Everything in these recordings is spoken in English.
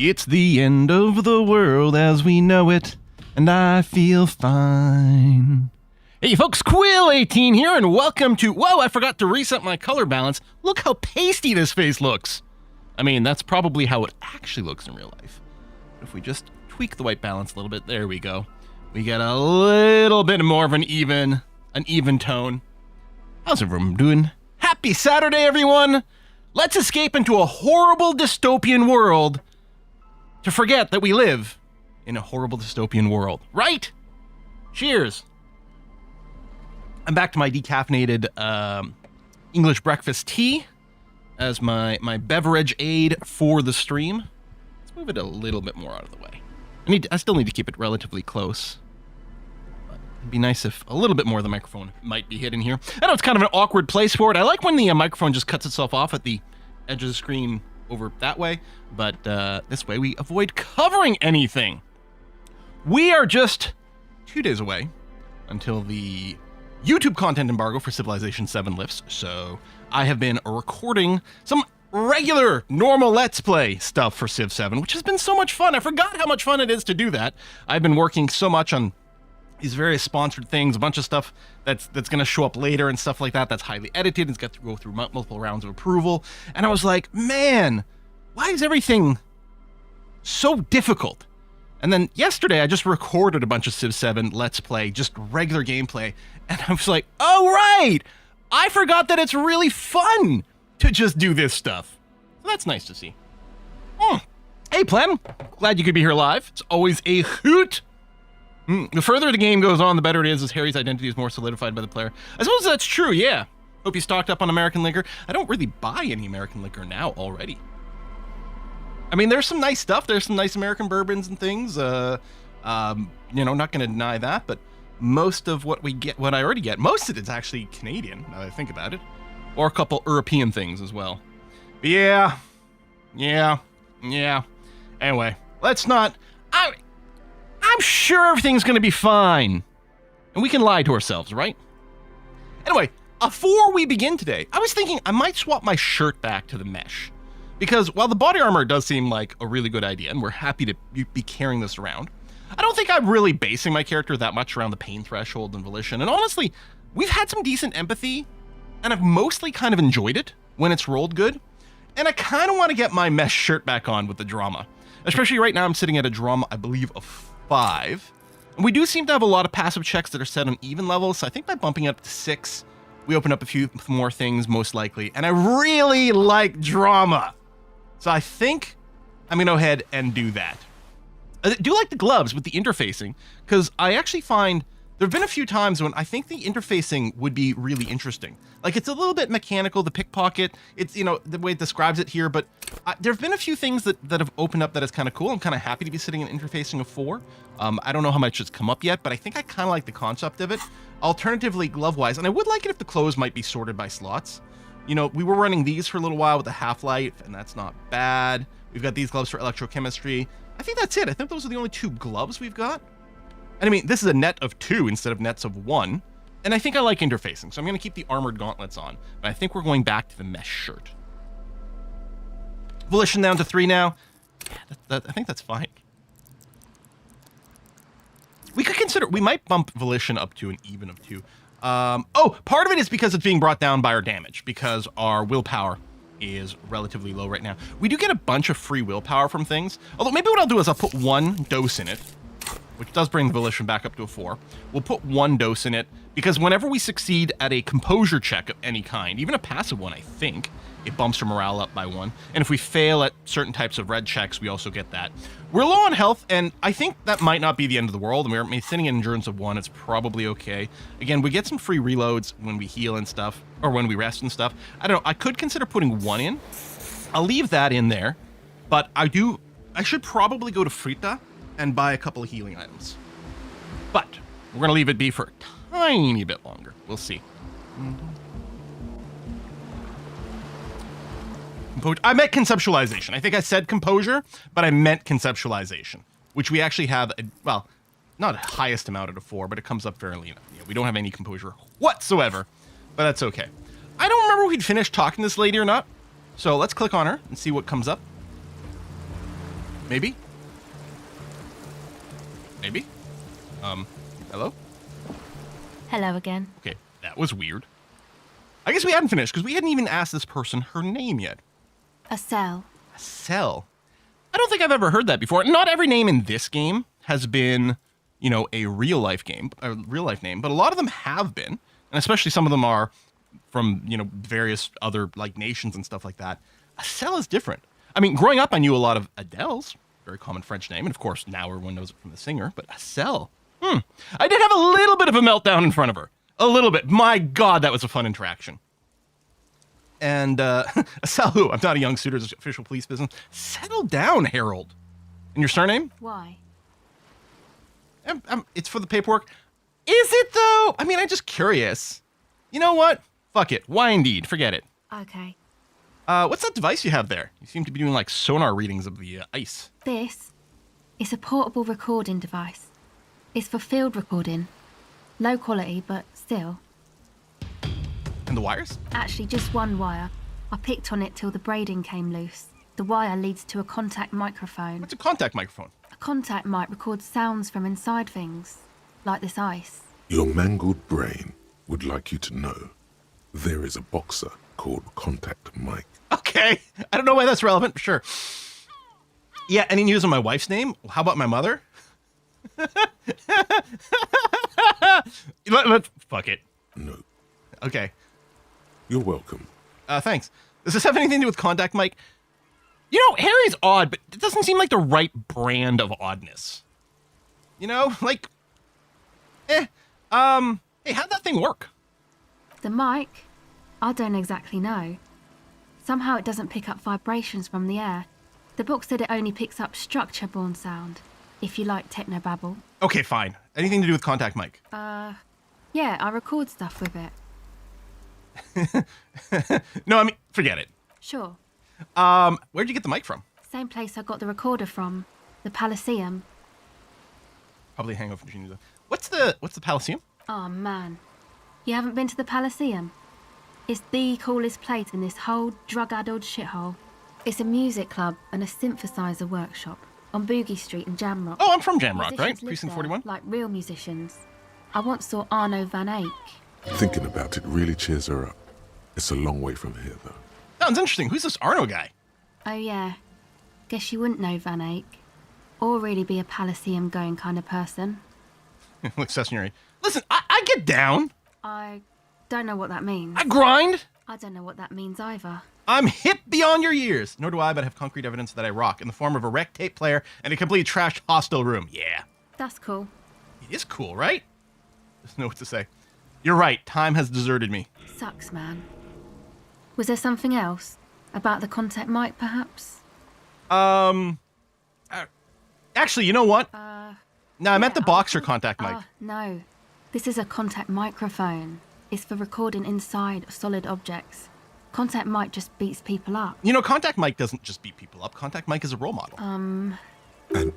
It's the end of the world as we know it, and I feel fine. Hey folks, Quill18 here, and welcome to... Whoa, I forgot to reset my color balance. Look how pasty this face looks. I mean, that's probably how it actually looks in real life. But if we just tweak the white balance a little bit, there we go. We get a little bit more of an even tone. How's everyone doing? Happy Saturday, everyone! Let's escape into a horrible dystopian world to forget that we live in a horrible dystopian world, right? Cheers. I'm back to my decaffeinated English breakfast tea as my beverage aid for the stream. Let's move it a little bit more out of the way. I still need to keep it relatively close. But it'd be nice if a little bit more of the microphone might be hidden here. I know it's kind of an awkward place for it. I like when the microphone just cuts itself off at the edge of the screen over that way, but this way we avoid covering anything. We are just 2 days away until the YouTube content embargo for Civilization 7 lifts, so I have been recording some regular, normal Let's Play stuff for Civ 7, which has been so much fun. I forgot how much fun it is to do that. I've been working so much on these various sponsored things, a bunch of stuff that's going to show up later and stuff like that, that's highly edited, it's got to go through multiple rounds of approval, and I was like, man, why is everything so difficult? And then yesterday, I just recorded a bunch of Civ 7 Let's Play, just regular gameplay, and I was like, oh, right! I forgot that it's really fun to just do this stuff. So that's nice to see. Hey, Plem. Glad you could be here live. It's always a hoot. The further the game goes on, the better it is, as Harry's identity is more solidified by the player. I suppose that's true, yeah. Hope you stocked up on American liquor. I don't really buy any American liquor now already. I mean, there's some nice stuff. There's some nice American bourbons and things. Not going to deny that, but most of what I already get, most of it's actually Canadian, now that I think about it. Or a couple European things as well. But yeah. Anyway, let's not... I'm sure everything's going to be fine. And we can lie to ourselves, right? Anyway, before we begin today, I was thinking I might swap my shirt back to the mesh. Because while the body armor does seem like a really good idea, and we're happy to be carrying this around, I don't think I'm really basing my character that much around the pain threshold and volition. And honestly, we've had some decent empathy, and I've mostly kind of enjoyed it when it's rolled good. And I kind of want to get my mesh shirt back on with the drama. Especially right now, I'm sitting at a drama, I believe, of 5. And we do seem to have a lot of passive checks that are set on even levels, so I think by bumping it up to 6, we open up a few more things, most likely. And I really like drama. So I think I'm going to go ahead and do that. I do like the gloves with the interfacing, because I actually find there have been a few times when I think the interfacing would be really interesting. Like, it's a little bit mechanical, the pickpocket, it's, the way it describes it here, but there have been a few things that have opened up that is kind of cool. I'm kind of happy to be sitting in interfacing of 4. I don't know how much it's come up yet, but I think I kind of like the concept of it. Alternatively, glove-wise, and I would like it if the clothes might be sorted by slots. We were running these for a little while with the half-life, and that's not bad. We've got these gloves for electrochemistry. I think that's it. I think those are the only 2 gloves we've got. And I mean, this is a net of 2 instead of nets of 1. And I think I like interfacing, so I'm going to keep the armored gauntlets on. But I think we're going back to the mesh shirt. Volition down to 3 now. Yeah, I think that's fine. We could consider... We might bump Volition up to an even of 2. Part of it is because it's being brought down by our damage, because our willpower is relatively low right now. We do get a bunch of free willpower from things, although maybe what I'll do is I'll put 1 dose in it, which does bring the Volition back up to a 4. We'll put 1 dose in it, because whenever we succeed at a composure check of any kind, even a passive one, I think, it bumps your morale up by 1. And if we fail at certain types of red checks, we also get that. We're low on health, and I think that might not be the end of the world. And we're sitting in endurance of 1, it's probably okay. Again, we get some free reloads when we heal and stuff, or when we rest and stuff. I don't know, I could consider putting 1 in. I'll leave that in there, but I should probably go to Frita and buy a couple of healing items. But we're going to leave it be for a tiny bit longer. We'll see. I meant conceptualization. I think I said composure, but I meant conceptualization, which we actually have, not a highest amount at a 4, but it comes up fairly enough. We don't have any composure whatsoever, but that's okay. I don't remember if we'd finished talking to this lady or not, so let's click on her and see what comes up. Maybe? Maybe? Hello? Hello again. Okay, that was weird. I guess we hadn't finished because we hadn't even asked this person her name yet. Acele. Acele. I don't think I've ever heard that before. Not every name in this game has been, you know, a real life name, but a lot of them have been, and especially some of them are from, you know, various other like nations and stuff like that. Acele is different. I mean, growing up, I knew a lot of Adele's, very common French name, and of course now everyone knows it from the singer. But Acele, I did have a little bit of a meltdown in front of her. A little bit. My God, that was a fun interaction. And Acele, who? I'm not a young suitor's official police business. Settle down, Harold. And your surname? Why? It's for the paperwork. Is it though? I mean, I'm just curious. You know what? Fuck it. Why indeed? Forget it. Okay. What's that device you have there? You seem to be doing like sonar readings of the ice. This is a portable recording device. It's for field recording. Low quality, but still. And the wires? Actually, just one wire. I picked on it till the braiding came loose. The wire leads to a contact microphone. What's a contact microphone? A contact mic records sounds from inside things, like this ice. Your mangled brain would like you to know there is a boxer called Contact Mike. Okay. I don't know why that's relevant, but sure. Yeah, any news on my wife's name? How about my mother? Fuck it. No. Okay. You're welcome. Thanks. Does this have anything to do with Contact Mike? You know, Harry's odd, but it doesn't seem like the right brand of oddness. You know, like, hey, how'd that thing work? The mic? I don't exactly know. Somehow it doesn't pick up vibrations from the air. The book said it only picks up structure-borne sound, if you like technobabble. Okay, fine. Anything to do with Contact Mike? Yeah, I record stuff with it. No, I mean, forget it. Sure. Where'd you get the mic from? Same place I got the recorder from. The Palaceum. Probably a hangover from Geneva. What's the Palaceum? Oh, man. You haven't been to the Palaceum? It's the coolest place in this whole drug-addled shithole. It's a music club and a synthesizer workshop on Boogie Street in Jamrock. Oh, I'm from Jamrock, right? Musicians live Precinct there, 41? like real musicians. I once saw Arno van Eyck. Thinking about it really cheers her up. It's a long way from here, though. Sounds interesting. Who's this Arno guy? Oh, yeah. Guess you wouldn't know Van Eyck. Or really be a Palaceum-going kind of person. Accessory. Listen, I get down. I don't know what that means. I grind. I don't know what that means either. I'm hip beyond your years. Nor do I, but I have concrete evidence that I rock in the form of a wrecked tape player and a complete trashed hostel room. Yeah. That's cool. It is cool, right? Just know what to say. You're right. Time has deserted me. Sucks, man. Was there something else? About the contact mic, perhaps? Actually, you know what? No, I meant the boxer contact mic. No. This is a contact microphone. It's for recording inside solid objects. Contact mic just beats people up. You know, contact mic doesn't just beat people up. Contact mic is a role model. An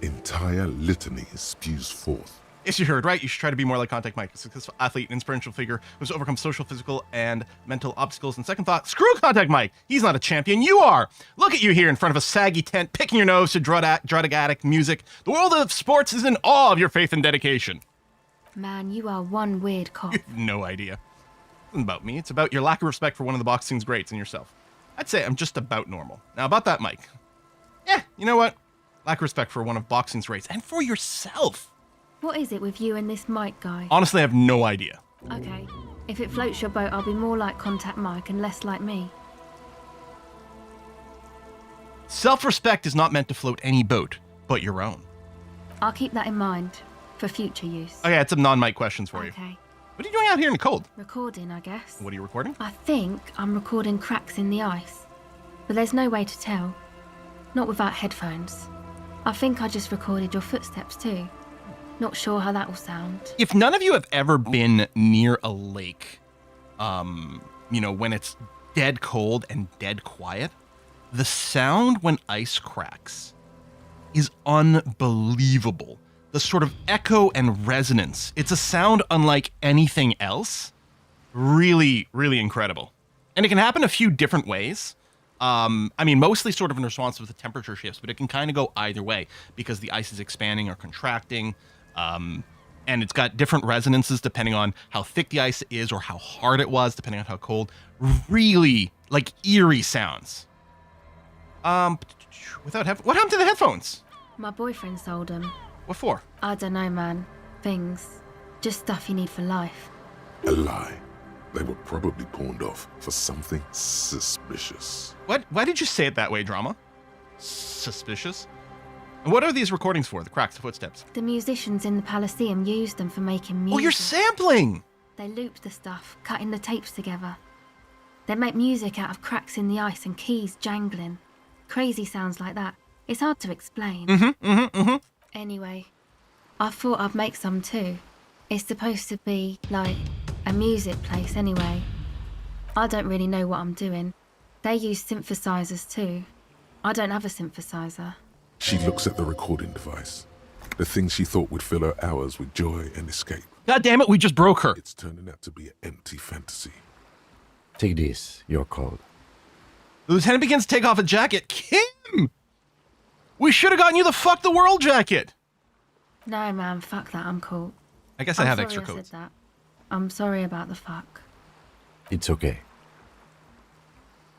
entire litany spews forth. Yes, you heard, right? You should try to be more like Contact Mike, a successful athlete and inspirational figure who's overcome social, physical, and mental obstacles. And second thought, screw Contact Mike. He's not a champion. You are. Look at you here in front of a saggy tent, picking your nose to drug-addict music. The world of sports is in awe of your faith and dedication. Man, you are one weird cop. You have no idea. It isn't about me. It's about your lack of respect for one of the boxing's greats and yourself. I'd say I'm just about normal. Now, about that mic. Yeah, you know what? Lack of respect for one of boxing's greats and for yourself. What is it with you and this mic guy? Honestly, I have no idea. Okay. If it floats your boat, I'll be more like Contact Mike and less like me. Self-respect is not meant to float any boat, but your own. I'll keep that in mind for future use. Okay, I had some non-mic questions for you. Okay. What are you doing out here in the cold? Recording, I guess. What are you recording? I think I'm recording cracks in the ice. But there's no way to tell. Not without headphones. I think I just recorded your footsteps too. Not sure how that will sound. If none of you have ever been near a lake, when it's dead cold and dead quiet, the sound when ice cracks is unbelievable. The sort of echo and resonance. It's a sound unlike anything else. Really, really incredible. And it can happen a few different ways. I mean, mostly sort of in response to the temperature shifts, but it can kind of go either way because the ice is expanding or contracting. And it's got different resonances depending on how thick the ice is or how hard it was, depending on how cold. Really, like, eerie sounds. What happened to the headphones? My boyfriend sold them. What for? I don't know, man. Things. Just stuff you need for life. A lie. They were probably pawned off for something suspicious. What? Why did you say it that way, Drama? Suspicious? And what are these recordings for? The cracks, the footsteps? The musicians in the Palaceum used them for making music. Oh, you're sampling! They looped the stuff, cutting the tapes together. They make music out of cracks in the ice and keys jangling. Crazy sounds like that. It's hard to explain. Anyway, I thought I'd make some too. It's supposed to be, like, a music place anyway. I don't really know what I'm doing. They use synthesizers too. I don't have a synthesizer. She looks at the recording device. The thing she thought would fill her hours with joy and escape. God damn it, we just broke her. It's turning out to be an empty fantasy. Take this, your code. The lieutenant begins to take off a jacket. Kim! We should have gotten you the fuck the world jacket. No, man, fuck that, I'm cool. I guess I have I'm extra sorry I coats. said that. I'm sorry about the fuck. It's okay.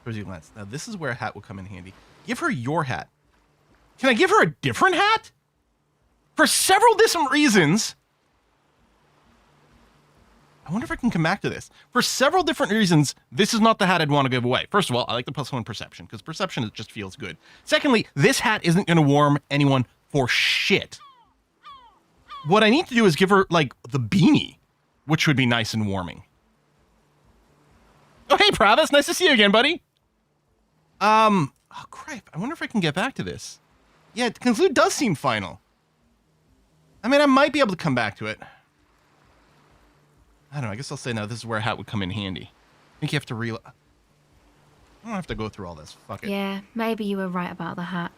Cozy glance. Now this is where a hat will come in handy. Give her your hat. Can I give her a different hat? For several different reasons. I wonder if I can come back to this. For several different reasons, this is not the hat I'd want to give away. First of all, I like the +1 perception, because perception just feels good. Secondly, this hat isn't going to warm anyone for shit. What I need to do is give her, like, the beanie, which would be nice and warming. Oh, hey, Pravis. Nice to see you again, buddy. Oh, crap. I wonder if I can get back to this. Yeah, conclude does seem final. I mean, I might be able to come back to it. I don't know. I guess I'll say no. This is where a hat would come in handy. I think you have to I don't have to go through all this. Fuck it. Yeah, maybe you were right about the hat.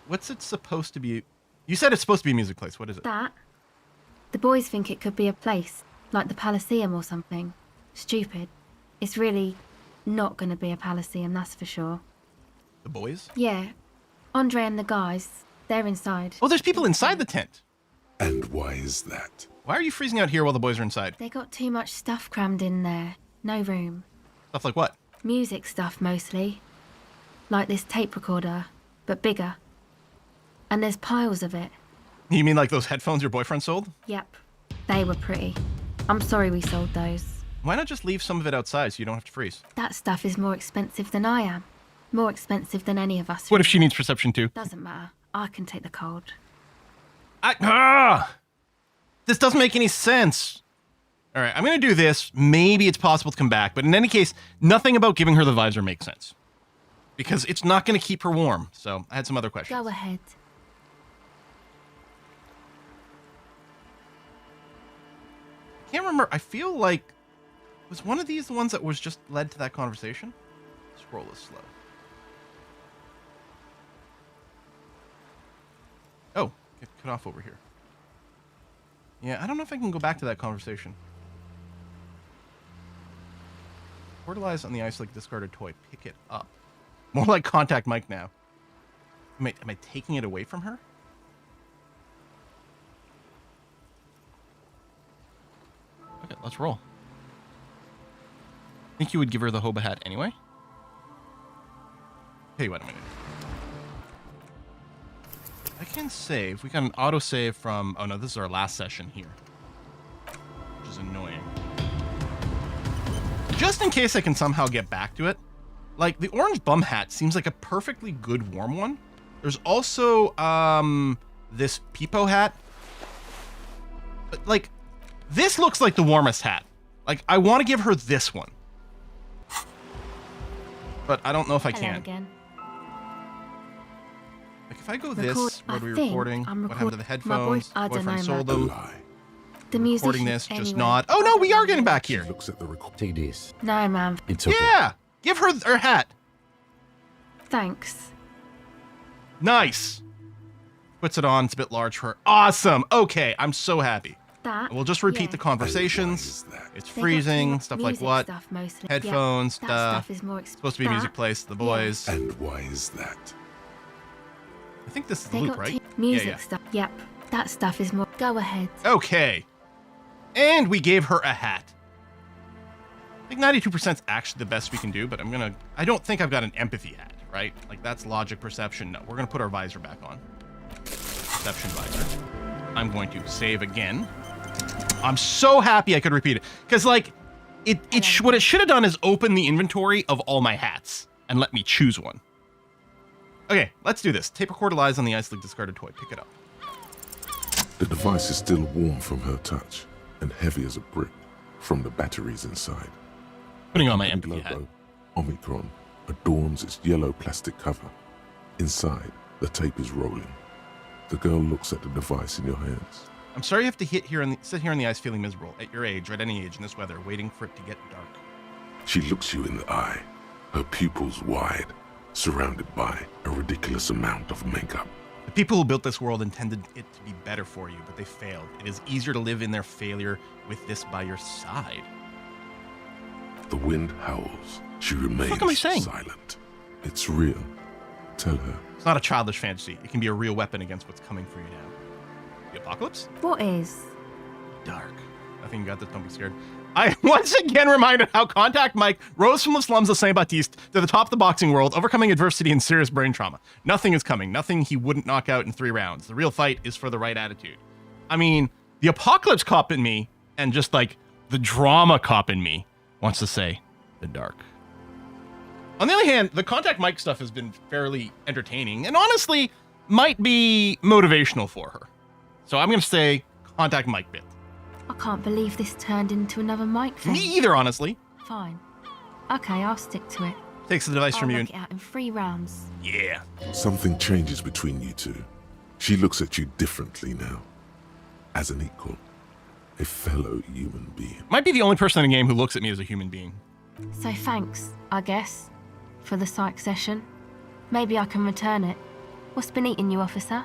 What's it supposed to be? You said it's supposed to be a music place. What is it? That? The boys think it could be a place, like the Palaceum or something. Stupid. It's really not going to be a Palaceum, that's for sure. The boys? Yeah. Andre and the guys, they're inside. Oh, there's people inside the tent. And why is that? Why are you freezing out here while the boys are inside? They got too much stuff crammed in there. No room. Stuff like what? Music stuff, mostly. Like this tape recorder, but bigger. And there's piles of it. You mean like those headphones your boyfriend sold? Yep. They were pretty. I'm sorry we sold those. Why not just leave some of it outside so you don't have to freeze? That stuff is more expensive than I am. More expensive than any of us. What if she needs perception too? Doesn't matter. I can take the cold. This doesn't make any sense. All right, I'm going to do this. Maybe it's possible to come back. But in any case, nothing about giving her the visor makes sense. Because it's not going to keep her warm. So I had some other questions. Go ahead. I can't remember. I feel like... Was one of these the ones that was just led to that conversation? Scroll is slow. Oh, get cut off over here. Yeah, I don't know if I can go back to that conversation. Portalize on the ice like a discarded toy. Pick it up. More like Contact Mike now. Am I taking it away from her? Okay, let's roll. Think you would give her the Hoba hat anyway? Tell you what I'm gonna do. I can save. We got an auto save from... Oh no, this is our last session here. Which is annoying. Just in case I can somehow get back to it. Like, the orange bum hat seems like a perfectly good warm one. There's also, this Peepo hat. But, like, this looks like the warmest hat. Like, I want to give her this one. But I don't know if I Hello can. again. Like, if I go Record- this, what are we I think recording? I'm What happened to the record- my headphones? voice- I don't Boyfriend know, sold A them. lie. The Recording musicians this, just anyway. not. Oh no, we are getting back here. Looks at the record. Take this. No, man. It's okay. Yeah, give her her hat. Thanks. Nice. Puts it on. It's a bit large for her. Awesome. Okay, I'm so happy. That. We'll just repeat yeah. the conversations. is that? It's They got freezing, music stuff like what? Stuff mostly. Headphones, yeah, that duh. stuff is more Supposed to be a music place, the boys. And why is that? I think this is the They loop, got right? music yeah. stuff. Yep. That stuff is more. Go ahead. Okay. And we gave her a hat. I think 92% is actually the best we can do, but I don't think I've got an empathy hat, right? Like, that's logic perception. No, we're gonna put our visor back on. Perception visor. I'm going to save again. I'm so happy I could repeat it. Because, like, what it should have done is open the inventory of all my hats and let me choose one. Okay, let's do this. Tape recorder lies on the Acele discarded toy. Pick it up. The device is still warm from her touch and heavy as a brick from the batteries inside. Putting on my The empathy hat. logo, Omicron, adorns its yellow plastic cover. Inside, the tape is rolling. The girl looks at the device in your hands. I'm sorry you have to sit here on the ice feeling miserable at your age or at any age in this weather, waiting for it to get dark. She looks you in the eye, her pupils wide, surrounded by a ridiculous amount of makeup. The people who built this world intended it to be better for you, but they failed. It is easier to live in their failure with this by your side. The wind howls. She remains am I saying? silent. It's real. Tell her. It's not a childish fantasy. It can be a real weapon against what's coming for you now. The apocalypse? What is? Dark. Nothing you got this, don't be scared. I once again reminded how Contact Mike rose from the slums of Saint Baptiste to the top of the boxing world, overcoming adversity and serious brain trauma. Nothing is coming. Nothing he wouldn't knock out in 3 rounds. The real fight is for the right attitude. I mean, the apocalypse cop in me, and just like the drama cop in me, wants to say the dark. On the other hand, the Contact Mike stuff has been fairly entertaining and honestly might be motivational for her. So I'm going to say Contact Mike bit. I can't believe this turned into another mic thing. Me either, honestly. Fine. Okay, I'll stick to it. Takes the device I'll from you. knock it out in 3 rounds. Yeah. Something changes between you two. She looks at you differently now. As an equal. A fellow human being. Might be the only person in the game who looks at me as a human being. So thanks, I guess, for the psych session. Maybe I can return it. What's been eating you, officer?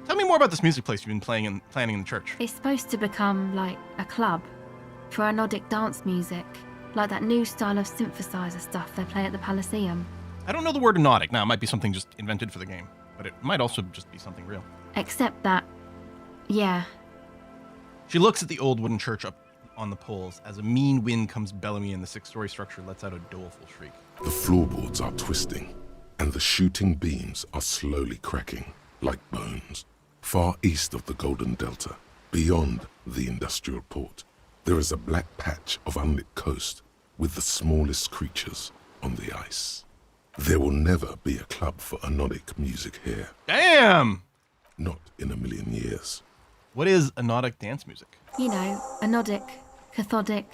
Tell me more about this music place you've been planning in the church. It's supposed to become like a club for anodic dance music, like that new style of synthesizer stuff they play at the Palaceum. I don't know the word anodic. Now, it might be something just invented for the game, but it might also just be something real. Except that, yeah, She looks at the old wooden church up on the poles as a mean wind comes bellowing in. The 6-story structure lets out a doleful shriek. The floorboards are twisting, and the shooting beams are slowly cracking, like bones. Far east of the Golden Delta, beyond the industrial port, there is a black patch of unlit coast with the smallest creatures on the ice. There will never be a club for anodic music here. Damn! Not in a million years. What is anodic dance music? you know, anodic, cathodic,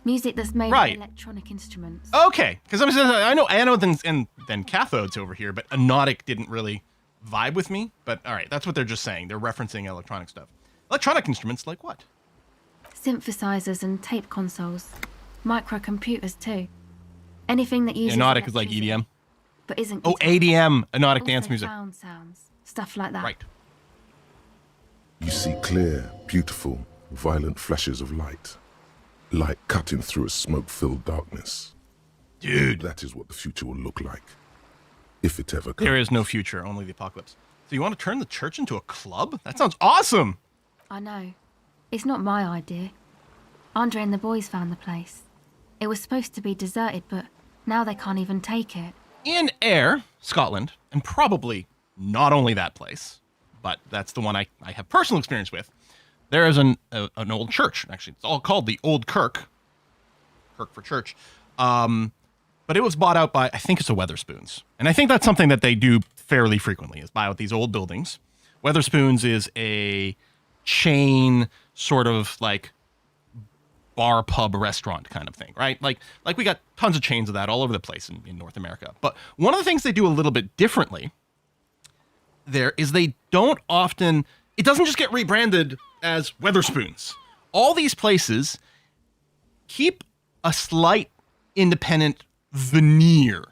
music that's made Right. of electronic instruments. Okay, because I know anodes and then cathodes over here, but anodic didn't really vibe with me. But all right, that's what they're just saying. They're referencing electronic stuff. Electronic instruments like what? Synthesizers and tape consoles, microcomputers too. Anything that uses Anodic is like electricity, EDM. but isn't Oh, guitar. ADM, anodic Also dance music. sounds, stuff like that. Right. You see clear, beautiful, violent flashes of light. Light cutting through a smoke-filled darkness. Dude, That is what the future will look like. If it ever comes. there is no future, only the apocalypse. So you want to turn the church into a club? That sounds awesome! I know. It's not my idea. Andre and the boys found the place. It was supposed to be deserted, but now they can't even take it. In Ayr, Scotland, and probably not only that place, but that's the one I have personal experience with, there is an old church. Actually, it's all called the Old Kirk. Kirk for church. But it was bought out by, I think it's the Weatherspoons. And I think that's something that they do fairly frequently, is buy out these old buildings. Weatherspoons is a chain sort of like bar, pub, restaurant kind of thing, right? Like we got tons of chains of that all over the place in North America. But one of the things they do a little bit differently there is they don't often, it doesn't just get rebranded as Weatherspoons. All these places keep a slight independent veneer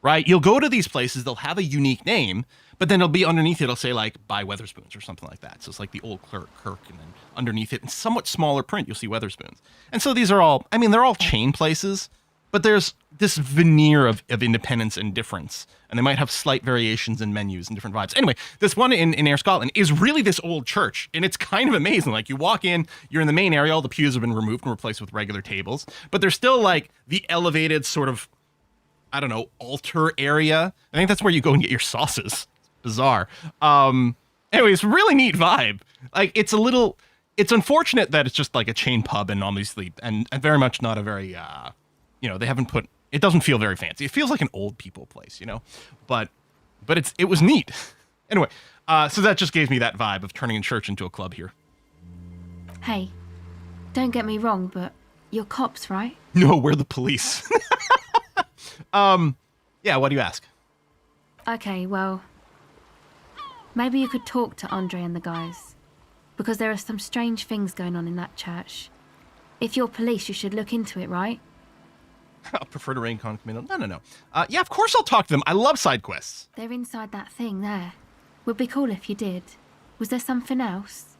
right? You'll go to these places, they'll have a unique name, but then it'll be underneath it, it'll say like, buy Weatherspoons or something like that. So it's like the old Kirk, and then underneath it, in somewhat smaller print, you'll see Weatherspoons. And so these are all, I mean, they're all chain places, but there's this veneer of independence and difference. And they might have slight variations in menus and different vibes. Anyway, this one in Ayr, Scotland is really this old church. And it's kind of amazing. Like you walk in, you're in the main area, all the pews have been removed and replaced with regular tables. But there's still like the elevated sort of, I don't know, altar area. I think that's where you go and get your sauces. Bizarre. Anyway, it's a really neat vibe. Like it's unfortunate that it's just like a chain pub and obviously, and very much not a very, they haven't put, it doesn't feel very fancy. It feels like an old people place, but it was neat. Anyway, so that just gave me that vibe of turning a church into a club here. Hey, don't get me wrong, but you're cops, right? No, we're the police. Yeah, what do you ask? Okay, well, maybe you could talk to Andre and the guys, because there are some strange things going on in that church. If you're police, you should look into it, right? I'll prefer to rain con commando. No. Yeah, of course I'll talk to them. I love side quests. They're inside that thing there. Would be cool if you did. Was there something else?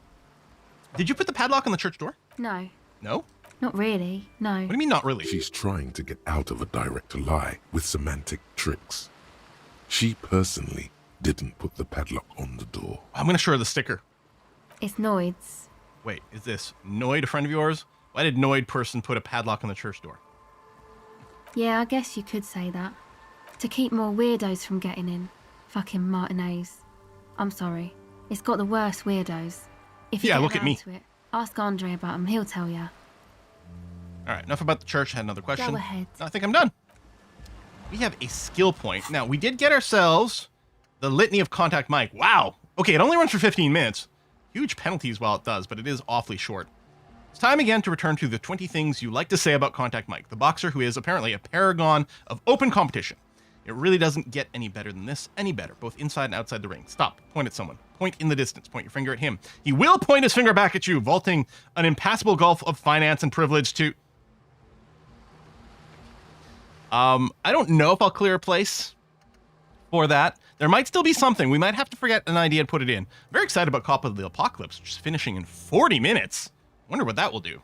Did you put the padlock on the church door? No. No? Not really, no. What do you mean not really? She's trying to get out of a direct lie with semantic tricks. She personally didn't put the padlock on the door. I'm going to show her the sticker. It's Noid's. Wait, is this Noid a friend of yours? Why did Noid person put a padlock on the church door? Yeah, I guess you could say that. To keep more weirdos from getting in. Fucking Martinez. I'm sorry. It's got the worst weirdos. If you Yeah, get look at me. around to it, ask Andre about them, he'll tell ya. All right, enough about the church. I had another question. Go ahead. No, I think I'm done. We have a skill point. Now, we did get ourselves the Litany of Contact Mike. Wow. Okay, it only runs for 15 minutes. Huge penalties while it does, but it is awfully short. It's time again to return to the 20 things you like to say about Contact Mike, the boxer who is apparently a paragon of open competition. It really doesn't get any better than this, any better, both inside and outside the ring. Stop, point at someone, point in the distance, point your finger at him. He will point his finger back at you, vaulting an impassable gulf of finance and privilege to... I don't know if I'll clear a place for that. There might still be something. We might have to forget an idea and put it in. Very excited about Cop of the Apocalypse, which is finishing in 40 minutes. Wonder what that will do.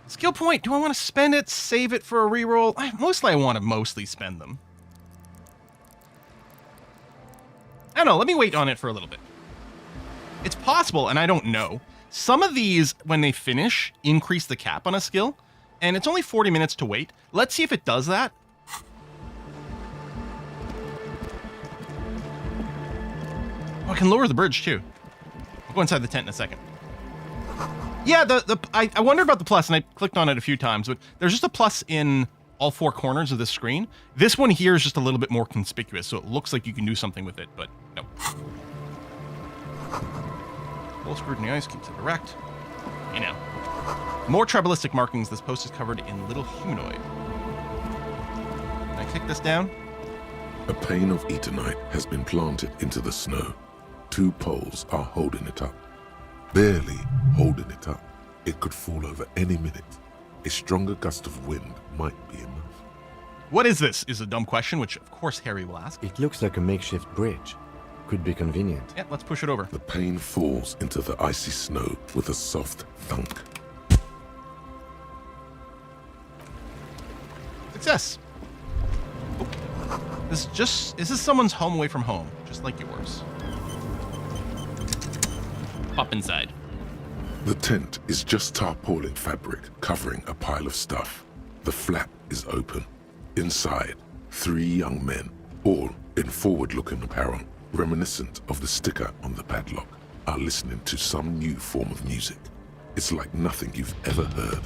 Skill point. Do I want to spend it, save it for a reroll? Mostly I want to spend them. I don't know. Let me wait on it for a little bit. It's possible, and I don't know. Some of these, when they finish, increase the cap on a skill, and it's only 40 minutes to wait. Let's see if it does that. Oh, I can lower the bridge, too. I'll go inside the tent in a second. Yeah, I wonder about the plus, and I clicked on it a few times, but there's just a plus in all four corners of this screen. This one here is just a little bit more conspicuous, so it looks like you can do something with it, but no. Full scrutiny ice keeps it erect. Hey now. More tribalistic markings. This post is covered in little humanoid. Can I kick this down? A pane of Eternite has been planted into the snow. 2 poles are holding it up. Barely holding it up. It could fall over any minute. A stronger gust of wind might be enough. What is this? Is a dumb question, which of course Harry will ask. It looks like a makeshift bridge. Could be convenient. Yeah, let's push it over. The pane falls into the icy snow with a soft thunk. Success. Oh. This is someone's home away from home, just like yours. Pop inside. The tent is just tarpaulin fabric covering a pile of stuff. The flap is open. Inside, 3 young men, all in forward-looking apparel, reminiscent of the sticker on the padlock, are listening to some new form of music. It's like nothing you've ever heard.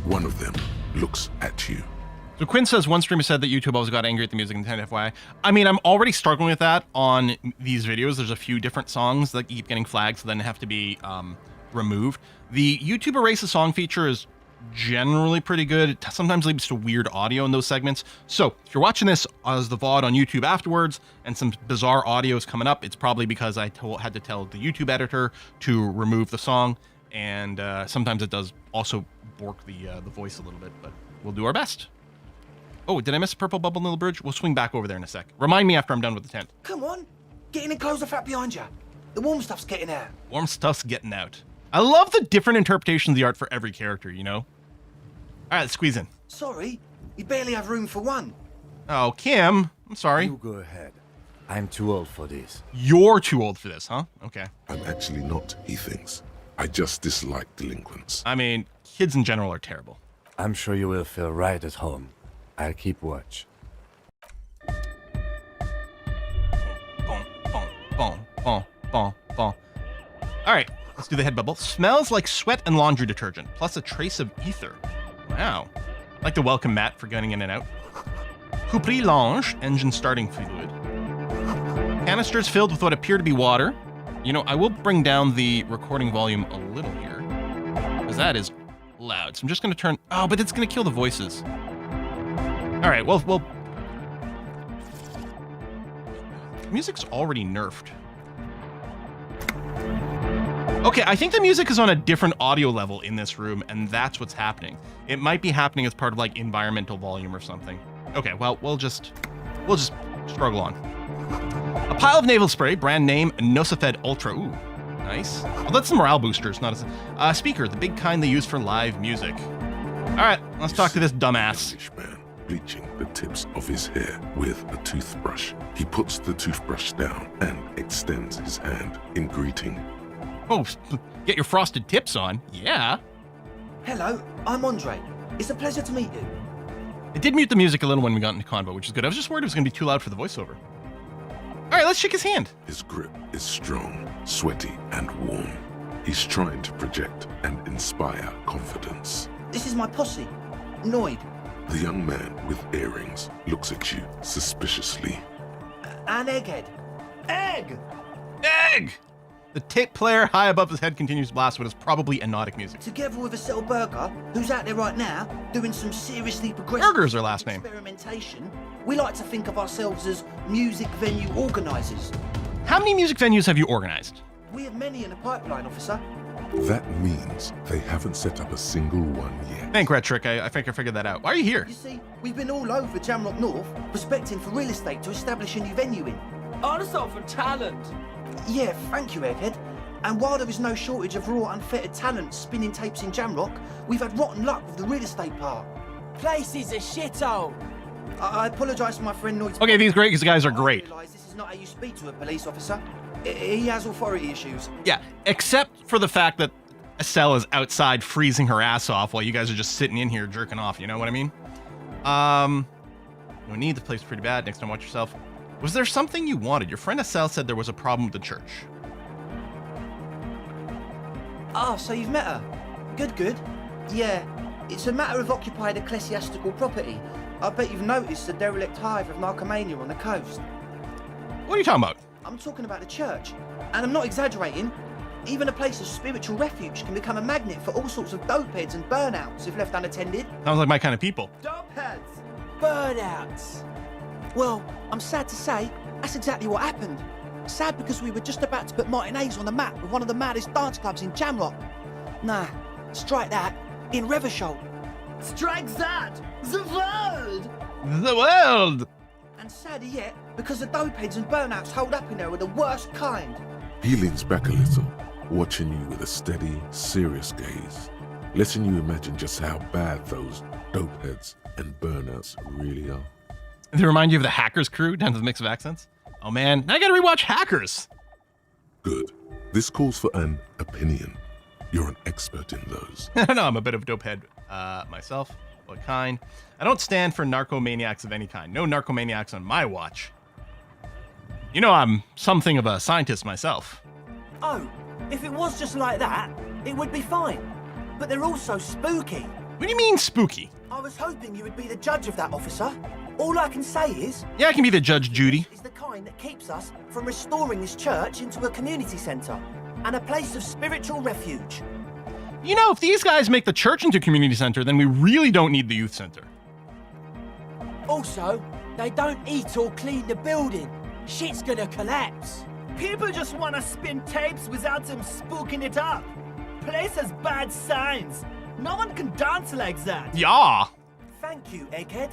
One of them looks at you. So Quinn says one streamer said that YouTube always got angry at the music, and FYI. I mean, I'm already struggling with that on these videos. There's a few different songs that keep getting flagged, so then have to be removed. The YouTube erase a song feature is generally pretty good. It sometimes leads to weird audio in those segments. So if you're watching this as the VOD on YouTube afterwards and some bizarre audio is coming up, it's probably because I had to tell the YouTube editor to remove the song. And sometimes it does also bork the voice a little bit, but we'll do our best. Oh, did I miss a purple bubble in the bridge? We'll swing back over there in a sec. Remind me after I'm done with the tent. Come on, get in and close the flap behind you. The warm stuff's getting out. Warm stuff's getting out. I love the different interpretations of the art for every character, you know? All right, let's squeeze in. Sorry, we barely have room for one. Oh, Kim, I'm sorry. You go ahead. I'm too old for this. You're too old for this, huh? Okay. I'm actually not, he thinks. I just dislike delinquents. I mean, kids in general are terrible. I'm sure you will feel right at home. I'll keep watch. Boom, boom, boom, boom, boom, boom. All right, let's do the head bubble. Smells like sweat and laundry detergent, plus a trace of ether. Wow. Like the welcome mat for getting in and out. Coupris Lange, engine starting fluid. Canisters filled with what appear to be water. You know, I will bring down the recording volume a little here, because that is loud. So I'm just going to turn... Oh, but it's going to kill the voices. All right, well... Music's already nerfed. Okay, I think the music is on a different audio level in this room, and that's what's happening. It might be happening as part of, like, environmental volume or something. Okay, well, we'll just struggle on. A pile of naval spray, brand name Nosafed Ultra. Ooh, nice. Well, that's the morale boosters, not a speaker, the big kind they use for live music. All right, let's talk to this dumbass. English man bleaching the tips of his hair with a toothbrush. He puts the toothbrush down and extends his hand in greeting. Oh, get your frosted tips on. Yeah. Hello, I'm Andre. It's a pleasure to meet you. It did mute the music a little when we got into convo, which is good. I was just worried it was going to be too loud for the voiceover. All right, let's shake his hand. His grip is strong, sweaty, and warm. He's trying to project and inspire confidence. This is my posse, Noid. The young man with earrings looks at you suspiciously. And Egghead. Egg! Egg! The tape player high above his head continues to blast what is probably anodic music. Together with Acele Burger, who's out there right now doing some seriously progressive Burger's her last name. experimentation, we like to think of ourselves as music venue organisers. How many music venues have you organized? We have many in the pipeline, officer. That means they haven't set up a single one yet. Thank Red Trick. I think I figured that out. Why are you here? You see, we've been all over Jamrock North, prospecting for real estate to establish a new venue in. Also for talent. Yeah, thank you, Egghead. And while there is no shortage of raw, unfettered talent spinning tapes in Jamrock, we've had rotten luck with the real estate part. Place is a shithole. I apologise for my friend Noid's... Okay, these guys are great. I realise this is not how you speak to a police officer. He has authority issues. Yeah, except for the fact that Acele is outside freezing her ass off while you guys are just sitting in here jerking off, you know what I mean? No need, the place is pretty bad. Next time, watch yourself. Was there something you wanted? Your friend Acele said there was a problem with the church. Ah, so you've met her. Good. Yeah, it's a matter of occupied ecclesiastical property. I bet you've noticed the derelict hive of narcomania on the coast. What are you talking about? I'm talking about the church, and I'm not exaggerating. Even a place of spiritual refuge can become a magnet for all sorts of dopeheads and burnouts if left unattended. Sounds like my kind of people. Dopeheads! Burnouts. Well, I'm sad to say, that's exactly what happened. Sad because we were just about to put Martinez on the map with one of the maddest dance clubs in Jamrock. Nah, strike that, in Reversholt. Strike that. The world. The world! And sadder yet, because the dopeheads and burnouts holed up in there are the worst kind. He leans back a little, watching you with a steady, serious gaze, letting you imagine just how bad those dopeheads and burnouts really are. They remind you of the Hackers crew down to the mix of accents? Oh man, now I gotta rewatch Hackers. Good. This calls for an opinion. You're an expert in those. I don't know, I'm a bit of a dopehead myself. What kind? I don't stand for narcomaniacs of any kind. No narcomaniacs on my watch. You know, I'm something of a scientist myself. Oh, if it was just like that, it would be fine. But they're also spooky. What do you mean spooky? I was hoping you would be the judge of that, officer. All I can say is... Yeah, I can be the Judge Judy. ...is the kind that keeps us from restoring this church into a community centre and a place of spiritual refuge. You know, if these guys make the church into a community center, then we really don't need the youth center. Also, they don't eat or clean the building. Shit's gonna collapse. People just wanna spin tapes without them spooking it up. Place has bad signs. No one can dance like that. Yeah. Thank you, Egghead.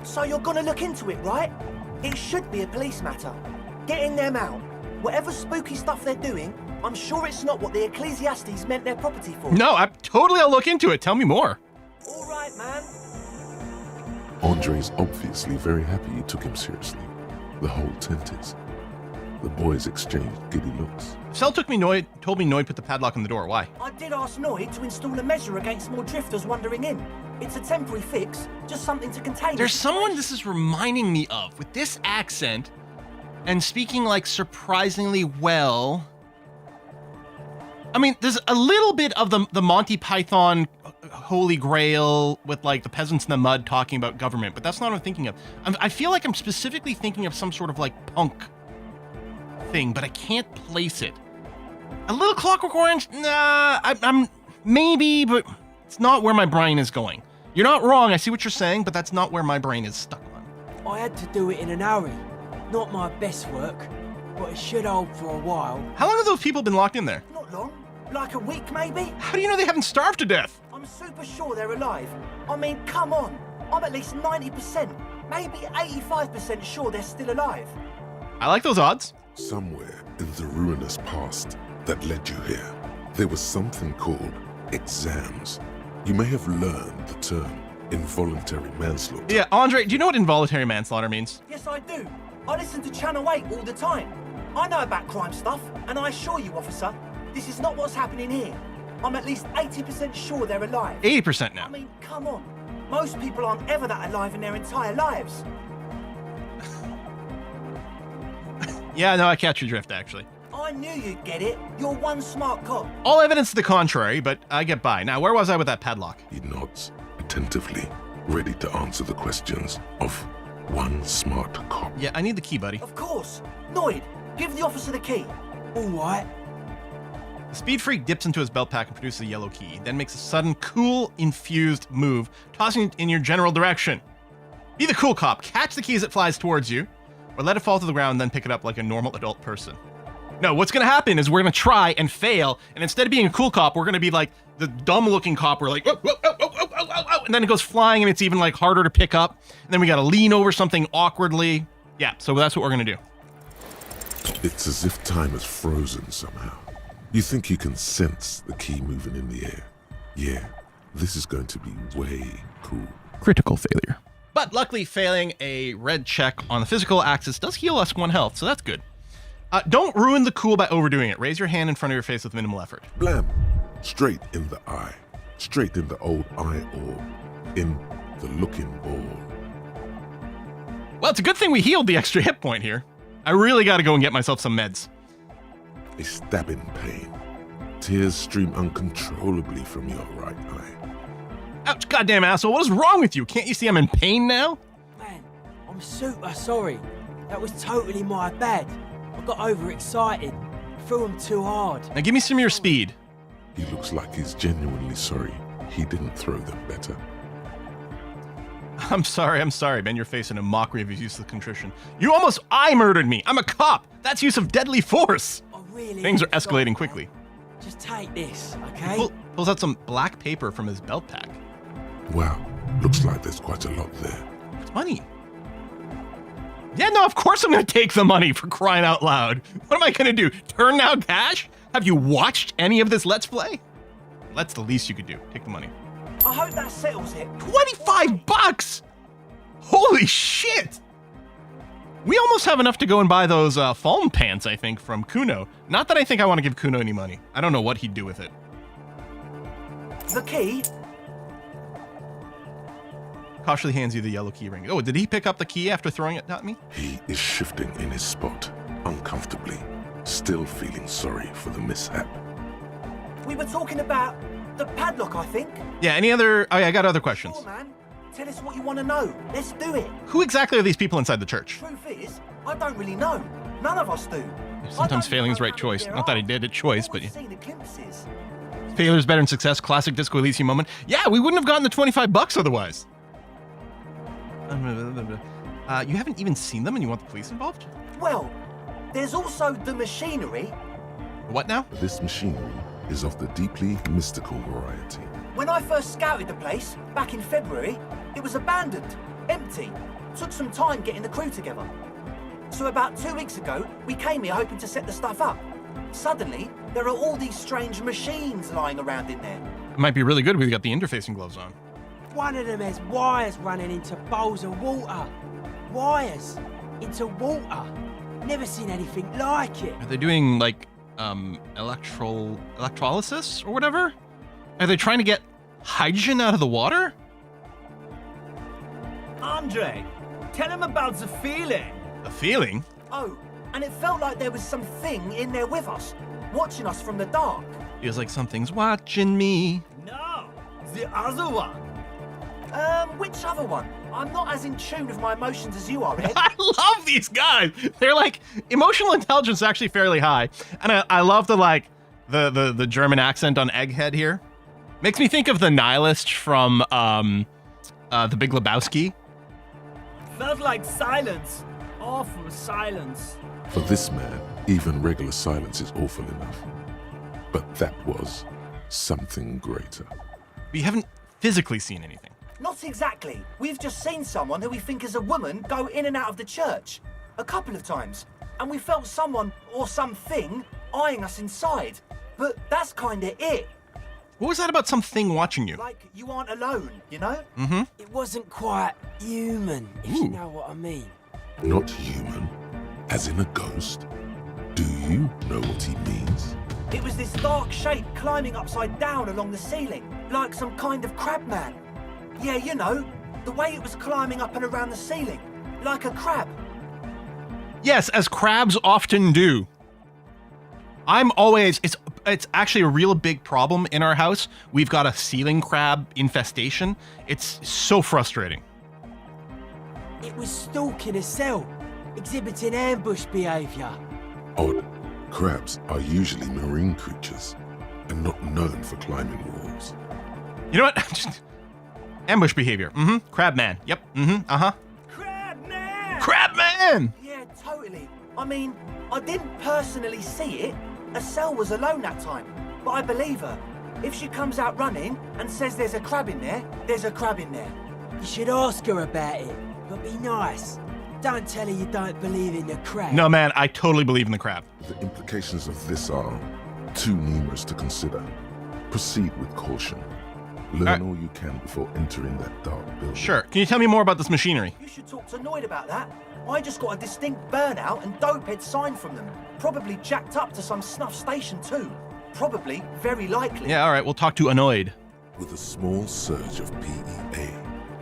So you're gonna look into it, right? It should be a police matter. Getting them out. Whatever spooky stuff they're doing, I'm sure it's not what the Ecclesiastes meant their property for. No, I'll look into it. Tell me more. All right, man. Andre's obviously very happy you took him seriously. The whole tent is. The boys exchanged giddy looks. Acele told me Noid put the padlock on the door. Why? I did ask Noid to install a measure against more drifters wandering in. It's a temporary fix, just something to contain. There's someone this is reminding me of with this accent and speaking like surprisingly well. I mean, there's a little bit of the Monty Python Holy Grail with like the peasants in the mud talking about government, but that's not what I'm thinking of. I feel like I'm specifically thinking of some sort of like punk thing, but I can't place it. A little Clockwork Orange? Nah, I'm maybe, but it's not where my brain is going. You're not wrong, I see what you're saying, but that's not where my brain is stuck on. I had to do it in an hurry. Not my best work, but it should hold for a while. How long have those people been locked in there? Not long. Like a week, maybe? How do you know they haven't starved to death? I'm super sure they're alive. I mean, come on. I'm at least 90%, maybe 85% sure they're still alive. I like those odds. Somewhere in the ruinous past that led you here, there was something called exams. You may have learned the term involuntary manslaughter. Yeah, Andre, do you know what involuntary manslaughter means? Yes, I do. I listen to Channel 8 all the time. I know about crime stuff, and I assure you, officer, this is not what's happening here. I'm at least 80% sure they're alive. 80% now. I mean, come on. Most people aren't ever that alive in their entire lives. Yeah, no, I catch your drift, actually. I knew you'd get it. You're one smart cop. All evidence to the contrary, but I get by. Now, where was I with that padlock? He nods attentively, ready to answer the questions of one smart cop. Yeah, I need the key, buddy. Of course. Noid, give the officer the key. All right. The speed freak dips into his belt pack and produces a yellow key, then makes a sudden, cool, infused move, tossing it in your general direction. Be the cool cop. Catch the key as it flies towards you, or let it fall to the ground and then pick it up like a normal adult person. No, what's going to happen is we're going to try and fail, and instead of being a cool cop, we're going to be like the dumb-looking cop. We're like, whoa, whoa, whoa, whoa, whoa, whoa, whoa, and then it goes flying, and it's even like harder to pick up. And then we got to lean over something awkwardly. Yeah, so that's what we're going to do. It's as if time has frozen somehow. You think you can sense the key moving in the air. Yeah, this is going to be way cool. Critical failure. But luckily, failing a red check on the physical axis does heal us 1 health, so that's good. Don't ruin the cool by overdoing it. Raise your hand in front of your face with minimal effort. Blam! Straight in the eye. Straight in the old eye orb. In the looking ball. Well, it's a good thing we healed the extra hit point here. I really got to go and get myself some meds. A stabbing pain. Tears stream uncontrollably from your right eye. Ouch, goddamn asshole, what is wrong with you? Can't you see I'm in pain now? Man, I'm super sorry. That was totally my bad. I got overexcited. Threw him too hard. Now give me some of your speed. He looks like he's genuinely sorry he didn't throw them better. I'm sorry, Ben. You're facing a mockery of his use of contrition. You almost murdered me. I'm a cop. That's use of deadly force. I really Things are am sorry, escalating man. quickly. Just take this, okay? Pulls out some black paper from his belt pack. Wow, looks like there's quite a lot there. It's money. Yeah, no, of course I'm going to take the money, for crying out loud. What am I going to do? Turn down cash? Have you watched any of this Let's Play? That's the least you could do. Take the money. I hope that settles it. $25! Holy shit! We almost have enough to go and buy those foam pants, I think, from Kuno. Not that I think I want to give Kuno any money. I don't know what he'd do with it. The key? Cautiously hands you the yellow key ring. Oh, did he pick up the key after throwing it at me? He is shifting in his spot, uncomfortably, still feeling sorry for the mishap. We were talking about the padlock, I think. Yeah, any other... Oh, yeah, I got other questions. Sure, man. Tell us what you want to know. Let's do it. Who exactly are these people inside the church? Truth is, I don't really know. None of us do. Sometimes failing's the right choice. Not that I did a choice, but... Seen the glimpses. Failure's better than success. Classic Disco Elysium moment. Yeah, we wouldn't have gotten the $25 otherwise. You haven't even seen them and you want the police involved? Well, there's also the machinery. What now? This machinery is of the deeply mystical variety. When I first scouted the place, back in February, it was abandoned. empty. Took some time getting the crew together. So about 2 weeks ago, we came here hoping to set the stuff up. Suddenly, there are all these strange machines lying around in there. It might be really good if we got the interfacing gloves on. One of them has wires running into bowls of water. Wires into water. Never seen anything like it. Are they doing like electrolysis or whatever? Are they trying to get hydrogen out of the water? Andre, tell him about the feeling. The feeling? Oh, and it felt like there was something in there with us, watching us from the dark. Feels like something's watching me. No, the other one. Which other one? I'm not as in tune with my emotions as you are, Ed. I love these guys. They're like, emotional intelligence is actually fairly high. And I love the German accent on Egghead here. Makes me think of the nihilist from The Big Lebowski. Felt like silence. Awful silence. For this man, even regular silence is awful enough. But that was something greater. We haven't physically seen anything. Not exactly. We've just seen someone who we think is a woman go in and out of the church. A couple of times. And we felt someone or something eyeing us inside. But that's kinda it. What was that about something watching you? Like you aren't alone, you know? Mm-hmm. It wasn't quite human, if you know what I mean. Not human, as in a ghost. Do you know what he means? It was this dark shape climbing upside down along the ceiling, like some kind of crab man. Yeah, you know, the way it was climbing up and around the ceiling, like a crab. Yes, as crabs often do. I'm always, it's actually a real big problem in our house. We've got a ceiling crab infestation. It's so frustrating. It was stalking Acele, exhibiting ambush behavior. Odd. Crabs are usually marine creatures and not known for climbing walls. You know what? Just ambush behavior. Mm-hmm. Crab man. Yep. Mm-hmm. Uh-huh. Crab man! Crab man! Yeah, totally. I mean, I didn't personally see it. Acele was alone that time, but I believe her. If she comes out running and says there's a crab in there, there's a crab in there. You should ask her about it, but be nice. Don't tell her you don't believe in the crab. No, man, I totally believe in the crab. The implications of this are too numerous to consider. Proceed with caution. Learn all you can before entering that dark building. Sure. Can you tell me more about this machinery? You should talk to Noid about that. I just got a distinct burnout and dopehead sign from them. Probably jacked up to some snuff station too. Probably, very likely. Yeah, all right. We'll talk to Annoyed. With a small surge of PEA,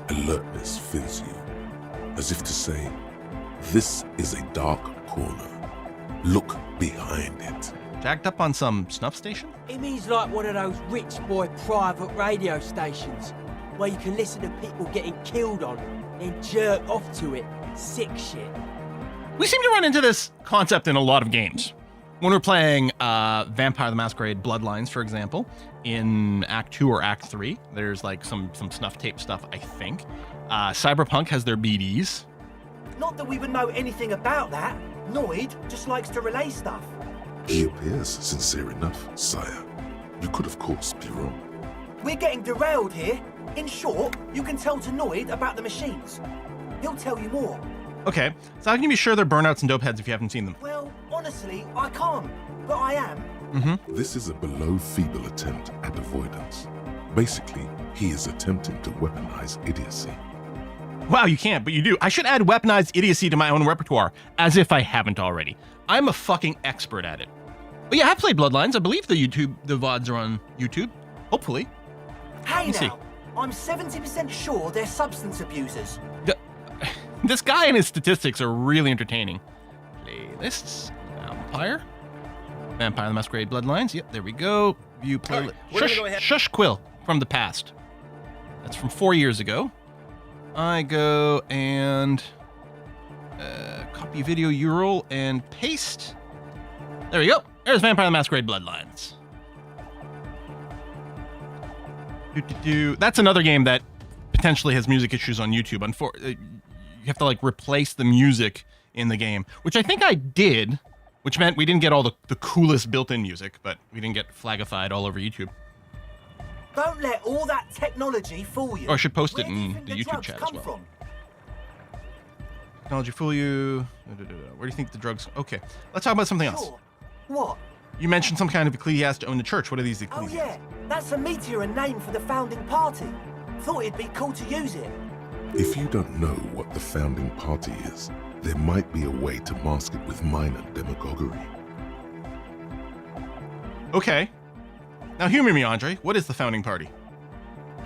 alertness fills you. As if to say, this is a dark corner. Look behind it. Jacked up on some snuff station? It means like one of those rich boy private radio stations where you can listen to people getting killed on and jerk off to it. Sick shit. We seem to run into this concept in a lot of games. When we're playing Vampire the Masquerade Bloodlines, for example, in Act 2 or Act 3, there's like some snuff tape stuff, I think. Cyberpunk has their BDs. Not that we would know anything about that. Noid just likes to relay stuff. He appears sincere enough, sire. You could, of course, be wrong. We're getting derailed here. In short, you can tell to Noid about the machines. He'll tell you more. Okay, so how can you be sure they're burnouts and dope heads if you haven't seen them? Well, honestly, I can't. But I am. Mm-hmm. This is a below-feeble attempt at avoidance. Basically, he is attempting to weaponize idiocy. Wow, you can't, but you do. I should add weaponized idiocy to my own repertoire, as if I haven't already. I'm a fucking expert at it. But yeah, I've played Bloodlines. I believe the VODs are on YouTube. Hopefully. Hey Let me now, I'm 70% sure they're substance abusers. This guy and his statistics are really entertaining. Playlists. Vampire the Masquerade Bloodlines. Yep, there we go. View playlist. Shush Quill from the past. That's from 4 years ago. I go and copy video URL and paste. There we go. There's Vampire the Masquerade Bloodlines. That's another game that potentially has music issues on YouTube. You have to like replace the music in the game, which I think I did, which meant we didn't get all the coolest built-in music, but we didn't get flagified all over YouTube. Don't let all that technology fool you. Or I should post it Where do you in think the YouTube drugs chat as come well. from? Technology fool you. Where do you think the drugs... Okay, let's talk about something else. Sure. What? You mentioned some kind of ecclesiast to own the church. What are these Oh ecclesiasts? yeah, that's a meteor and name for the founding party. Thought it'd be cool to use it. If you don't know what the founding party is, there might be a way to mask it with minor demagoguery. Okay. Now humor me, Andre. What is the founding party?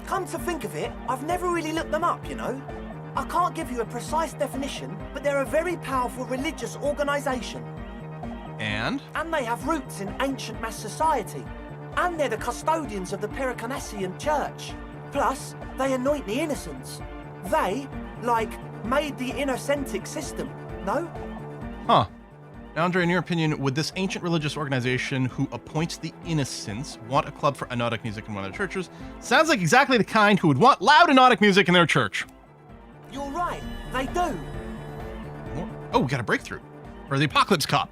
Come to think of it, I've never really looked them up, you know? I can't give you a precise definition, but they're a very powerful religious organisation. And? And they have roots in ancient mass society. And they're the custodians of the Pericarnassian church. Plus, they anoint the innocents. They, like, made the innocentic system, no? Huh. Now, Andre, in your opinion, would this ancient religious organization who appoints the innocents want a club for anodic music in one of their churches? Sounds like exactly the kind who would want loud anodic music in their church. You're right, they do. Oh, we got a breakthrough. For the Apocalypse Cop.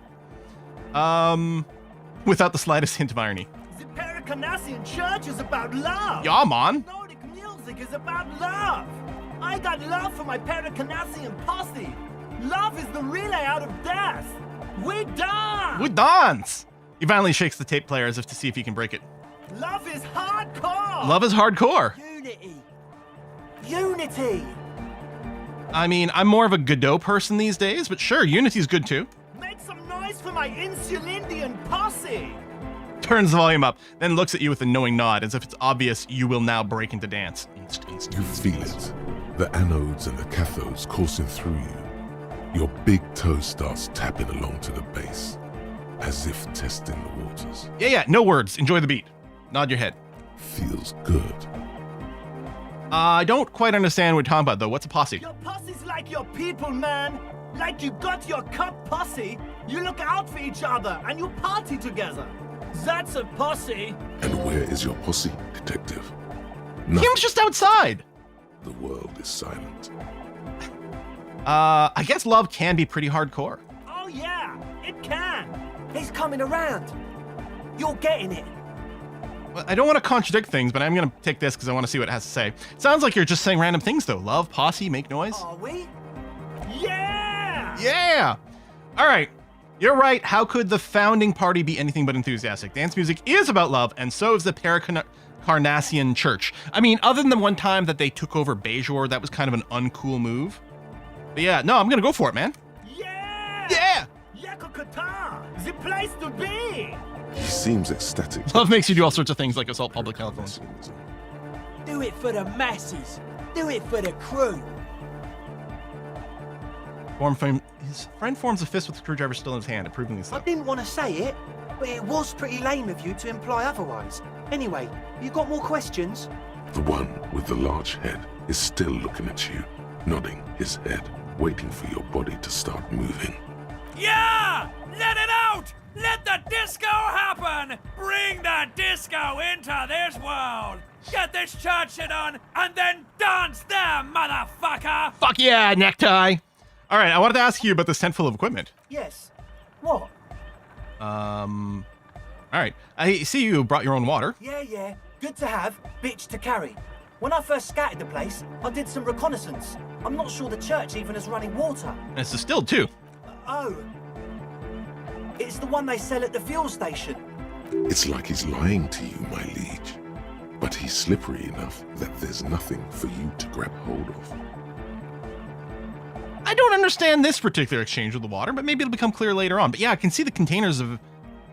Without the slightest hint of irony. The Pericarnassian church is about love. Yeah, man. Nordic music is about love. I got love for my Pericarnassian posse. Love is the relay out of death. We dance. We dance. He finally shakes the tape player as if to see if he can break it. Love is hardcore. Love is hardcore. Unity. Unity. I mean, I'm more of a Godot person these days, but sure, Unity's good too. Make some noise for my Insulindian posse. Turns the volume up, then looks at you with a knowing nod, as if it's obvious you will now break into dance. You feel it. The anodes and the cathodes coursing through you. Your big toe starts tapping along to the bass, as if testing the waters. Yeah, no words. Enjoy the beat. Nod your head. Feels good. I don't quite understand what you're talking about, though. What's a posse? Your posse's like your people, man. Like you got your cup posse. You look out for each other and you party together. That's a posse. And where is your posse, detective? Kim's just outside. The world is silent. I guess love can be pretty hardcore. Oh yeah, it can. He's coming around. You're getting it. Well, I don't want to contradict things, but I'm going to take this because I want to see what it has to say. Sounds like you're just saying random things, though. Love, posse, make noise. Are we? Yeah! Yeah! All right. You're right. How could the founding party be anything but enthusiastic? Dance music is about love, and so is the Pericarnassian church. I mean, other than the one time that they took over Bejor, that was kind of an uncool move. But yeah, no, I'm going to go for it, man. Yeah! Yeah! Yakokata! The place to be! He seems ecstatic. Love makes you do all sorts of things like assault public telephones. Do it for the masses. Do it for the crew. His friend forms a fist with the screwdriver still in his hand, approvingly so. I didn't want to say it, but it was pretty lame of you to imply otherwise. Anyway, you got more questions? The one with the large head is still looking at you, nodding his head, waiting for your body to start moving. Yeah! Let it out! Let the disco happen! Bring the disco into this world! Get this church shit on, and then dance there, motherfucker! Fuck yeah, necktie! All right, I wanted to ask you about this tent full of equipment. Yes. What? All right. I see you brought your own water. Yeah. Good to have, bitch to carry. When I first scouted the place, I did some reconnaissance. I'm not sure the church even has running water. And it's distilled, too. Oh. It's the one they sell at the fuel station. It's like he's lying to you, my liege. But he's slippery enough that there's nothing for you to grab hold of. I don't understand this particular exchange with the water, but maybe it'll become clear later on. But yeah, I can see the containers of...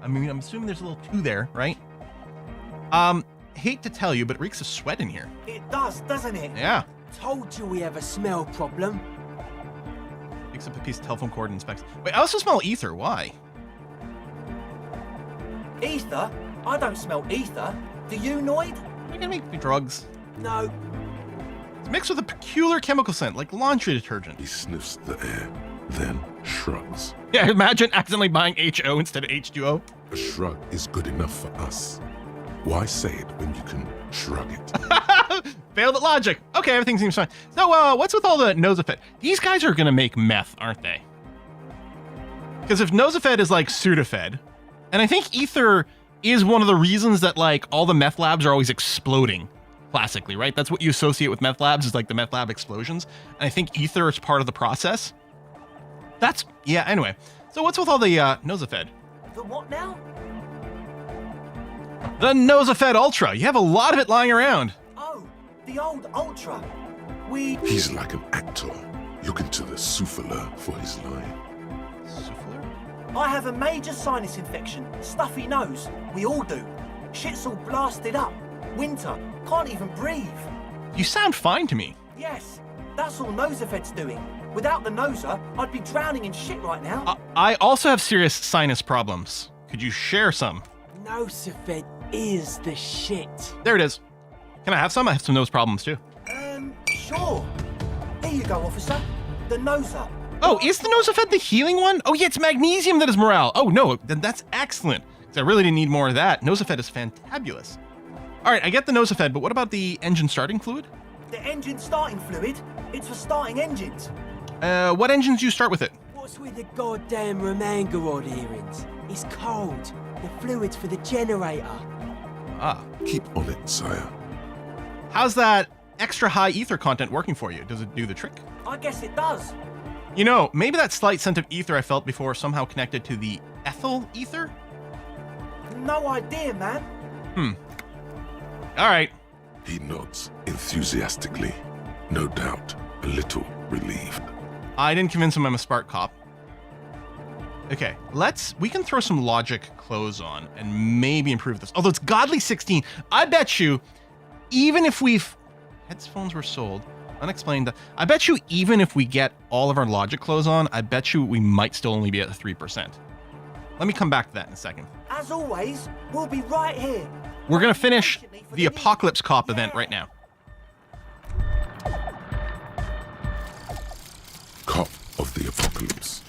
I mean, I'm assuming there's a little two there, right? Hate to tell you, but it reeks of sweat in here. It does, doesn't it? Yeah. Told you we have a smell problem. Picks up a piece of telephone cord and inspects. Wait, I also smell ether. Why? Ether? I don't smell ether. Do you, Noid? You're gonna make me drugs. No. It's mixed with a peculiar chemical scent, like laundry detergent. He sniffs the air, then shrugs. Yeah, imagine accidentally buying HO instead of H2O. A shrug is good enough for us. Why say it when you can shrug it? Failed at logic. Okay, everything seems fine. So, what's with all the Nosafed? These guys are gonna make meth, aren't they? Because if Nosafed is like Sudafed, and I think ether is one of the reasons that like all the meth labs are always exploding, classically, right? That's what you associate with meth labs is like the meth lab explosions. And I think ether is part of the process. That's, yeah, anyway. So what's with all the Nosafed? The what now? The Nosafed Ultra. You have a lot of it lying around. Oh, the old Ultra. He's like an actor, looking to the souffleur for his line. Souffleur? I have a major sinus infection, stuffy nose. We all do. Shit's all blasted up. Winter, can't even breathe. You sound fine to me. Yes, that's all Nosafed's doing. Without the Noser, I'd be drowning in shit right now. I also have serious sinus problems. Could you share some? Nosafed is the shit. There it is. Can I have some? I have some nose problems too. Sure. Here you go, officer. The Noser. Oh, is the Nosafed the healing one? Oh yeah, it's magnesium that is morale. Oh no, then that's excellent. 'Cause I really didn't need more of that. Nosafed is fantabulous. All right, I get the Nosafed, but what about the engine starting fluid? The engine starting fluid? It's for starting engines. What engines do you start with it? What's with the goddamn Romangarod earrings? It's cold. The fluid's for the generator. Ah. Keep on it, sire. How's that extra high ether content working for you? Does it do the trick? I guess it does. You know, maybe that slight scent of ether I felt before somehow connected to the ethyl ether? No idea, man. All right. He nods enthusiastically, no doubt a little relieved. I didn't convince him I'm a smart cop. Okay, we can throw some logic clothes on and maybe improve this. Although it's godly 16, I bet you, even if headphones were sold, unexplained, I bet you even if we get all of our logic clothes on, I bet you we might still only be at 3%. Let me come back to that in a second. As always, we'll be right here. We're gonna finish the Apocalypse Cop event right now. Cop of the Apocalypse.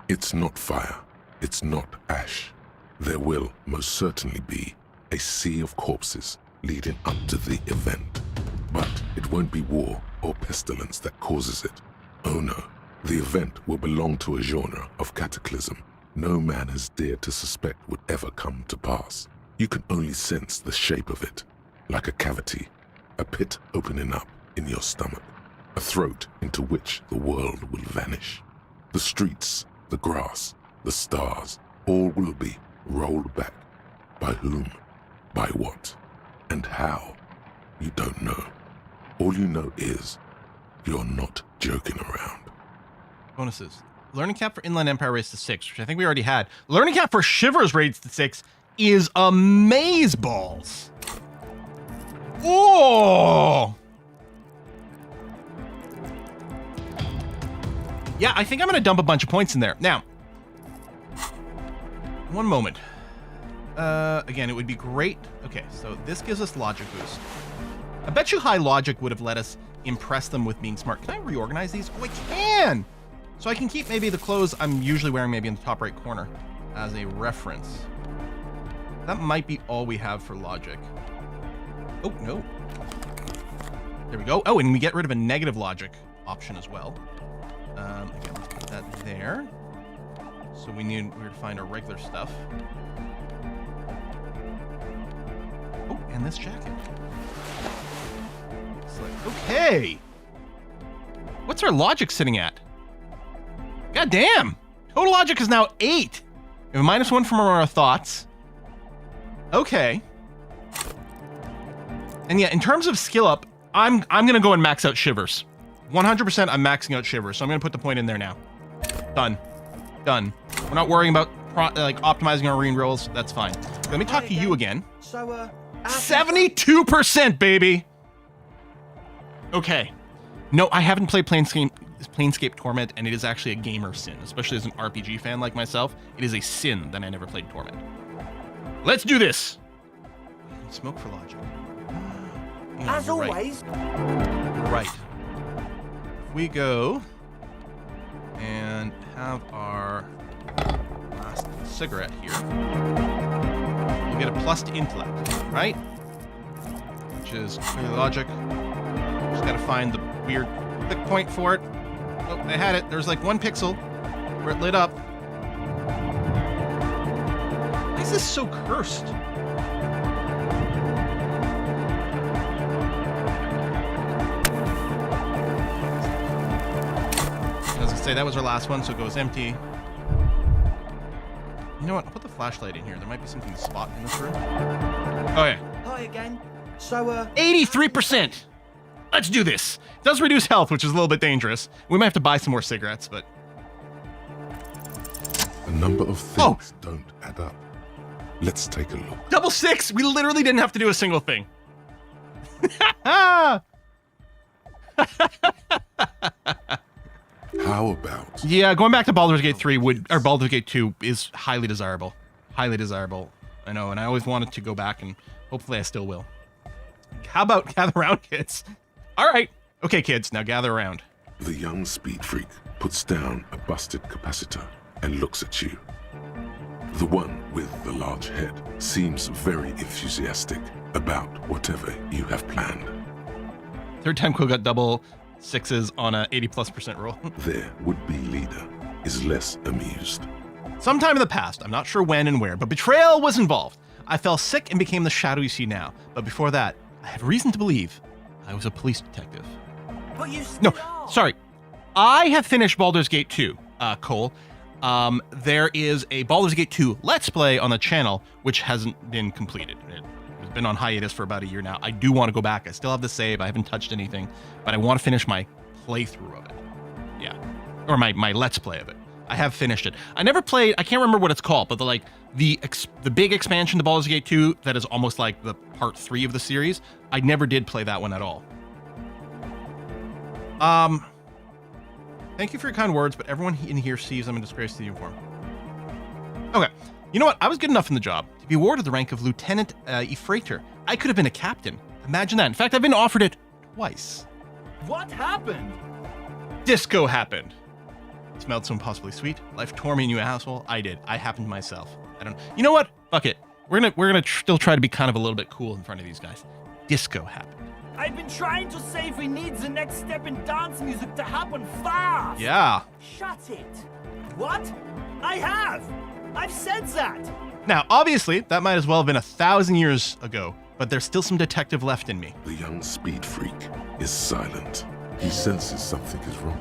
It's not fire. It's not ash. There will most certainly be a sea of corpses leading up to the event. But it won't be war or pestilence that causes it. Oh no, the event will belong to a genre of cataclysm no man has dared to suspect would ever come to pass. You can only sense the shape of it, like a cavity, a pit opening up in your stomach, a throat into which the world will vanish. The streets, the grass, the stars, all will be rolled back. By whom, by what, and how, you don't know. All you know is, you're not joking around. Bonuses. Learning cap for Inland Empire raised to 6, which I think we already had. Learning cap for Shivers raised to 6 is amazeballs. Oh! Yeah, I think I'm going to dump a bunch of points in there. Now, one moment. Again, it would be great. Okay, so this gives us logic boost. I bet you high logic would have let us impress them with being smart. Can I reorganize these? Oh, I can! So I can keep maybe the clothes I'm usually wearing maybe in the top right corner as a reference. That might be all we have for logic. Oh, no. There we go. Oh, and we get rid of a negative logic option as well. Again, let's put that there. So we're to find our regular stuff. Oh, and this jacket. Okay. What's our logic sitting at? God damn. Total logic is now 8. We have a -1 from our thoughts. Okay. And yeah, in terms of skill up, I'm gonna go and max out Shivers. 100% I'm maxing out Shivers, so I'm gonna put the point in there now. Done. Done. We're not worrying about optimizing our marine rolls. That's fine. Let me talk to you again. So, 72%, baby! Okay. No, I haven't played Planescape Torment, and it is actually a gamer sin, especially as an RPG fan like myself. It is a sin that I never played Torment. Let's do this! Smoke for logic. Yeah, as always. Right. If we go and have our last cigarette here, we'll get a plus to intellect, right? Which is clear logic. Just gotta find the weird click point for it. Oh, I had it. There's like 1 pixel where it lit up. Why is this so cursed? say that was our last one, so it goes empty. You know what? I'll put the flashlight in here. There might be something to spot in this room. Oh, yeah. Hi again. So, 83%! Let's do this. It does reduce health, which is a little bit dangerous. We might have to buy some more cigarettes, but... A number of things don't add up. Let's take a look. Double 6! We literally didn't have to do a single thing. How about... Yeah, going back to Baldur's Gate 3 or Baldur's Gate 2 is highly desirable. Highly desirable. I know, and I always wanted to go back, and hopefully I still will. How about gather around, kids? All right. Okay, kids, now gather around. The young speed freak puts down a busted capacitor and looks at you. The one with the large head seems very enthusiastic about whatever you have planned. Third time Quill got double 6s on a 80+% roll. Their would-be leader is less amused. Sometime in the past, I'm not sure when and where, but betrayal was involved. I fell sick and became the shadow you see now. But before that, I have reason to believe I was a police detective. But you still are. Sorry. I have finished Baldur's Gate 2, Cole. There is a Baldur's Gate 2 Let's Play on the channel, which hasn't been completed. It's been on hiatus for about a year now. I do want to go back. I still have the save. I haven't touched anything, but I want to finish my playthrough of it. Yeah. Or my Let's Play of it. I have finished it. I never played, I can't remember what it's called, but the big expansion to Baldur's Gate 2 that is almost like the part 3 of the series, I never did play that one at all. Thank you for your kind words, but everyone in here sees I'm a disgrace to the uniform. Okay. You know what? I was good enough in the job to be awarded the rank of Lieutenant Efrater. I could have been a captain. Imagine that. In fact, I've been offered it twice. What happened? Disco happened. It smelled so impossibly sweet. Life tore me a new asshole. I did. I happened myself. I don't. You know what? Fuck it. We're gonna still try to be kind of a little bit cool in front of these guys. Disco happened. I've been trying to say we need the next step in dance music to happen fast. Yeah. Shut it. What? I have. I've said that. Now, obviously, that might as well have been 1,000 years ago, but there's still some detective left in me. The young speed freak is silent. He senses something is wrong.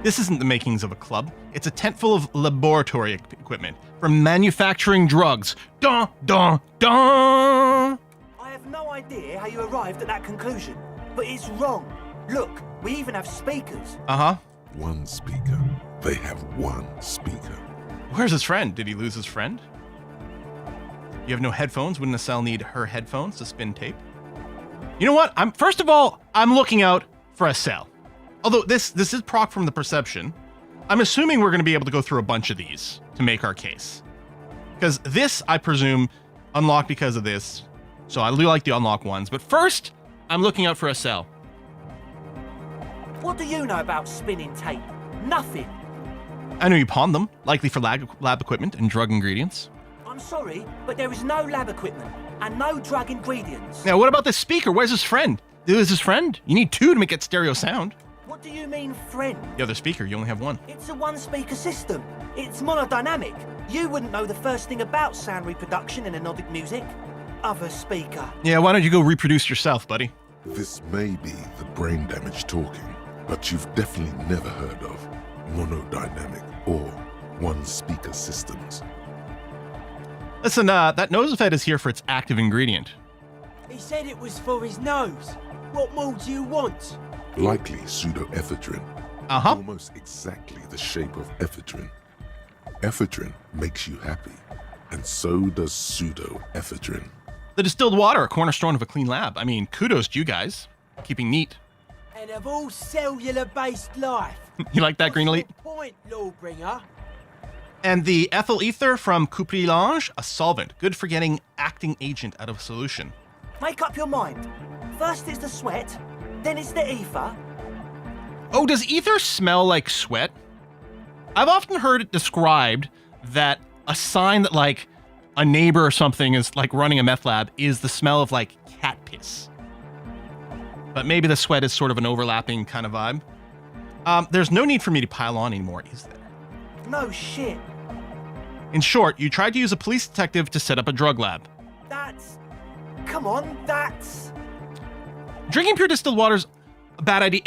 This isn't the makings of a club. It's a tent full of laboratory equipment for manufacturing drugs. Dun, dun, dun! I have no idea how you arrived at that conclusion, but it's wrong. Look, we even have speakers. Uh-huh. One speaker. They have one speaker. Where's his friend? Did he lose his friend? You have no headphones. Wouldn't Acele need her headphones to spin tape? You know what? First of all, I'm looking out for Acele. Although this is proc from the perception. I'm assuming we're going to be able to go through a bunch of these to make our case. Because this, I presume, unlocked because of this. So I do like the unlock ones. But first, I'm looking out for Acele. What do you know about spinning tape? Nothing. I know you pawned them, likely for lab equipment and drug ingredients. I'm sorry, but there is no lab equipment and no drug ingredients. Now, what about this speaker? Where's his friend? Who's his friend? You need two to make it stereo sound. What do you mean, friend? The other speaker, you only have one. It's a one-speaker system. It's monodynamic. You wouldn't know the first thing about sound reproduction in anodic music. Other speaker. Yeah, why don't you go reproduce yourself, buddy? This may be the brain damage talking, but you've definitely never heard of monodynamic or one-speaker systems. Listen, that nose effect is here for its active ingredient. He said it was for his nose. What more do you want? Likely pseudoephedrine. Uh-huh. Almost exactly the shape of ephedrine. Ephedrine makes you happy, and so does pseudoephedrine. The distilled water, a cornerstone of a clean lab. I mean, kudos to you guys. Keeping neat. And of all cellular-based life. You like that, Green Elite? Point, Lawbringer. And the ethyl ether from Couprilange, a solvent. Good for getting acting agent out of a solution. Make up your mind. First it's the sweat, then it's the ether. Oh, does ether smell like sweat? I've often heard it described that a sign that, like, a neighbor or something is, like, running a meth lab is the smell of, like, cat piss. But maybe the sweat is sort of an overlapping kind of vibe. There's no need for me to pile on anymore, is there? No shit. In short, you tried to use a police detective to set up a drug lab. That's... Come on, that's... Drinking pure distilled water's a bad idea.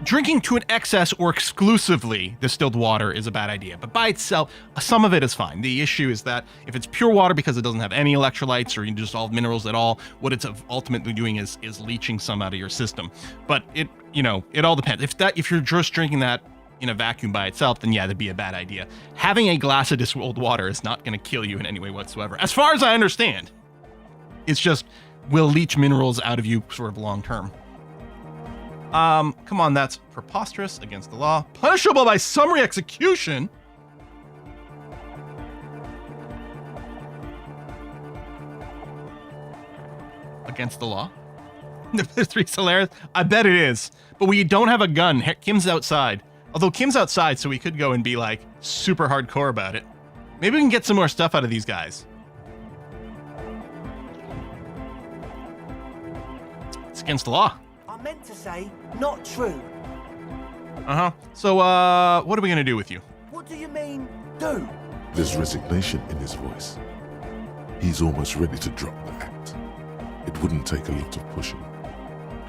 drinking to an excess or exclusively distilled water is a bad idea, but by itself, some of it is fine. The issue is that if it's pure water because it doesn't have any electrolytes or you dissolve minerals at all, what it's ultimately doing is leaching some out of your system. But it all depends. If you're just drinking that in a vacuum by itself, then yeah, that'd be a bad idea. Having a glass of distilled water is not going to kill you in any way whatsoever, as far as I understand. It's just will leach minerals out of you sort of long term. Come on, that's preposterous, against the law, punishable by summary execution. Against the law? Three's hilarious. I bet it is. But we don't have a gun. Kim's outside. Although Kim's outside, so we could go and be like super hardcore about it. Maybe we can get some more stuff out of these guys. It's against the law. I meant to say, not true. Uh-huh. So, what are we gonna do with you? What do you mean, do? There's resignation in his voice. He's almost ready to drop the act. It wouldn't take a lot of pushing.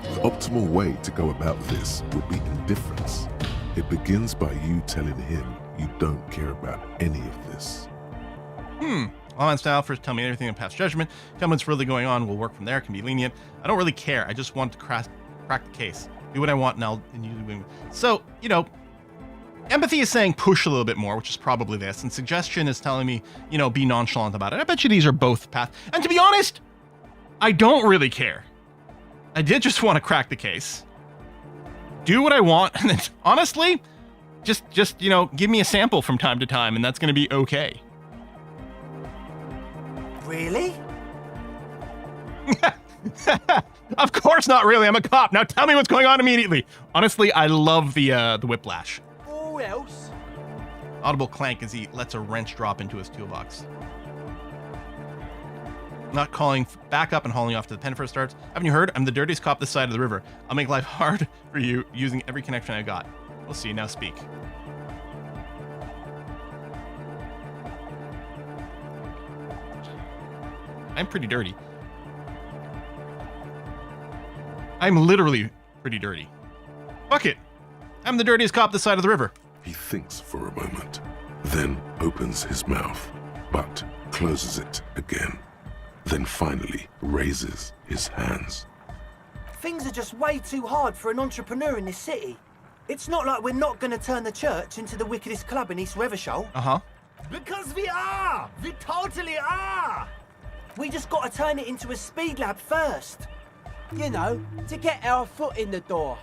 The optimal way to go about this would be indifference. It begins by you telling him you don't care about any of this. Law and style, first tell me everything and pass judgment. Tell me what's really going on. We'll work from there. Can be lenient. I don't really care. I just want to crack the case. Do what I want and you win. So, empathy is saying push a little bit more, which is probably this. And suggestion is telling me, be nonchalant about it. I bet you these are both paths. And to be honest, I don't really care. I did just want to crack the case. Do what I want. And then, honestly, just give me a sample from time to time, and that's going to be okay. Really? Of course not really. I'm a cop. Now tell me what's going on immediately. Honestly, I love the whiplash. Who else? Audible clank as he lets a wrench drop into his toolbox. Not calling back up and hauling off to the pen first starts. Haven't you heard? I'm the dirtiest cop this side of the river. I'll make life hard for you using every connection I got. We'll see. Now speak. I'm pretty dirty. I'm literally pretty dirty. Fuck it. I'm the dirtiest cop this side of the river. He thinks for a moment, then opens his mouth, but closes it again. Then finally raises his hands. Things are just way too hard for an entrepreneur in this city. It's not like we're not going to turn the church into the wickedest club in East Reversholt. Uh-huh. Because we are! We totally are! We just got to turn it into a speed lab first. To get our foot in the door.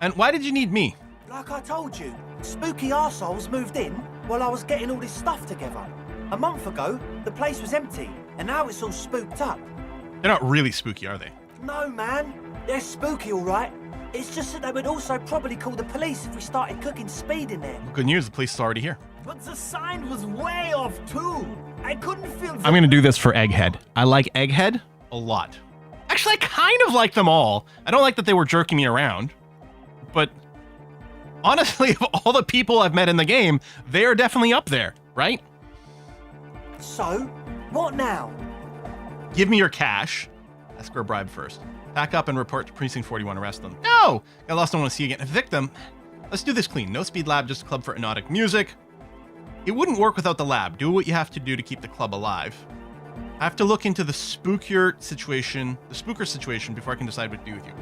And why did you need me? Like I told you, spooky arseholes moved in while I was getting all this stuff together. A month ago, the place was empty, and now it's all spooked up. They're not really spooky, are they? No, man. They're spooky, all right. It's just that they would also probably call the police if we started cooking speed in there. Good news, the police is already here. But the sign was way off, too. I couldn't feel... I'm going to do this for Egghead. I like Egghead a lot. Actually, I kind of like them all. I don't like that they were jerking me around. But honestly, of all the people I've met in the game, they are definitely up there, right? So, what now? Give me your cash. Ask for a bribe first. Pack up and report to Precinct 41. Arrest them. No! I lost. Don't want to see you again. Evict them. Let's do this clean. No speed lab, just a club for hypnotic music. It wouldn't work without the lab. Do what you have to do to keep the club alive. I have to look into the spooker situation before I can decide what to do with you.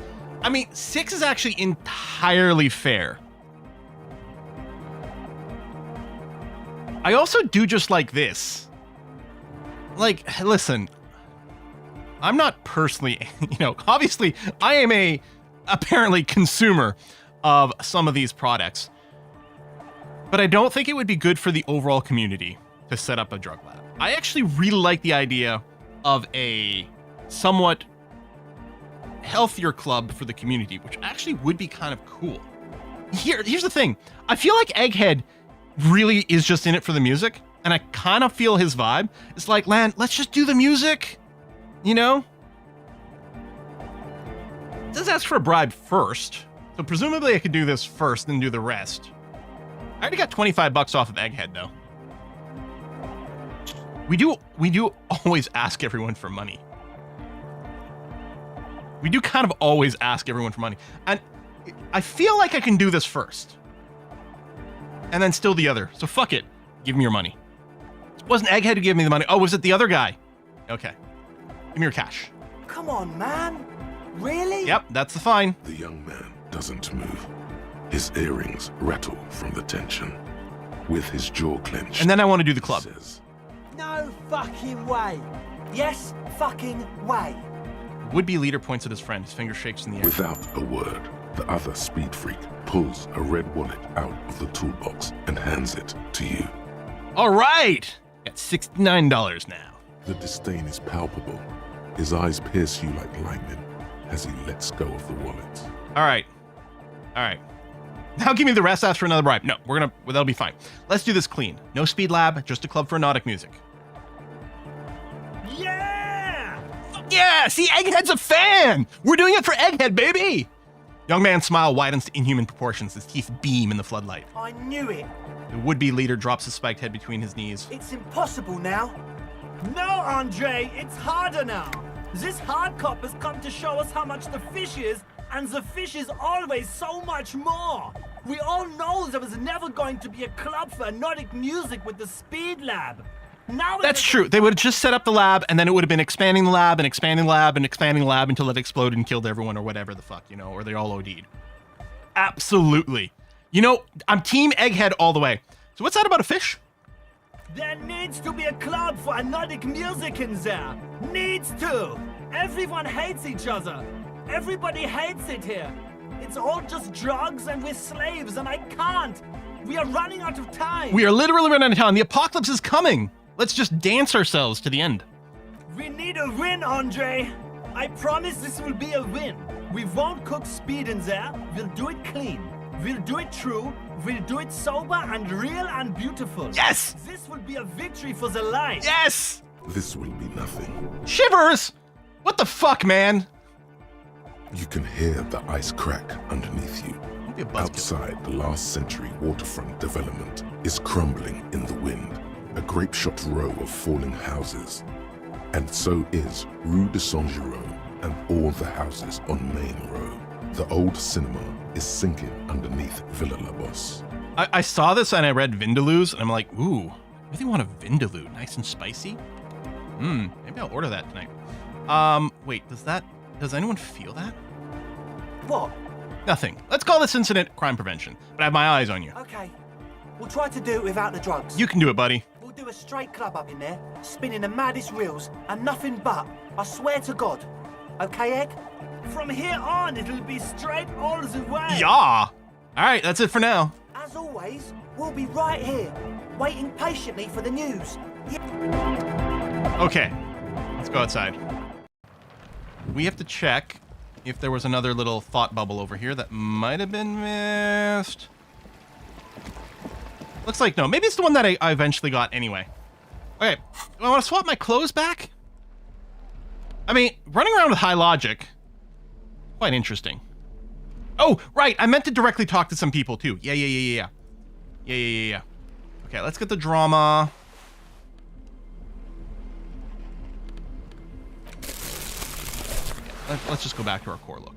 I mean, 6 is actually entirely fair. I also do just like this. Like, listen, I'm not personally, obviously I am a apparently consumer of some of these products, but I don't think it would be good for the overall community to set up a drug lab. I actually really like the idea of a somewhat healthier club for the community, which actually would be kind of cool. Here's the thing. I feel like Egghead really is just in it for the music, and I kind of feel his vibe. It's like, man, let's just do the music, It says ask for a bribe first, so presumably I could do this first and do the rest. I already got $25 off of Egghead, though. We do always ask everyone for money. We do kind of always ask everyone for money. And I feel like I can do this first. And then still the other. So fuck it. Give me your money. It wasn't Egghead who gave me the money. Oh, was it the other guy? Okay. Give me your cash. Come on, man. Really? Yep, that's the fine. The young man doesn't move. His earrings rattle from the tension. With his jaw clenched, And then I want to do the club. he says, No fucking way. Yes, fucking way. Would-be leader points at his friend. His finger shakes in the air. without a word, the other speed freak pulls a red wallet out of the toolbox and hands it to you. All right. Got $69 now. The disdain is palpable. His eyes pierce you like lightning as he lets go of the wallet. All right. All right. Now give me the rest. Ask for another bribe. No, that'll be fine. Let's do this clean. No speed lab, just a club for nautic music. Yeah! Yeah, see, Egghead's a fan. We're doing it for Egghead, baby. Young man's smile widens to inhuman proportions. His teeth beam in the floodlight. I knew it. The would-be leader drops his spiked head between his knees. It's impossible now. No, Andre, it's harder now. This hard cop has come to show us how much the fish is, and the fish is always so much more. We all know there was never going to be a club for nautic music with the speed lab. Now That's true. They would have just set up the lab, and then it would have been expanding the lab and expanding the lab and expanding the lab until it exploded and killed everyone or whatever the fuck, or they all OD'd. Absolutely. I'm Team Egghead all the way. So what's that about a fish? There needs to be a club for nautic music in there. Needs to. Everyone hates each other. Everybody hates it here. It's all just drugs and we're slaves and I can't. We are running out of time. We are literally running out of time. The apocalypse is coming. Let's just dance ourselves to the end. We need a win, Andre. I promise this will be a win. We won't cook speed in there. We'll do it clean. We'll do it true. We'll do it sober and real and beautiful. Yes! This will be a victory for the light. Yes! This will be nothing. Shivers! What the fuck, man? You can hear the ice crack underneath you. Don't be a buzzkill. Outside, the last century waterfront development is crumbling in the wind, a grape-shot row of falling houses. And so is Rue de Saint-Giraud and all the houses on Main Row. The old cinema is sinking underneath Villa La Bosse. I saw this and I read Vindaloo's and I'm like, ooh, I really want a Vindaloo. Nice and spicy. Maybe I'll order that tonight. Wait, does anyone feel that? What? Nothing. Let's call this incident crime prevention, but I have my eyes on you. Okay. We'll try to do it without the drugs. You can do it, buddy. We'll do a straight club up in there, spinning the maddest reels, and nothing but. I swear to God. Okay, Egg? From here on, it'll be straight all the way. Yeah. All right, that's it for now. As always, we'll be right here, waiting patiently for the news. Okay, let's go outside. We have to check if there was another little thought bubble over here that might have been missed. Looks like no. Maybe it's the one that I eventually got anyway. Okay, do I want to swap my clothes back? I mean, running around with high logic, quite interesting. Oh, right, I meant to directly talk to some people too. Yeah. Okay, let's get the drama. Let's just go back to our core look.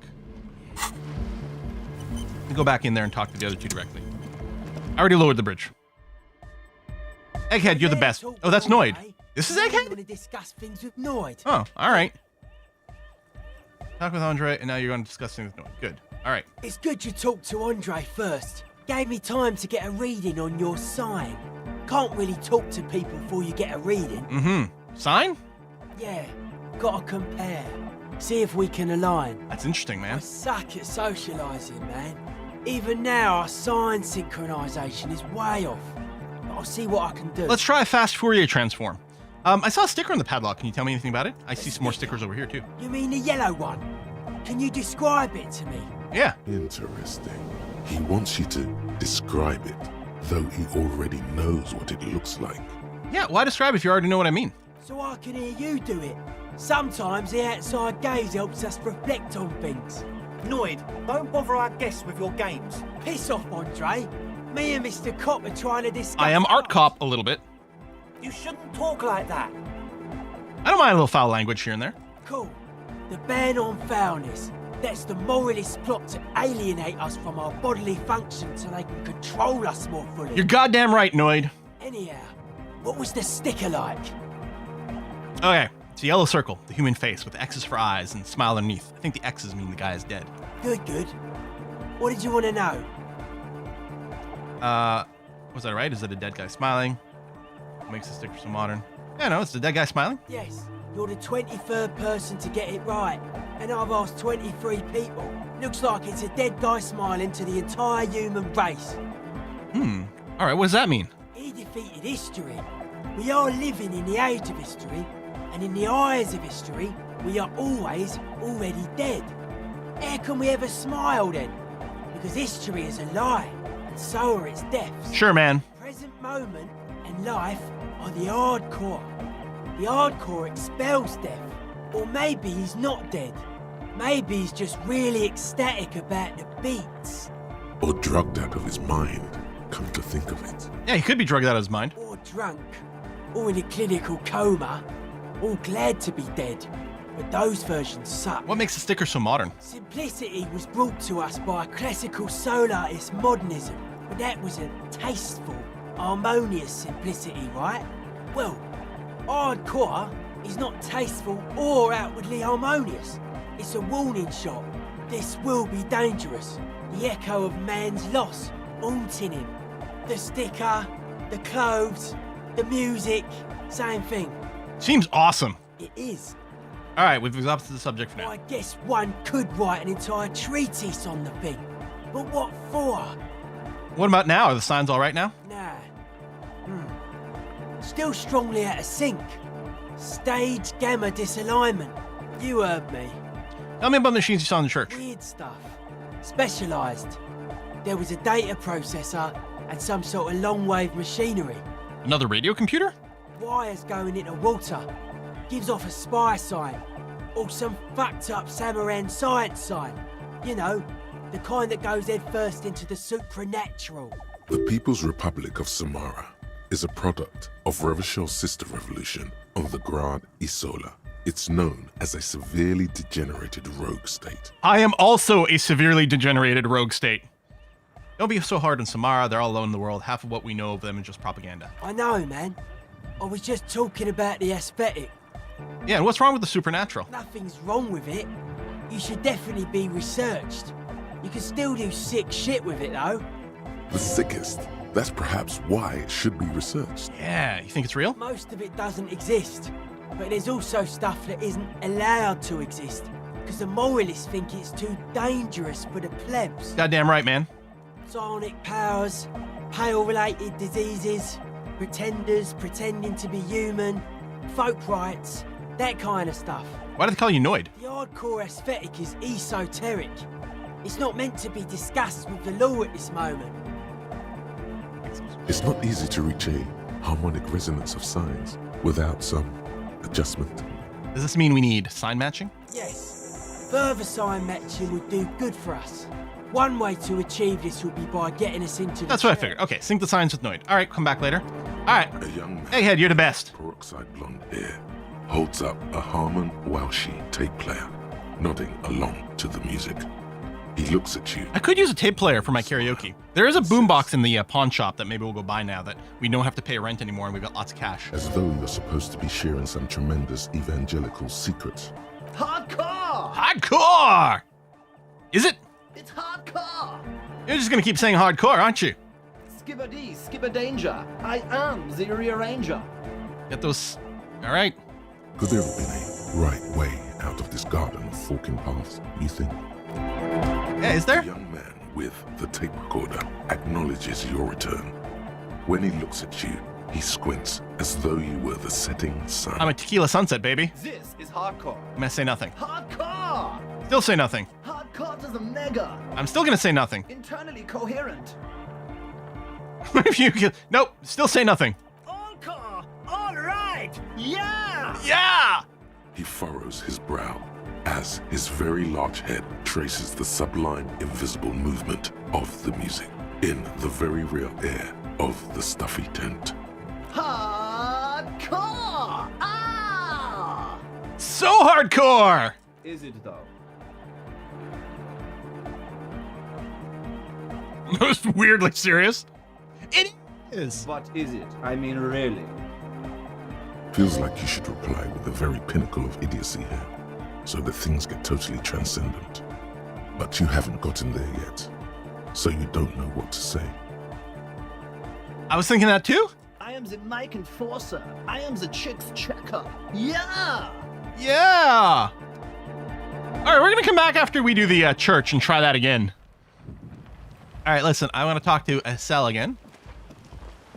Go back in there and talk to the other two directly. I already lowered the bridge. Egghead, you're the best. Oh, that's Noid. This is I Egghead? want to discuss things with Noid. Oh, all right. Talk with Andre, and now you're going to discuss things with Noid. Good. All right. It's good you talked to Andre first. Gave me time to get a reading on your sign. Can't really talk to people before you get a reading. Mm-hmm. Sign? Yeah, gotta compare. See if we can align. That's interesting, I man. suck at socialising, man. Even now, our sign synchronisation is way off. But I'll see what I can do. Let's try a fast Fourier transform. I saw a sticker on the padlock. Can you tell me anything about it? I see some more stickers over here, too. You mean the yellow one? Can you describe it to me? Yeah. Interesting. He wants you to describe it, though he already knows what it looks like. Yeah, why describe if you already know what I mean? So I can hear you do it. Sometimes the outside gaze helps us reflect on things. Noid, don't bother our guests with your games. Piss off, Andre. Me and Mr. Cop are trying to discuss... I am art cop a little bit. You shouldn't talk like that. I don't mind a little foul language here and there. Cool. The ban on foulness. That's the moralist plot to alienate us from our bodily functions so they can control us more fully. You're goddamn right, Noid. Anyhow, what was the sticker like? Okay, it's a yellow circle, the human face, with X's for eyes and smile underneath. I think the X's mean the guy is dead. Good, good. What did you want to know? Was that right? Is it a dead guy smiling? What makes the sticker so modern? Yeah, no, it's the dead guy smiling. Yes, you're the 23rd person to get it right. And I've asked 23 people. Looks like it's a dead guy smiling to the entire human race. All right, what does that mean? He defeated history. We are living in the age of history, and in the eyes of history, we are always already dead. How can we ever smile then? Because history is a lie, and so are its deaths. Sure, man. Present moment and life are the hardcore. The hardcore expels death. Or maybe he's not dead. Maybe he's just really ecstatic about the beats. Or drugged out of his mind, come to think of it. Yeah, he could be drugged out of his mind. Or drunk. Or in a clinical coma. Or glad to be dead. But those versions suck. What makes the sticker so modern? Simplicity was brought to us by a classical soul artist modernism. But that was a tasteful, harmonious simplicity, right? Well, hardcore is not tasteful or outwardly harmonious. It's a warning shot. This will be dangerous. The echo of man's loss, haunting him. The sticker, the clothes, the music, same thing. Seems awesome. It is. All right, we've exhausted the subject for now. I guess one could write an entire treatise on the thing. But what for? What about now? Are the signs all right now? Nah. Still strongly out of sync. Stage gamma disalignment. You heard me. Tell me about the machines you saw in the church. Weird stuff. Specialised. There was a data processor and some sort of long-wave machinery. Another radio computer? Wires going into water. Gives off a spy sign. Or some fucked up Samaran science sign. You know, the kind that goes head first into the supernatural. The People's Republic of Samara is a product of Revachel's sister revolution on the Grad Acele. It's known as a severely degenerated rogue state. I am also a severely degenerated rogue state. Don't be so hard on Samara. They're all alone in the world. Half of what we know of them is just propaganda. I know, man. I was just talking about the aesthetic. Yeah, and what's wrong with the supernatural? Nothing's wrong with it. You should definitely be researched. You can still do sick shit with it, though. The sickest. That's perhaps why it should be researched. Yeah, you think it's real? Most of it doesn't exist. But there's also stuff that isn't allowed to exist. Because the moralists think it's too dangerous for the plebs. Goddamn right, man. Psionic powers, pale-related diseases, pretenders pretending to be human, folk rights, that kind of stuff. Why do they call you Noid? The hardcore aesthetic is esoteric. It's not meant to be discussed with the law at this moment. It's not easy to reach a harmonic resonance of signs without some adjustment. Does this mean we need sign matching? Yes. Further sign matching would do good for us. One way to achieve this would be by getting us into That's what I figured. Okay, sync the signs with Noid. All right, come back later. All right. A young man, Egghead, you're the best. peroxide blonde hair, holds up a Harman Welshi tape player, nodding along to the music. He looks at you. I could use a tape player for my karaoke. There is a boombox in the pawn shop that maybe we'll go buy now that we don't have to pay rent anymore and we've got lots of cash. As though you're supposed to be sharing some tremendous evangelical secrets. Hardcore! Hardcore! Is it? It's hardcore! You're just gonna keep saying hardcore, aren't you? Skipper D, Skipper Danger. I am the rearranger. Get those. All right. Could there have been a right way out of this garden of forking paths, you think? Yeah, is there? The young man with the tape recorder acknowledges your return. When he looks at you, he squints as though you were the setting sun. I'm a tequila sunset, baby. This is hardcore. I'm gonna say nothing. Hardcore! Still say nothing. Hardcore to the mega. I'm still gonna say nothing. Internally coherent. If you could, nope, still say nothing. Encore! All right! Yeah! Yeah! He furrows his brow as his very large head traces the sublime invisible movement of the music in the very real air of the stuffy tent. Hardcore! Ah! So hardcore! Is it though? Most weirdly serious. It is. What is it? I mean, really? Feels like you should reply with the very pinnacle of idiocy here, so that things get totally transcendent. But you haven't gotten there yet, so you don't know what to say. I was thinking that too. I am the mic enforcer. I am the chicks checker. Yeah! Yeah. All right, we're going to come back after we do the church and try that again. All right, listen, I want to talk to Acele again.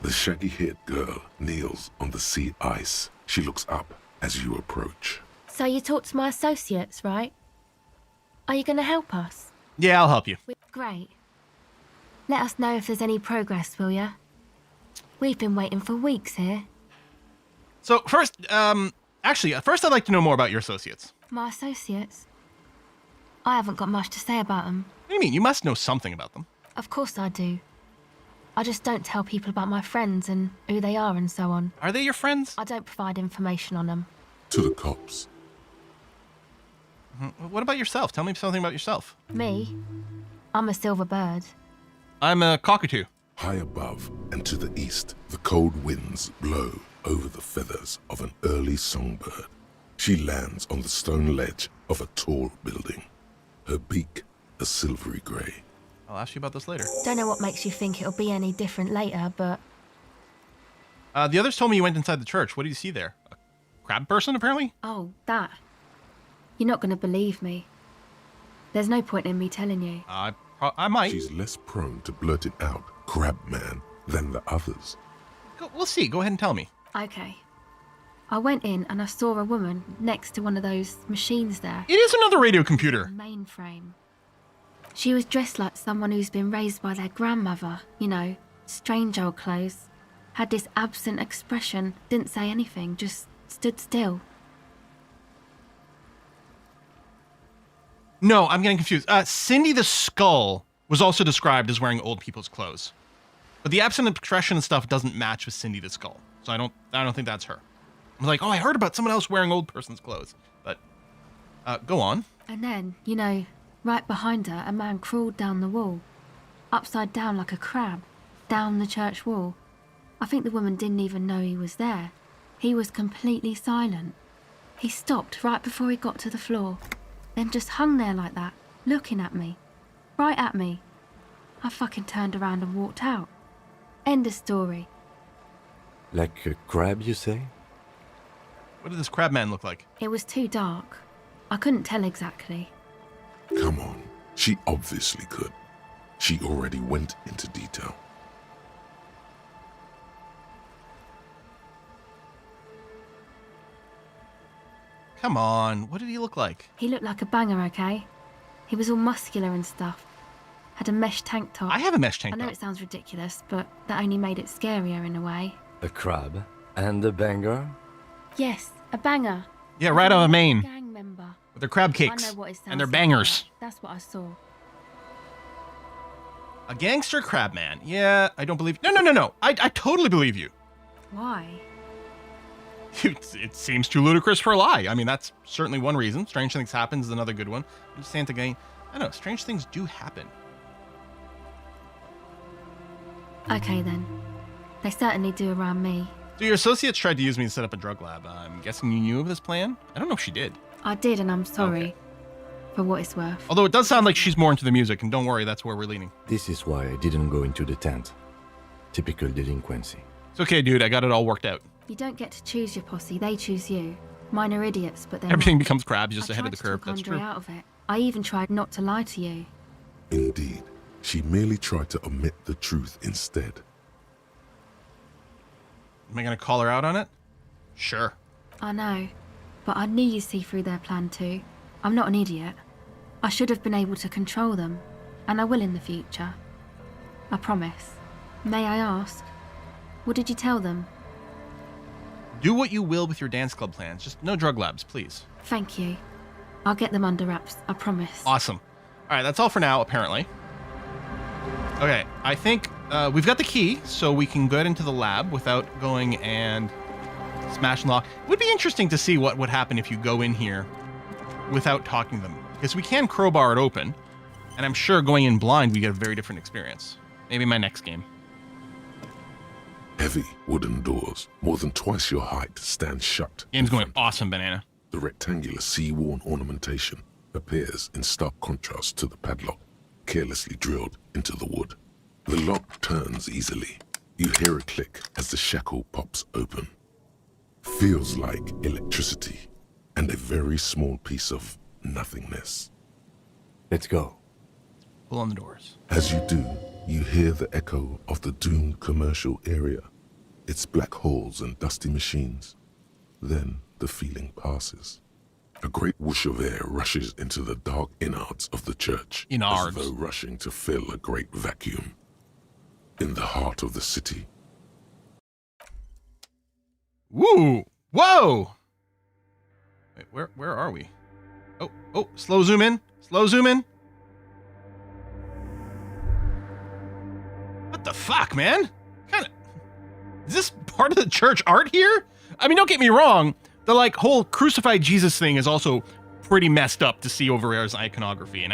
The shaggy-haired girl kneels on the sea ice. She looks up as you approach. So you talked to my associates, right? Are you going to help us? Yeah, I'll help you. Great. Let us know if there's any progress, will ya? We've been waiting for weeks here. So first, first I'd like to know more about your associates. My associates? I haven't got much to say about them. What do you mean? You must know something about them. Of course I do. I just don't tell people about my friends and who they are and so on. Are they your friends? I don't provide information on them. To the cops. What about yourself? Tell me something about yourself. Me? I'm a silver bird. I'm a cockatoo. High above and to the east, the cold winds blow over the feathers of an early songbird. She lands on the stone ledge of a tall building, her beak a silvery grey. I'll ask you about this later. Don't know what makes you think it'll be any different later, but... The others told me you went inside the church. What did you see there? A crab person, apparently? Oh, that. You're not going to believe me. There's no point in me telling you. I might. She's less prone to blurt it out, crab man, than the others. We'll see. Go ahead and tell me. Okay. I went in and I saw a woman next to one of those machines there. It is another radio computer. Mainframe. She was dressed like someone who's been raised by their grandmother, you know, strange old clothes. Had this absent expression, didn't say anything, just stood still. No, I'm getting confused. Cindy the Skull was also described as wearing old people's clothes. But the absent expression and stuff doesn't match with Cindy the Skull. So I don't think that's her. I'm like, oh, I heard about someone else wearing old person's clothes. But go on. And then, you know, right behind her, a man crawled down the wall. Upside down like a crab. Down the church wall. I think the woman didn't even know he was there. He was completely silent. He stopped right before he got to the floor. Then just hung there like that, looking at me. Right at me. I fucking turned around and walked out. End of story. Like a crab, you say? What did this crab man look like? It was too dark. I couldn't tell exactly. Come on, she obviously could. She already went into detail. Come on, what did he look like? He looked like a banger, okay? He was all muscular and stuff. Had a mesh tank top. I have a mesh tank I know top. it sounds ridiculous, but that only made it scarier in a way. A crab and a banger? Yes, a banger. Yeah, right out of Maine. Gang member. With their crab I cakes. know what it sounds And their like. bangers. That's what I saw. A gangster crab man. Yeah, I don't believe... No. I totally believe you. Why? It seems too ludicrous for a lie. I mean, that's certainly one reason. Strange Things Happen is another good one. Santa gang. I know, strange things do happen. Okay then. They certainly do around me. So your associates tried to use me to set up a drug lab. I'm guessing you knew of this plan? I don't know if she did. I did, and I'm sorry. Okay. For what it's worth. Although it does sound like she's more into the music, and don't worry, that's where we're leaning. This is why I didn't go into the tent. Typical delinquency. It's okay, dude. I got it all worked out. You don't get to choose your posse, they choose you. Mine are idiots, but they're Everything not. becomes crabs just I ahead of the tried to curve. talk That's Andre true. out of it. I even tried not to lie to you. Indeed, she merely tried to omit the truth instead. Am I going to call her out on it? Sure. I know, but I knew you'd see through their plan too. I'm not an idiot. I should have been able to control them, and I will in the future. I promise. May I ask, what did you tell them? Do what you will with your dance club plans. Just no drug labs, please. Thank you. I'll get them under wraps, I promise. Awesome. All right, that's all for now, apparently. Okay, I think we've got the key, so we can get into the lab without going and smash and lock. It would be interesting to see what would happen if you go in here without talking to them. Because we can crowbar it open, and I'm sure going in blind we get a very different experience. Maybe my next game. Heavy wooden doors, more than twice your height, stand shut. Game's going awesome, Banana. The rectangular sea-worn ornamentation appears in stark contrast to the padlock, carelessly drilled into the wood. The lock turns easily. You hear a click as the shackle pops open. Feels like electricity and a very small piece of nothingness. Let's go. Pull on the doors. As you do, you hear the echo of the doomed commercial area, its black holes and dusty machines. Then the feeling passes. A great whoosh of air rushes into the dark innards of the church, as though rushing to fill a great vacuum. In the heart of the city. Woo! Whoa! Wait, where are we? Oh, slow zoom in. Slow zoom in. What the fuck, man? Is this part of the church art here? I mean, don't get me wrong. The like whole crucified Jesus thing is also pretty messed up to see over as iconography, and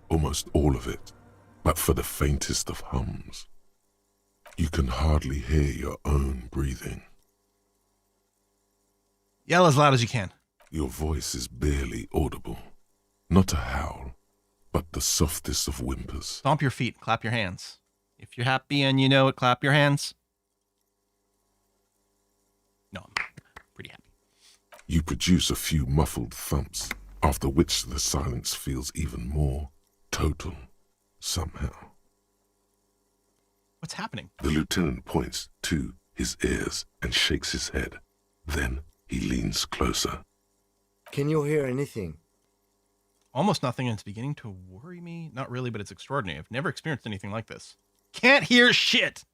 almost all of it, but for the faintest of hums. You can hardly hear your own breathing. yell as loud as you can. Your voice is barely audible. Not a howl, but the softest of whimpers. Stomp your feet, clap your hands. If you're happy and you know it, clap your hands. No, I'm pretty happy. You produce a few muffled thumps, after which the silence feels even more total, somehow. What's happening? The lieutenant points to his ears and shakes his head. Then he leans closer. Can you hear anything? Almost nothing, and it's beginning to worry me. Not really, but it's extraordinary. I've never experienced anything like this. Can't hear shit!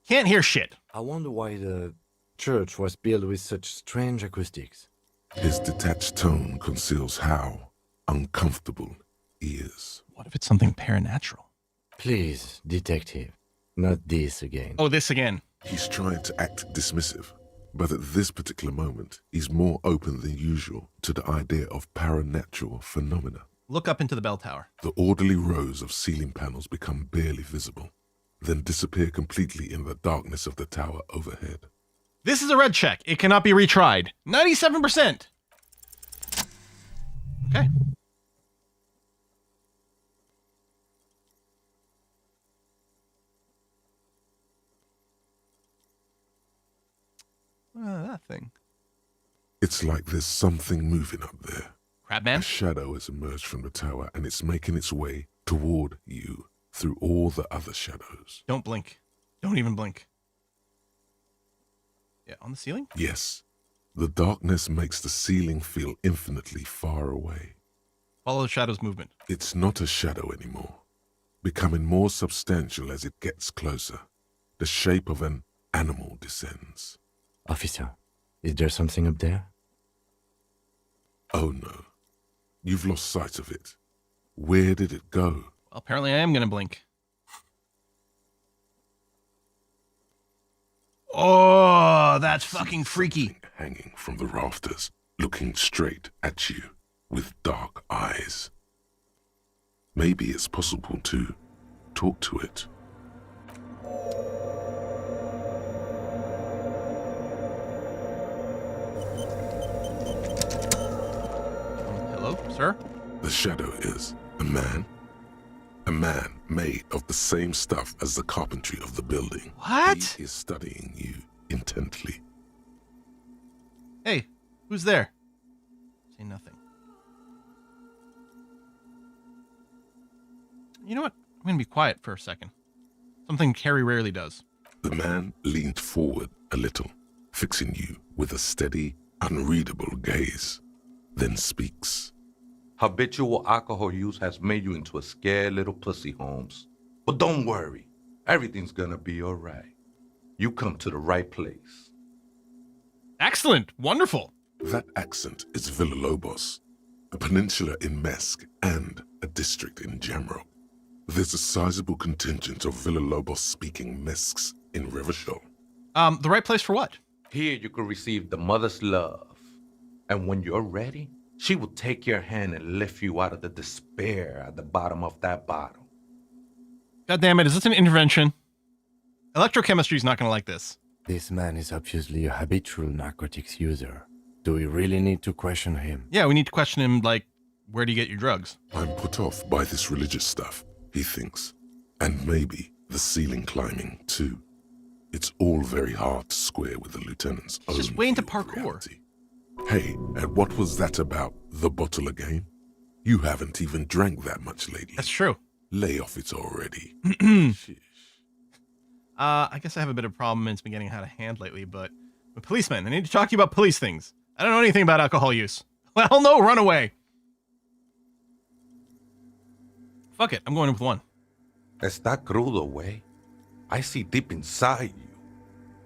Can't hear shit. I wonder why the church was built with such strange acoustics. His detached tone conceals how uncomfortable he is. What if it's something paranatural? Please, detective, not this again. Oh, this again. He's trying to act dismissive, but at this particular moment, he's more open than usual to the idea of paranatural phenomena. Look up into the bell tower. The orderly rows of ceiling panels become barely visible, then disappear completely in the darkness of the tower overhead. This is a red check. It cannot be retried. 97%. Okay. That thing. It's like there's something moving up there. Crabman? A shadow has emerged from the tower and it's making its way toward you. through all the other shadows. Don't blink. Don't even blink. Yeah, on the ceiling? Yes, the darkness makes the ceiling feel infinitely far away. Follow the shadow's movement. It's not a shadow anymore, becoming more substantial as it gets closer. The shape of an animal descends. Officer, is there something up there? Oh no, you've lost sight of it. Where did it go? Well, apparently I am going to blink. Oh, that's fucking freaky. Something hanging from the rafters, looking straight at you with dark eyes. Maybe it's possible to talk to it. Hello, sir? The shadow is a man. A man made of the same stuff as the carpentry of the building. What? He is studying you intently. Hey, who's there? Say nothing. You know what? I'm going to be quiet for a second. Something Carrie rarely does. The man leaned forward a little, fixing you with a steady, unreadable gaze, then speaks. Habitual alcohol use has made you into a scared little pussy, Holmes. But don't worry, everything's gonna be all right. You come to the right place. Excellent. Wonderful. That accent is Villalobos, a peninsula in Mesk and a district in Jamrock. There's a sizable contingent of Villalobos-speaking Mesks in Rivershaw. The right place for what? Here you can receive the mother's love. And when you're ready, she will take your hand and lift you out of the despair at the bottom of that bottle. God damn it, is this an intervention? Electrochemistry's not going to like this. This man is obviously a habitual narcotics user. Do we really need to question him? Yeah, we need to question him, like, where do you get your drugs? I'm put off by this religious stuff, he thinks. And maybe the ceiling climbing, too. It's all very hard to square with the lieutenant's own Just way into view of parkour. reality. Hey, and what was that about the bottle again? You haven't even drank that much lately. That's true. Lay off it already. Sheesh. I guess I have a bit of a problem and it's been getting out of hand lately, but I'm a policeman. I need to talk to you about police things. I don't know anything about alcohol use. Well, no, run away. Fuck it, I'm going with one. Está crudo, way. I see deep inside you.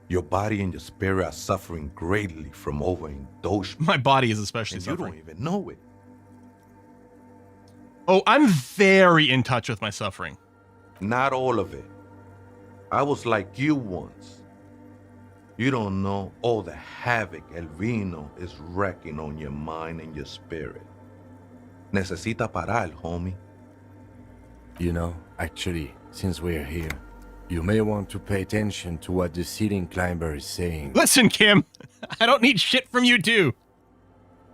Your body and your spirit are suffering greatly from overindulgence. My body is especially and you suffering. don't even know it. Oh, I'm very in touch with my suffering. Not all of it. I was like you once. You don't know all the havoc El Vino is wrecking on your mind and your spirit. Necesita parar, homie. You know, actually, since we're here, you may want to pay attention to what the ceiling climber is saying. Listen, Kim, I don't need shit from you too.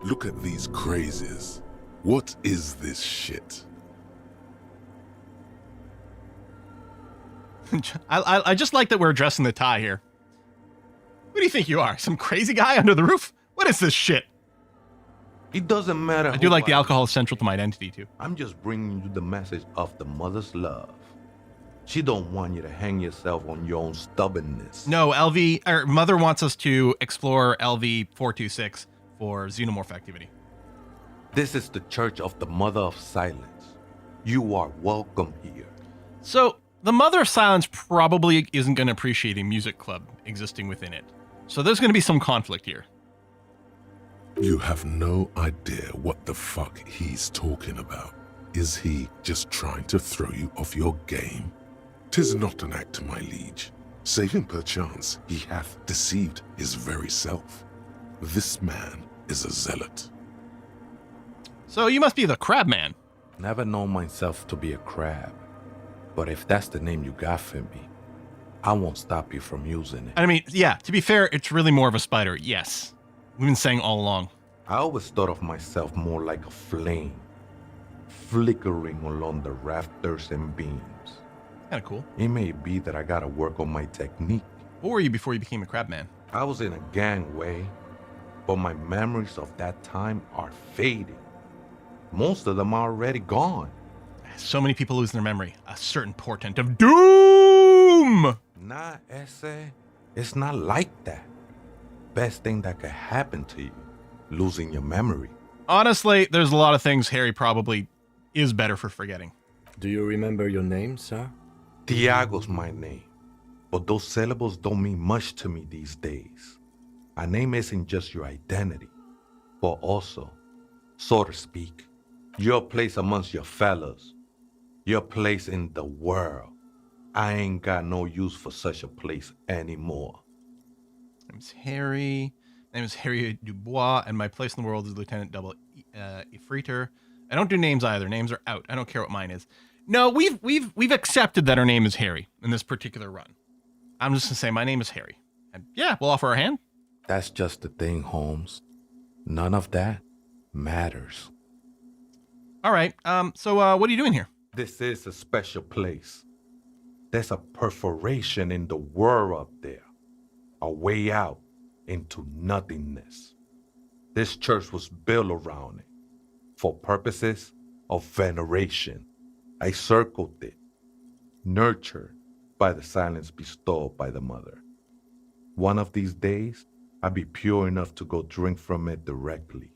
Look at these crazes. What is this shit? I just like that we're addressing the tie here. Who do you think you are? Some crazy guy under the roof? What is this shit? It doesn't matter. I do like the alcohol is central to my identity too. I'm just bringing you the message of the mother's love. She don't want you to hang yourself on your own stubbornness. No, Mother wants us to explore LV-426 for xenomorph activity. This is the Church of the Mother of Silence. You are welcome here. So, the Mother of Silence probably isn't going to appreciate a music club existing within it. So there's going to be some conflict here. You have no idea what the fuck he's talking about. Is he just trying to throw you off your game? 'Tis not an act, my liege. Save him perchance he hath deceived his very self. This man is a zealot. So you must be the crab man. Never known myself to be a crab. But if that's the name you got for me, I won't stop you from using it. I mean, yeah, to be fair, it's really more of a spider, yes. We've been saying all along. I always thought of myself more like a flame, flickering along the rafters and beams. Kind of cool. It may be that I gotta work on my technique. What were you before you became a crab man? I was in a gangway, but my memories of that time are fading. Most of them are already gone. So many people lose their memory. A certain portent of doom! Nah, Acele. It's not like that. Best thing that could happen to you, losing your memory. Honestly, there's a lot of things Harry probably is better for forgetting. Do you remember your name, sir? Tiago's my name, but those syllables don't mean much to me these days. A name isn't just your identity, but also, so to speak, your place amongst your fellows, your place in the world. I ain't got no use for such a place anymore. My name's Harry. My name is Harry Dubois, and my place in the world is Lieutenant Double Ifriter. I don't do names either. Names are out. I don't care what mine is. No, we've accepted that our name is Harry in this particular run. I'm just gonna say my name is Harry, and yeah, we'll offer our hand. That's just the thing, Holmes. None of that matters. All right. So what are you doing here? This is a special place. There's a perforation in the world up there, a way out into nothingness. This church was built around it for purposes of veneration. I circled it, nurtured by the silence bestowed by the mother. One of these days, I'll be pure enough to go drink from it directly.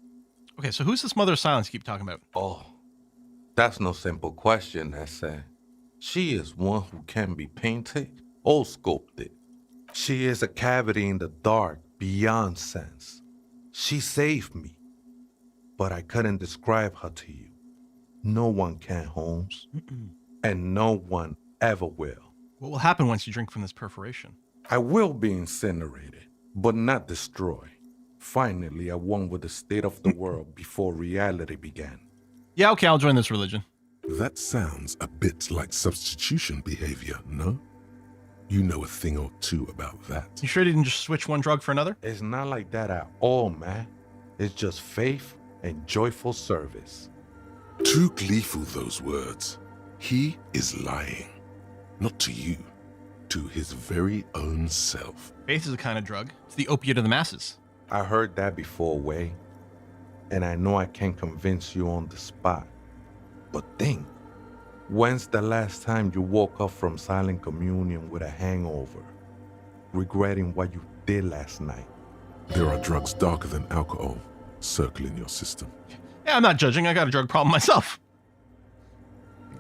Okay, so who's this mother of silence you keep talking about? Oh, that's no simple question, Acele. She is one who can be painted or sculpted. She is a cavity in the dark beyond sense. She saved me, but I couldn't describe her to you. No one can, Holmes, and no one ever will. What will happen once you drink from this perforation? I will be incinerated, but not destroyed. Finally, I won with the state of the world before reality began. Yeah, okay, I'll join this religion. That sounds a bit like substitution behavior, no? You know a thing or two about that. You sure you didn't just switch one drug for another? It's not like that at all, man. It's just faith and joyful service. Too gleeful, those words. He is lying. Not to you, to his very own self. Faith is a kind of drug. It's the opiate of the masses. I heard that before, Way. And I know I can't convince you on the spot. But think, when's the last time you woke up from silent communion with a hangover, regretting what you did last night? There are drugs darker than alcohol circling your system. Yeah, I'm not judging. I got a drug problem myself.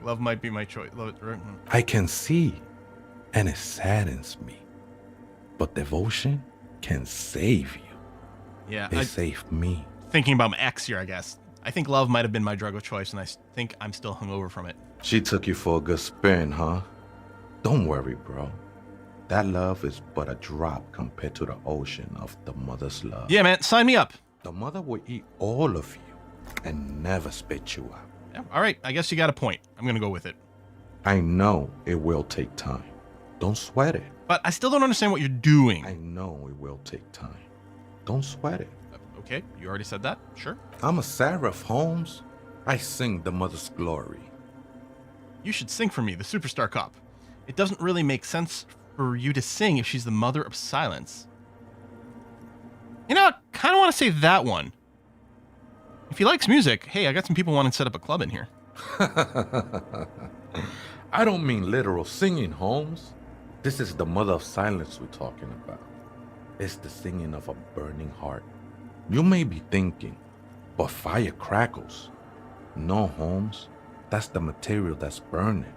Love might be my choice. I can see, and it saddens me. But devotion can save you. Yeah, It saved me. Thinking about my ex here, I guess. I think love might have been my drug of choice, and I think I'm still hungover from it. She took you for a good spin, huh? Don't worry, bro. That love is but a drop compared to the ocean of the mother's love. Yeah, man, sign me up. The mother will eat all of you and never spit you out. Yeah, all right, I guess you got a point. I'm going to go with it. I know it will take time. Don't sweat it. But I still don't understand what you're doing. I know it will take time. Don't sweat it. Okay, you already said that. Sure. I'm a seraph, Holmes. I sing the mother's glory. You should sing for me, the superstar cop. It doesn't really make sense for you to sing if she's the mother of silence. You know, I kind of want to say that one. If he likes music, hey, I got some people wanting to set up a club in here. I don't mean literal singing, Holmes. This is the mother of silence we're talking about. It's the singing of a burning heart. You may be thinking, but fire crackles. No, Holmes. That's the material that's burning.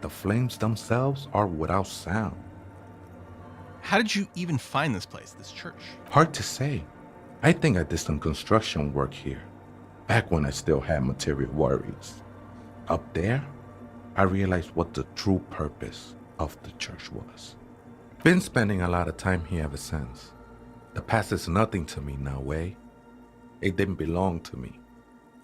The flames themselves are without sound. How did you even find this place, this church? Hard to say. I think I did some construction work here, back when I still had material worries. Up there, I realized what the true purpose of the church was. Been spending a lot of time here ever since. The past is nothing to me now, Way. It didn't belong to me.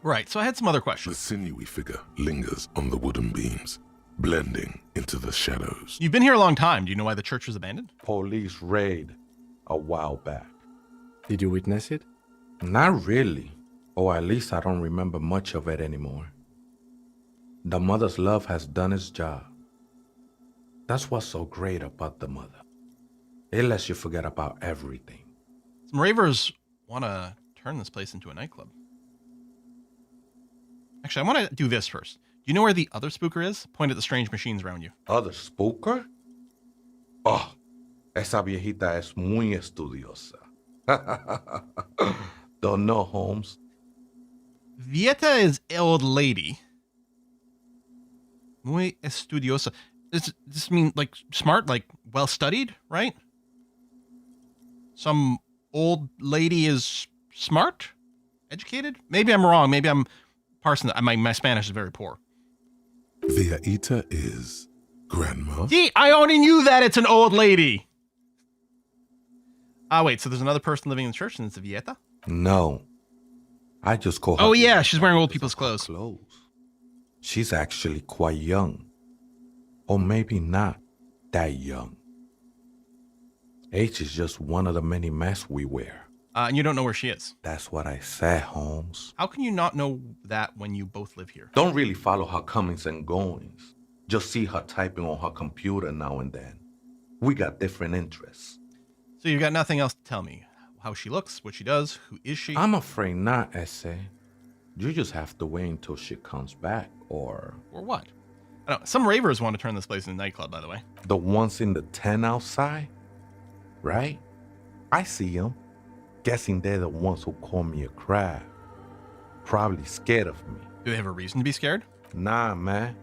Right, so I had some other The questions. sinewy figure lingers on the wooden beams, blending into the shadows. You've been here a long time. Do you know why the church was abandoned? Police raid a while back. Did you witness it? Not really, or at least I don't remember much of it anymore. The mother's love has done its job. That's what's so great about the mother. It lets you forget about everything. Some ravers want to turn this place into a nightclub. Actually, I want to do this first. Do you know where the other spooker is? Point at the strange machines around you. Other spooker? Oh, esa viejita es muy estudiosa. Don't know, Holmes. Vieta is old lady. Muy estudiosa. Does this mean like smart, like well studied, right? Some old lady is smart, educated? Maybe I'm wrong. Maybe I'm parsing that. My Spanish is very poor. Viejita is grandma. See, I already knew that it's an old lady. Ah, wait, so there's another person living in the church and it's a Vieta? No. I just call her. Oh, yeah, she's wearing old people's clothes. She's actually quite young. Or maybe not that young. Age is just one of the many masks we wear. And you don't know where she is. That's what I said, Holmes. How can you not know that when you both live here? Don't really follow her comings and goings. Just see her typing on her computer now and then. We got different interests. So you've got nothing else to tell me? How she looks, what she does, who is she? I'm afraid not, Acele. You just have to wait until she comes back, or... Or what? I don't know. Some ravers want to turn this place into a nightclub, by the way. The ones in the tent outside? Right? I see them. Guessing they're the ones who call me a crab. Probably scared of me. Do they have a reason to be scared? Nah, man.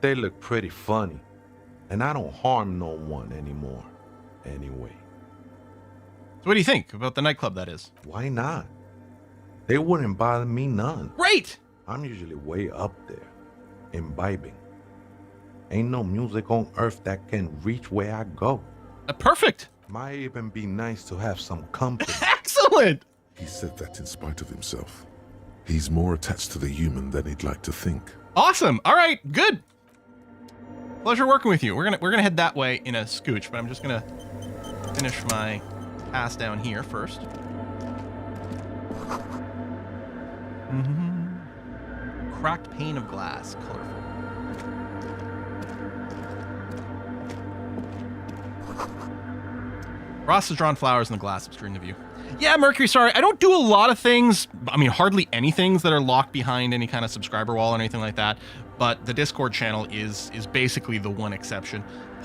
They look pretty funny. And I don't harm no one anymore. Anyway. So what do you think about the nightclub, that is? Why not? They wouldn't bother me none. Great! I'm usually way up there, imbibing. Ain't no music on earth that can reach where I go. Perfect! Might even be nice to have some company. Excellent! He said that in spite of himself. He's more attached to the human than he'd like to think. Awesome! All right, good. Pleasure working with you. We're gonna head that way in a scooch, but I'm just gonna finish my pass down here first. Cracked pane of glass, colorful. Ross has drawn flowers in the glass obscuring the view. Yeah, Mercury, sorry. I don't do a lot of things. I mean, hardly any things that are locked behind any kind of subscriber wall or anything like that. But the Discord channel is basically the one exception.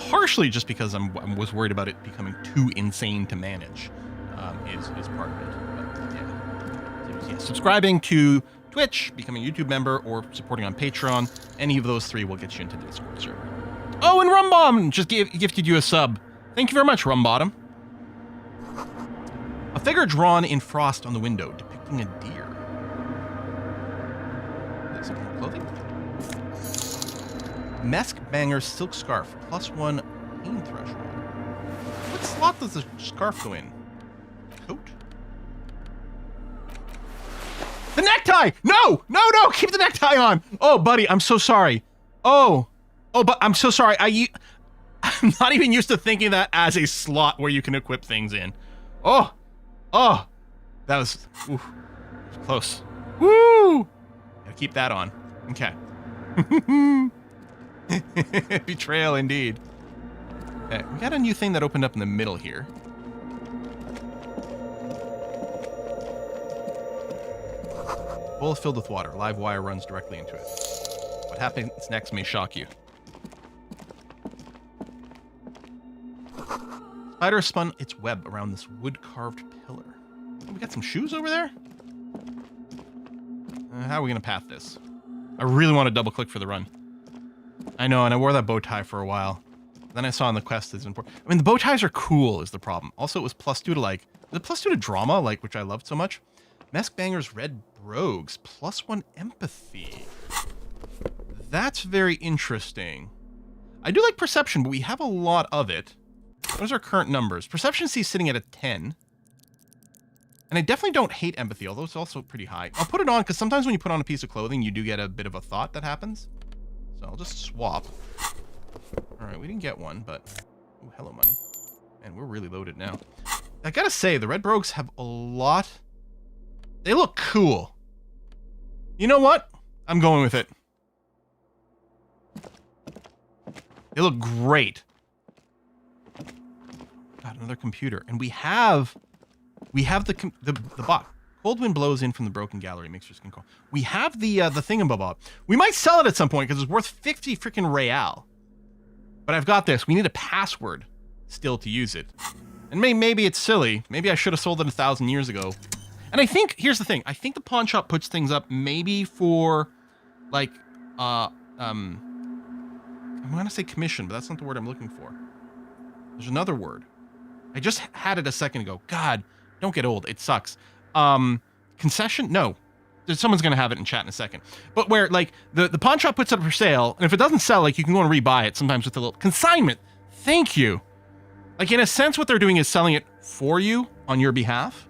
Partially just because I was worried about it becoming too insane to manage is part of it. But yeah. So, yeah. Subscribing to Twitch, becoming a YouTube member, or supporting on Patreon. Any of those three will get you into the Discord server. Oh, and Rumbom just gifted you a sub. Thank you very much, Rumbottom. A figure drawn in frost on the window, depicting a deer. Is it clothing? Mesk Banger's silk scarf, +1 pain threshold. What slot does the scarf go in? Coat? The necktie! No! No, no! Keep the necktie on! Oh, buddy, I'm so sorry. Oh, but I'm so sorry. I'm not even used to thinking that as a slot where you can equip things in. Oh, that was close. Woo! Gotta keep that on. Okay. Betrayal indeed. Okay, we got a new thing that opened up in the middle here. Bowl filled with water. Live wire runs directly into it. What happens next may shock you. Spider spun its web around this wood-carved pillar. We got some shoes over there? How are we going to path this? I really want to double-click for the run. I know, and I wore that bow tie for a while. Then I saw on the quest it's important. I mean, the bow ties are cool is the problem. Also, it was +2 to the +2 to drama, which I loved so much. Mesk Banger's red brogues, +1 empathy. That's very interesting. I do like perception, but we have a lot of it. Those are current numbers. Perception is sitting at a 10. And I definitely don't hate empathy, although it's also pretty high. I'll put it on, because sometimes when you put on a piece of clothing, you do get a bit of a thought that happens. So I'll just swap. Alright, we didn't get one, but... Oh, hello, money. Man, we're really loaded now. I gotta say, the red brogues have a lot... They look cool. You know what? I'm going with it. They look great. God, another computer. And we have the bot. Cold wind blows in from the broken gallery. Mixers can call. We have the thingamabob. We might sell it at some point because it's worth 50 freaking real. But I've got this. We need a password still to use it. And maybe it's silly. Maybe I should have sold it 1,000 years ago. And I think, here's the thing. I think the pawn shop puts things up maybe for, like, I'm going to say commission, but that's not the word I'm looking for. There's another word. I just had it a second ago. God, don't get old. It sucks. Concession? No. Someone's going to have it in chat in a second. But where, like, the pawn shop puts it up for sale, and if it doesn't sell, like, you can go and rebuy it, sometimes with a little consignment. Thank you. Like, in a sense, what they're doing is selling it for you on your behalf.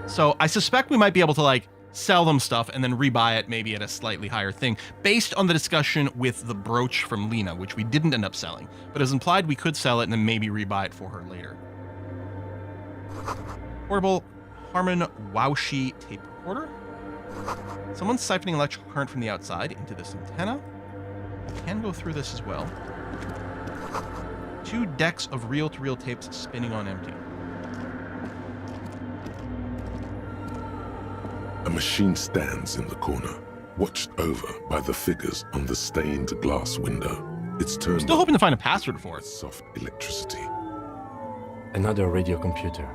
So I suspect we might be able to, like, sell them stuff and then rebuy it maybe at a slightly higher thing, based on the discussion with the brooch from Lena, which we didn't end up selling. But as implied, we could sell it and then maybe rebuy it for her later. Portable Harman Waushi tape recorder. Someone's siphoning electrical current from the outside into this antenna. I can go through this as well. 2 decks of reel-to-reel tapes spinning on empty. A machine stands in the corner, watched over by the figures on the stained glass window. It's turned Still hoping to find a password for it. Soft electricity. Another radio computer.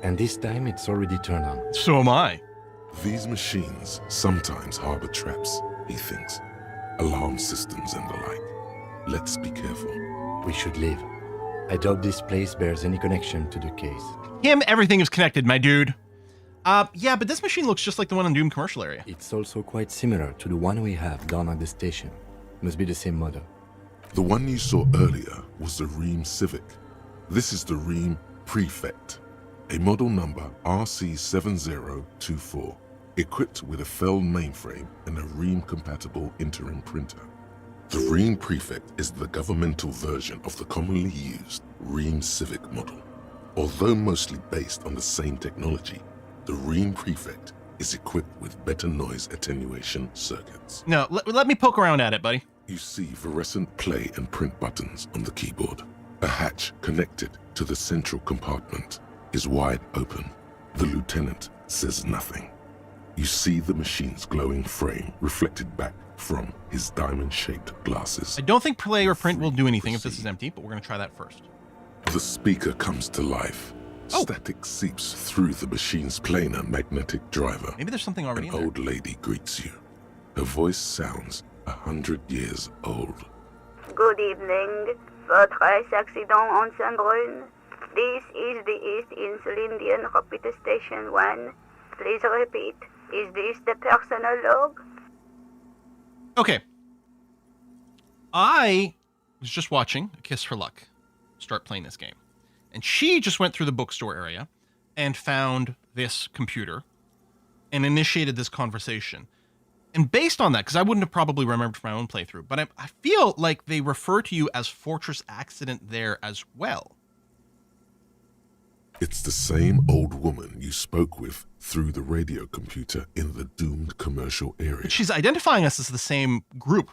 And this time it's already turned on. So am I. These machines sometimes harbor traps, he thinks. Alarm systems and the like. Let's be careful. We should leave. I doubt this place bears any connection to the case. Everything is connected, my dude. Yeah, but this machine looks just like the one in Doom commercial area. It's also quite similar to the one we have down at the station. Must be the same model. The one you saw earlier was the Ream Civic. This is the Ream Prefect, a model number RC7024, equipped with a Feld mainframe and a Ream-compatible interim printer. The Ream Prefect is the governmental version of the commonly used Ream Civic model. Although mostly based on the same technology, the Ream Prefect is equipped with better noise attenuation circuits. No, let me poke around at it, buddy. You see fluorescent play and print buttons on the keyboard. A hatch connected to the central compartment is wide open. The lieutenant says nothing. You see the machine's glowing frame reflected back from his diamond-shaped glasses. I don't think play or print will do anything if this is empty, but we're going to try that first. The speaker comes to life. Static seeps through the machine's planar magnetic driver. Maybe there's something already in there. there. An old lady greets you. Her voice sounds 100 years old. Good evening. Votre accident on Saint-Brun. This is the East Insulindian Rapid Station 1. Please repeat. Is this the personal log? Okay. I was just watching A Kiss for Luck start playing this game. And she just went through the bookstore area and found this computer and initiated this conversation. And based on that, because I wouldn't have probably remembered from my own playthrough, but I feel like they refer to you as Fortress Accident there as well. It's the same old woman you spoke with through the radio computer in the doomed commercial area. But she's identifying us as the same group.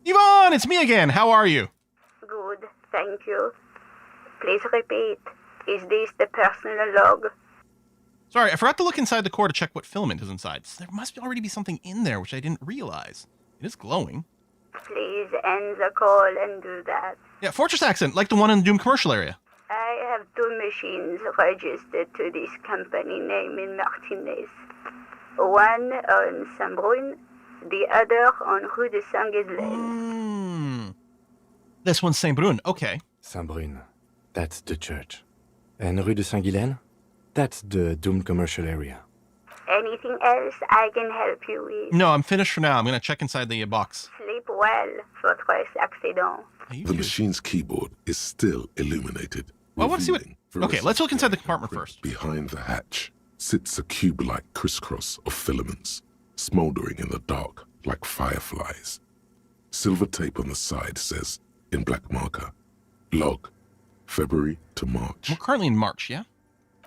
Yvonne, it's me again. How are you? Good, thank you. Please repeat. Is this the personal log? Sorry, I forgot to look inside the core to check what filament is inside. So there must already be something in there, which I didn't realize. It is glowing. Please end the call and do that. Yeah, Fortress Accent, like the one in the Doom commercial area. I have 2 machines registered to this company name in Martinez. One on Saint-Brun, the other on Rue de Saint-Ghislain. This one's Saint-Brun, okay. Saint-Brun, that's the church. And Rue de Saint-Ghislain? That's the doomed commercial area. Anything else I can help you with? No, I'm finished for now. I'm going to check inside the box. Sleep well, Votre accident. The machine's keyboard is still illuminated. Well, I want to see what... Okay, let's look inside the compartment first. Behind the hatch sits a cube-like crisscross of filaments, smoldering in the dark like fireflies. Silver tape on the side says, in black marker, log, February to March. We're currently in March, yeah?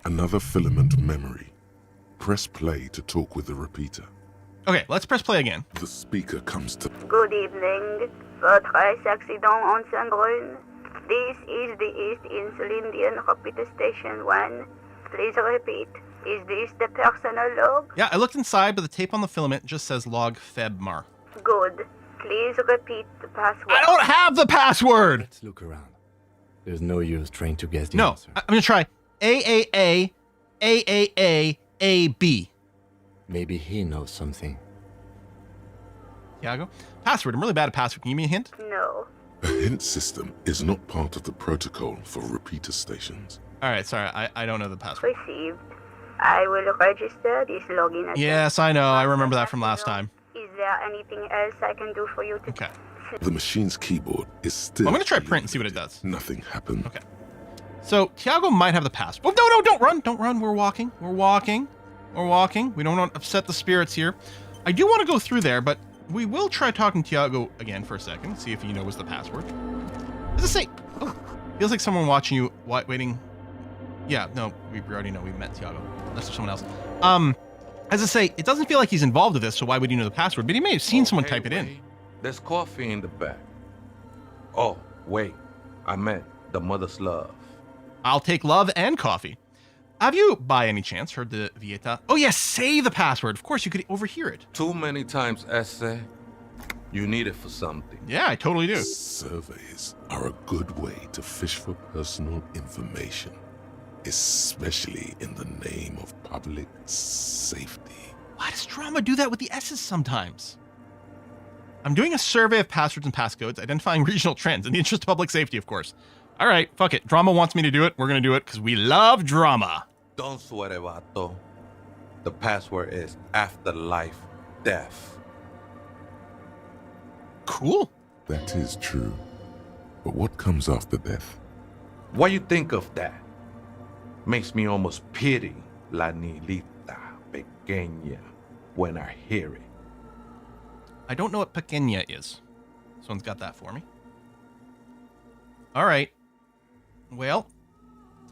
Another filament memory. Press play to talk with the repeater. Okay, let's press play again. The speaker comes to... Good evening. Votre accident on Saint-Brun. This is the East Insulindian Rapid Station 1. Please repeat. Is this the personal log? Yeah, I looked inside, but the tape on the filament just says log febmar. Good. Please repeat the password. I don't have the password! Let's look around. There's no use trying to guess the No, answer. I'm going to try AAA. Maybe he knows something. Tiago? Password. I'm really bad at password. Can you give me a hint? No. A hint system is not part of the protocol for repeater stations. All right, sorry. I don't know the password. Received. I will register this login address. Yes, I know. I remember that from last time. Is there anything else I can do for you to... Okay. The machine's keyboard is still... I'm going to try print and see what it does. Nothing happened. Okay. So, Tiago might have the password. Oh, no, don't run. Don't run. We're walking. We don't want to upset the spirits here. I do want to go through there, but we will try talking to Tiago again for a second, see if he knows the password. Does it say... Oh, feels like someone watching you, waiting... Yeah, no, we already know. We met Tiago. Unless there's someone else. As I say, it doesn't feel like he's involved with this, so why would he know the password? But he may have seen someone type it in. There's coffee in the back. Oh, wait. I meant the mother's love. I'll take love and coffee. Have you, by any chance, heard the Vieta? Oh, yes, say the password. Of course, you could overhear it. Too many times, Acele. You need it for something. Yeah, I totally do. Surveys are a good way to fish for personal information, especially in the name of public safety. Why does drama do that with the S's sometimes? I'm doing a survey of passwords and passcodes, identifying regional trends in the interest of public safety, of course. All right, fuck it. Drama wants me to do it. We're going to do it because we love drama. Don't sweat it, vato. The password is afterlife death. Cool. That is true. But what comes after death? What you think of that? Makes me almost pity La Nilita Pequeña when I hear it. I don't know what pequeña is. Someone's got that for me. All right. Well,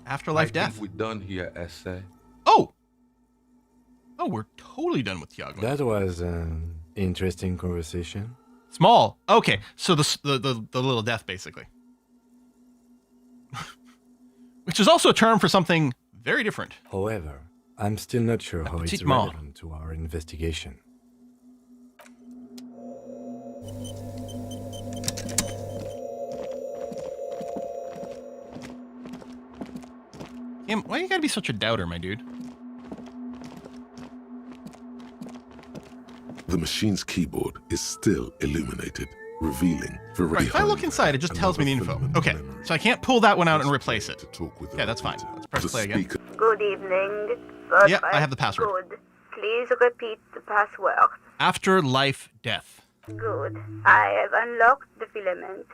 afterlife death. I think we're done here, Acele. Oh, we're totally done with Tiago. That was an interesting conversation. Small. Okay, so the little death, basically. Which is also a term for something very different. However, I'm still not sure how it's petite mort. relevant to our investigation. Kim, why you gotta be such a doubter, my dude? The machine's keyboard is still illuminated, revealing for Right, if I look inside, it just tells me the info. Okay, so I can't pull that one out and replace it. Yeah, that's fine. Let's press play again. Good evening. Yeah, I have the password. Good. Please repeat the password. Afterlife death. Good. I have unlocked the filament.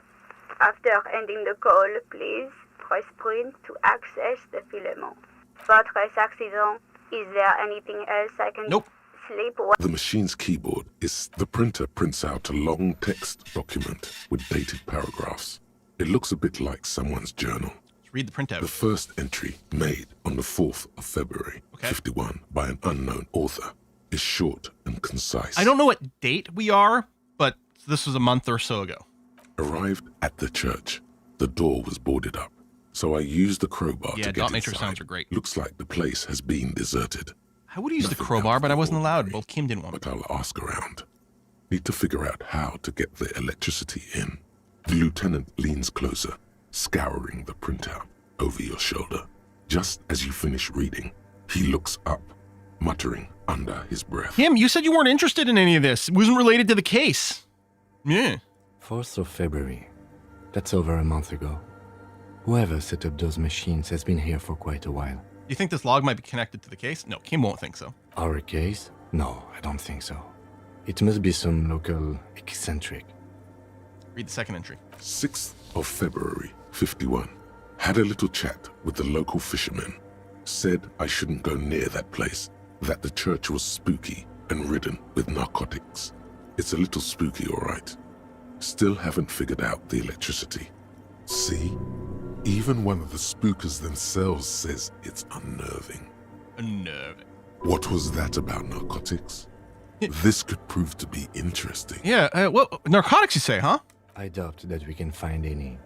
After ending the call, please press print to access the filament. Fortress accident. Is there anything else I can... Nope. Sleep. The machine's keyboard is the printer prints out a long text document with dated paragraphs. It looks a bit like someone's journal. Let's read the printout. The first entry, made on the 4th of February, 51, by an unknown author, is short and concise. I don't know what date we are, but this was a month or so ago. Arrived at the church. The door was boarded up, so I used the crowbar to get dot matrix inside. sounds are great. Looks like the place has been deserted. I would have used the crowbar, but I wasn't allowed. Well, Kim didn't want But I'll ask around. Need to figure out how to get the electricity in. The lieutenant leans closer, scouring the printout over your shoulder. Just as you finish reading, he looks up, muttering under his breath. Kim, you said you weren't interested in any of this. It wasn't related to the case. Yeah. 4th of February. That's over a month ago. Whoever set up those machines has been here for quite a while. Do you think this log might be connected to the case? No, Kim won't think so. Our case? No, I don't think so. It must be some local eccentric. Read the second entry. 6th of February, 51. Had a little chat with the local fishermen. Said I shouldn't go near that place, that the church was spooky and ridden with narcotics. It's a little spooky, all right. Still haven't figured out the electricity. See? Even one of the spookers themselves says it's unnerving. Unnerving. What was that about narcotics? This could prove to be interesting. Yeah, well, narcotics you say, huh? I doubt that we can find any.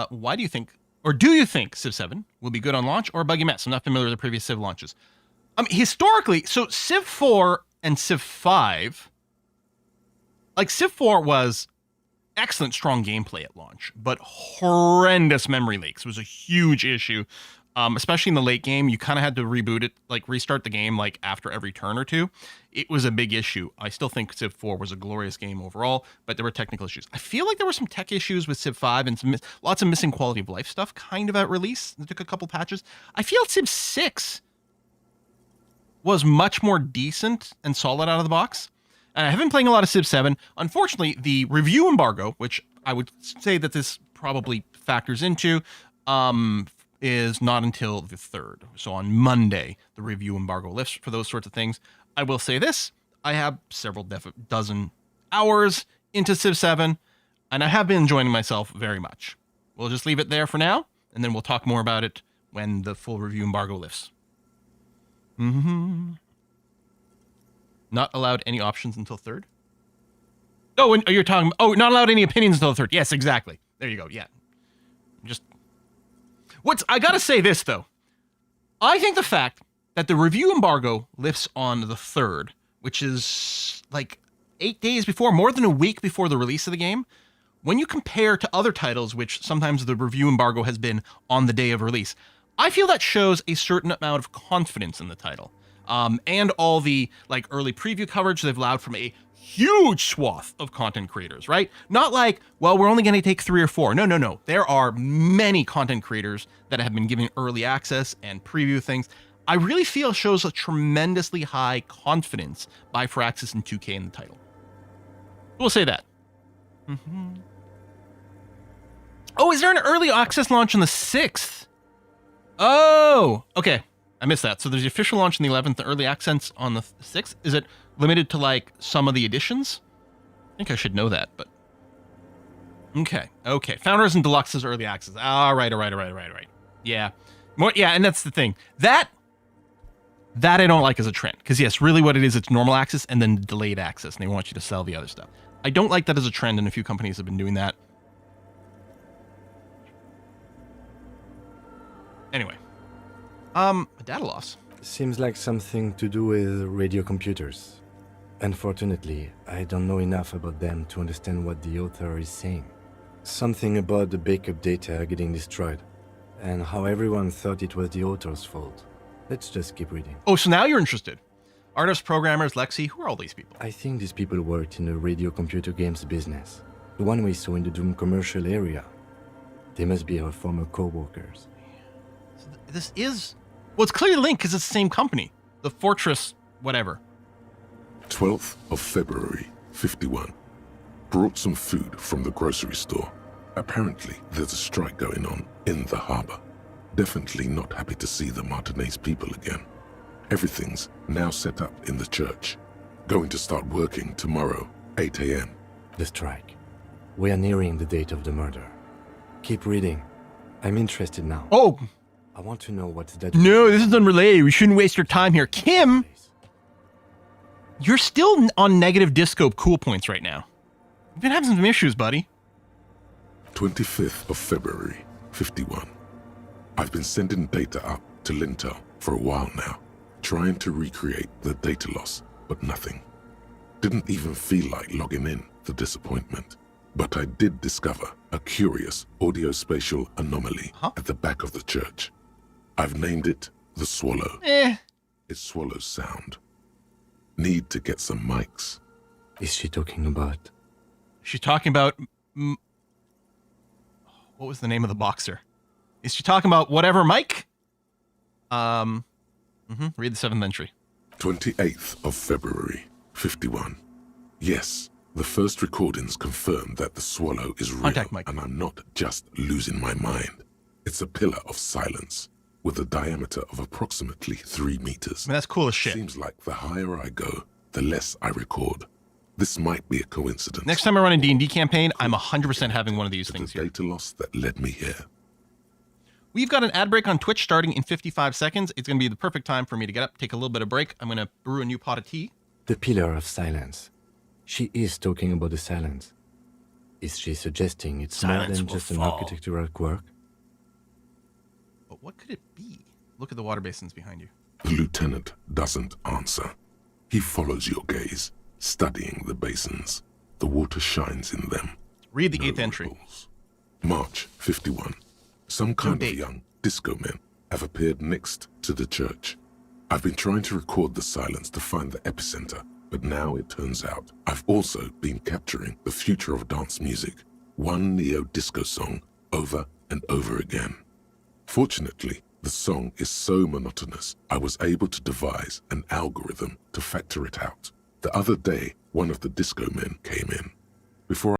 why do you think, or do you think Civ 7 will be good on launch or a buggy mess? I'm not familiar with the previous Civ launches. Historically, so Civ 4 and Civ 5, like Civ 4 was excellent, strong gameplay at launch, but horrendous memory leaks was a huge issue. Especially in the late game, you kind of had to reboot it, like restart the game like after every turn or two. It was a big issue. I still think Civ 4 was a glorious game overall, but there were technical issues. I feel like there were some tech issues with Civ 5 and lots of missing quality of life stuff kind of at release. It took a couple patches. I feel Civ 6 was much more decent and solid out of the box. And I have been playing a lot of Civ 7. Unfortunately, the review embargo, which I would say that this probably factors into, is not until the 3rd. So on Monday, the review embargo lifts for those sorts of things. I will say this, I have several dozen hours into Civ 7, and I have been enjoying myself very much. We'll just leave it there for now, and then we'll talk more about it when the full review embargo lifts. Not allowed any options until 3rd? Oh, and you're talking, not allowed any opinions until the 3rd. Yes, exactly. There you go, yeah. I gotta say this, though. I think the fact that the review embargo lifts on the 3rd, which is like 8 days before, more than a week before the release of the game, when you compare to other titles, which sometimes the review embargo has been on the day of release, I feel that shows a certain amount of confidence in the title. And all the like early preview coverage they've allowed from a huge swath of content creators, right? Not like, well, we're only going to take 3 or 4. No. There are many content creators that have been giving early access and preview things. I really feel shows a tremendously high confidence by Firaxis and 2K in the title. We'll say that. Oh, is there an early access launch on the 6th? Oh, okay. I missed that. So there's the official launch on the 11th, the early access on the 6th. Is it limited to like some of the editions? I think I should know that, but okay. Founders and Deluxe is early access. All right. Yeah. And that's the thing. That I don't like as a trend. Because yes, really what it is, it's normal access and then delayed access, and they want you to sell the other stuff. I don't like that as a trend, and a few companies have been doing that. Anyway. Data loss. Seems like something to do with radio computers. Unfortunately, I don't know enough about them to understand what the author is saying. Something about the backup data getting destroyed, and how everyone thought it was the author's fault. Let's just keep reading. Oh, so now you're interested. Artists, programmers, Lexi, who are all these people? I think these people worked in the radio computer games business. The one we saw in the Doom commercial area. They must be our former co-workers. So this is... Well, it's clearly linked because it's the same company. The Fortress, whatever. 12th of February, 51. Brought some food from the grocery store. Apparently, there's a strike going on in the harbor. Definitely not happy to see the Martinez people again. Everything's now set up in the church. Going to start working tomorrow, 8 a.m. The strike. We are nearing the date of the murder. Keep reading. I'm interested now. Oh! I want to know what's that. No, this is unrelated. We shouldn't waste your time here. Kim! You're still on negative disco cool points right now. You've been having some issues, buddy. 25th of February, 51. I've been sending data up to Lintel for a while now, trying to recreate the data loss, but nothing. Didn't even feel like logging in, the disappointment. But I did discover a curious audio-spatial anomaly at the back of the church. I've named it the Swallow. It swallows sound. Need to get some mics. Is she talking about? She's talking about... what was the name of the boxer? Is she talking about whatever Mike? Read the 7th entry. 28th of February, 51. Yes, the first recordings confirm that the Swallow is real, and I'm not just losing my mind. It's a pillar of silence with a diameter of approximately 3 meters. I mean, that's cool as shit. Seems like the higher I go, the less I record. This might be a coincidence. Next time I run a D&D campaign, I'm 100% having one of these things here. The data loss that led me here. We've got an ad break on Twitch starting in 55 seconds. It's going to be the perfect time for me to get up, take a little bit of break. I'm going to brew a new pot of tea. The pillar of silence. She is talking about the silence. Is she suggesting it's Silence more than will just an fall. architectural quirk? But what could it be? Look at the water basins behind you. The lieutenant doesn't answer. He follows your gaze, studying the basins. The water shines in them. Read the No 8th entry. ripples. March 51. Some kind of date. young disco men have appeared next to the church. I've been trying to record the silence to find the epicenter, but now it turns out I've also been capturing the future of dance music, one neo-disco song over and over again. Fortunately, the song is so monotonous, I was able to devise an algorithm to factor it out. The other day, one of the disco men came in. Before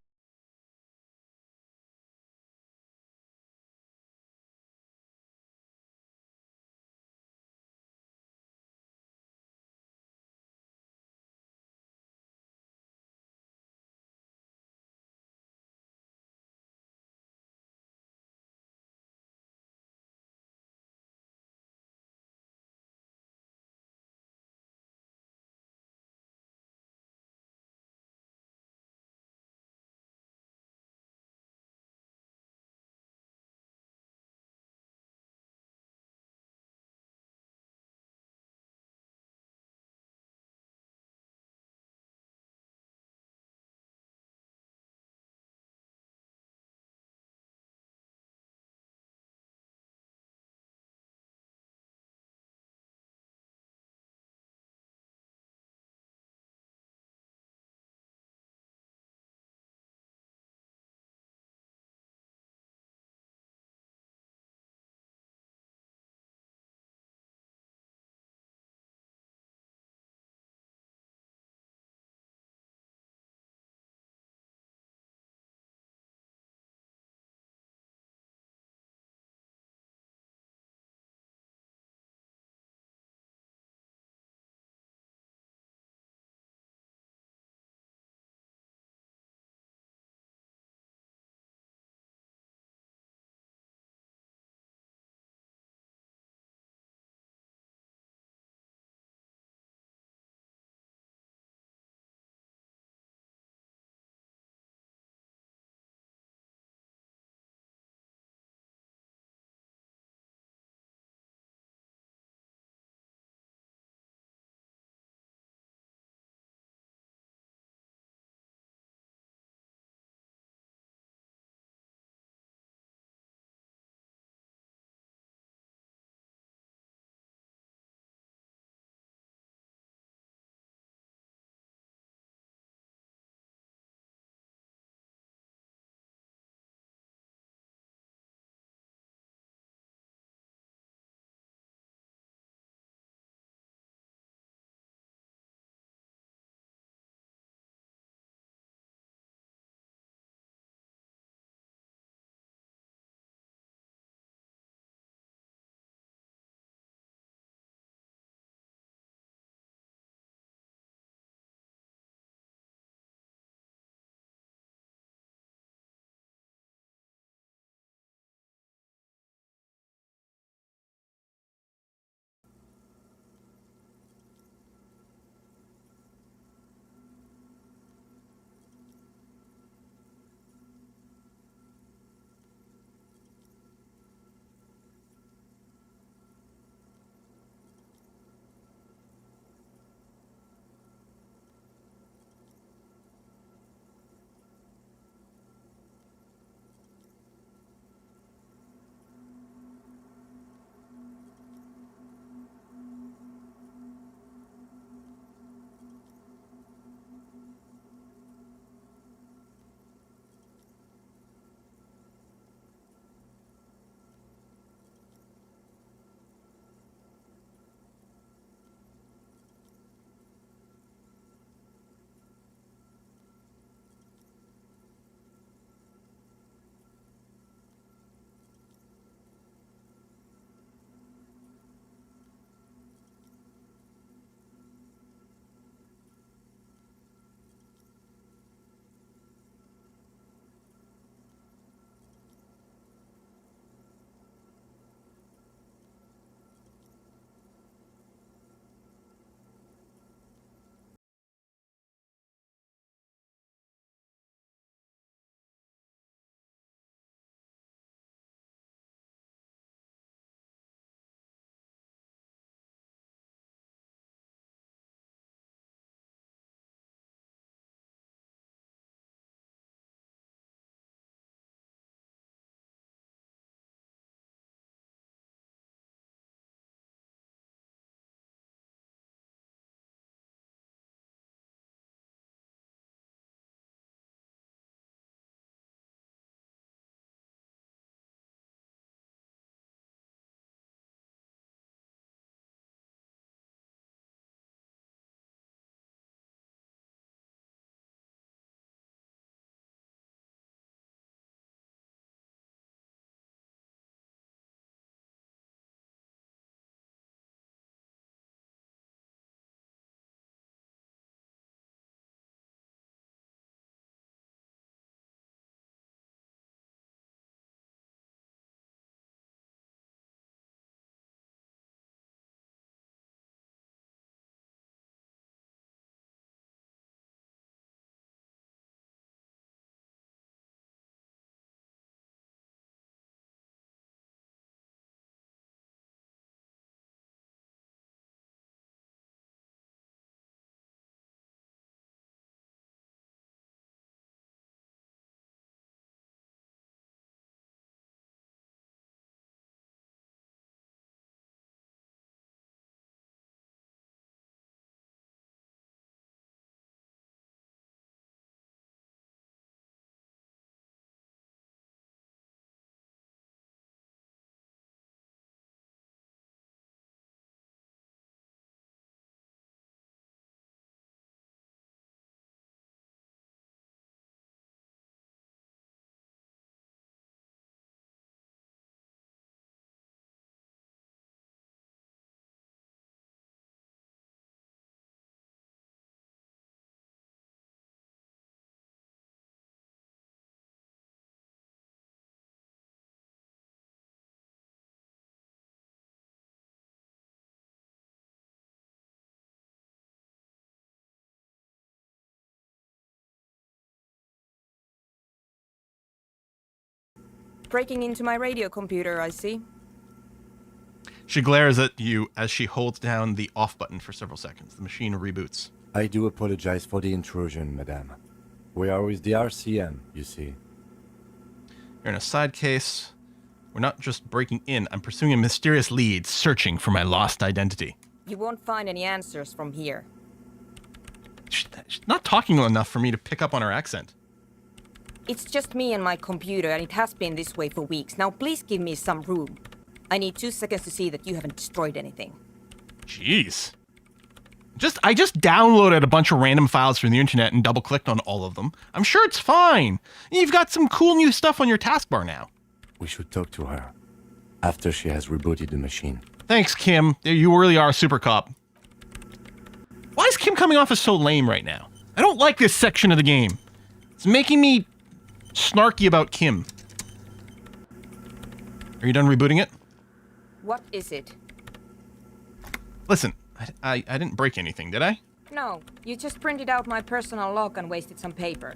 Breaking into my radio computer, I see. She glares at you as she holds down the off button for several seconds. The machine reboots. I do apologize for the intrusion, madame. We are with the RCM, you see. You're in a side case. We're not just breaking in. I'm pursuing a mysterious lead, searching for my lost identity. You won't find any answers from here. She's not talking enough for me to pick up on her accent. It's just me and my computer, and it has been this way for weeks. Now please give me some room. I need 2 seconds to see that you haven't destroyed anything. Jeez. I just downloaded a bunch of random files from the internet and double-clicked on all of them. I'm sure it's fine. You've got some cool new stuff on your taskbar now. We should talk to her after she has rebooted the machine. Thanks, Kim. You really are a super cop. Why is Kim coming off as so lame right now? I don't like this section of the game. It's making me snarky about Kim. Are you done rebooting it? What is it? Listen, I didn't break anything, did I? No, you just printed out my personal log and wasted some paper.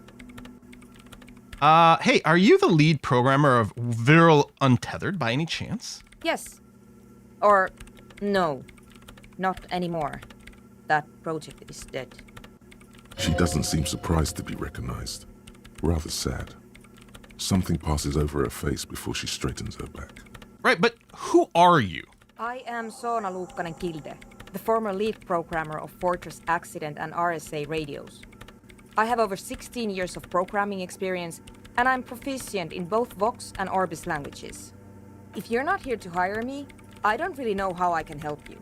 Hey, are you the lead programmer of Viral Untethered by any chance? Yes. Or, no. Not anymore. That project is dead. She doesn't seem surprised to be recognized. Rather sad. Something passes over her face before she straightens her back. Right, but who are you? I am Soona Luukkanen-Kilde, the former lead programmer of Fortress Accident and RSA radios. I have over 16 years of programming experience, and I'm proficient in both Vox and Orbis languages. If you're not here to hire me, I don't really know how I can help you.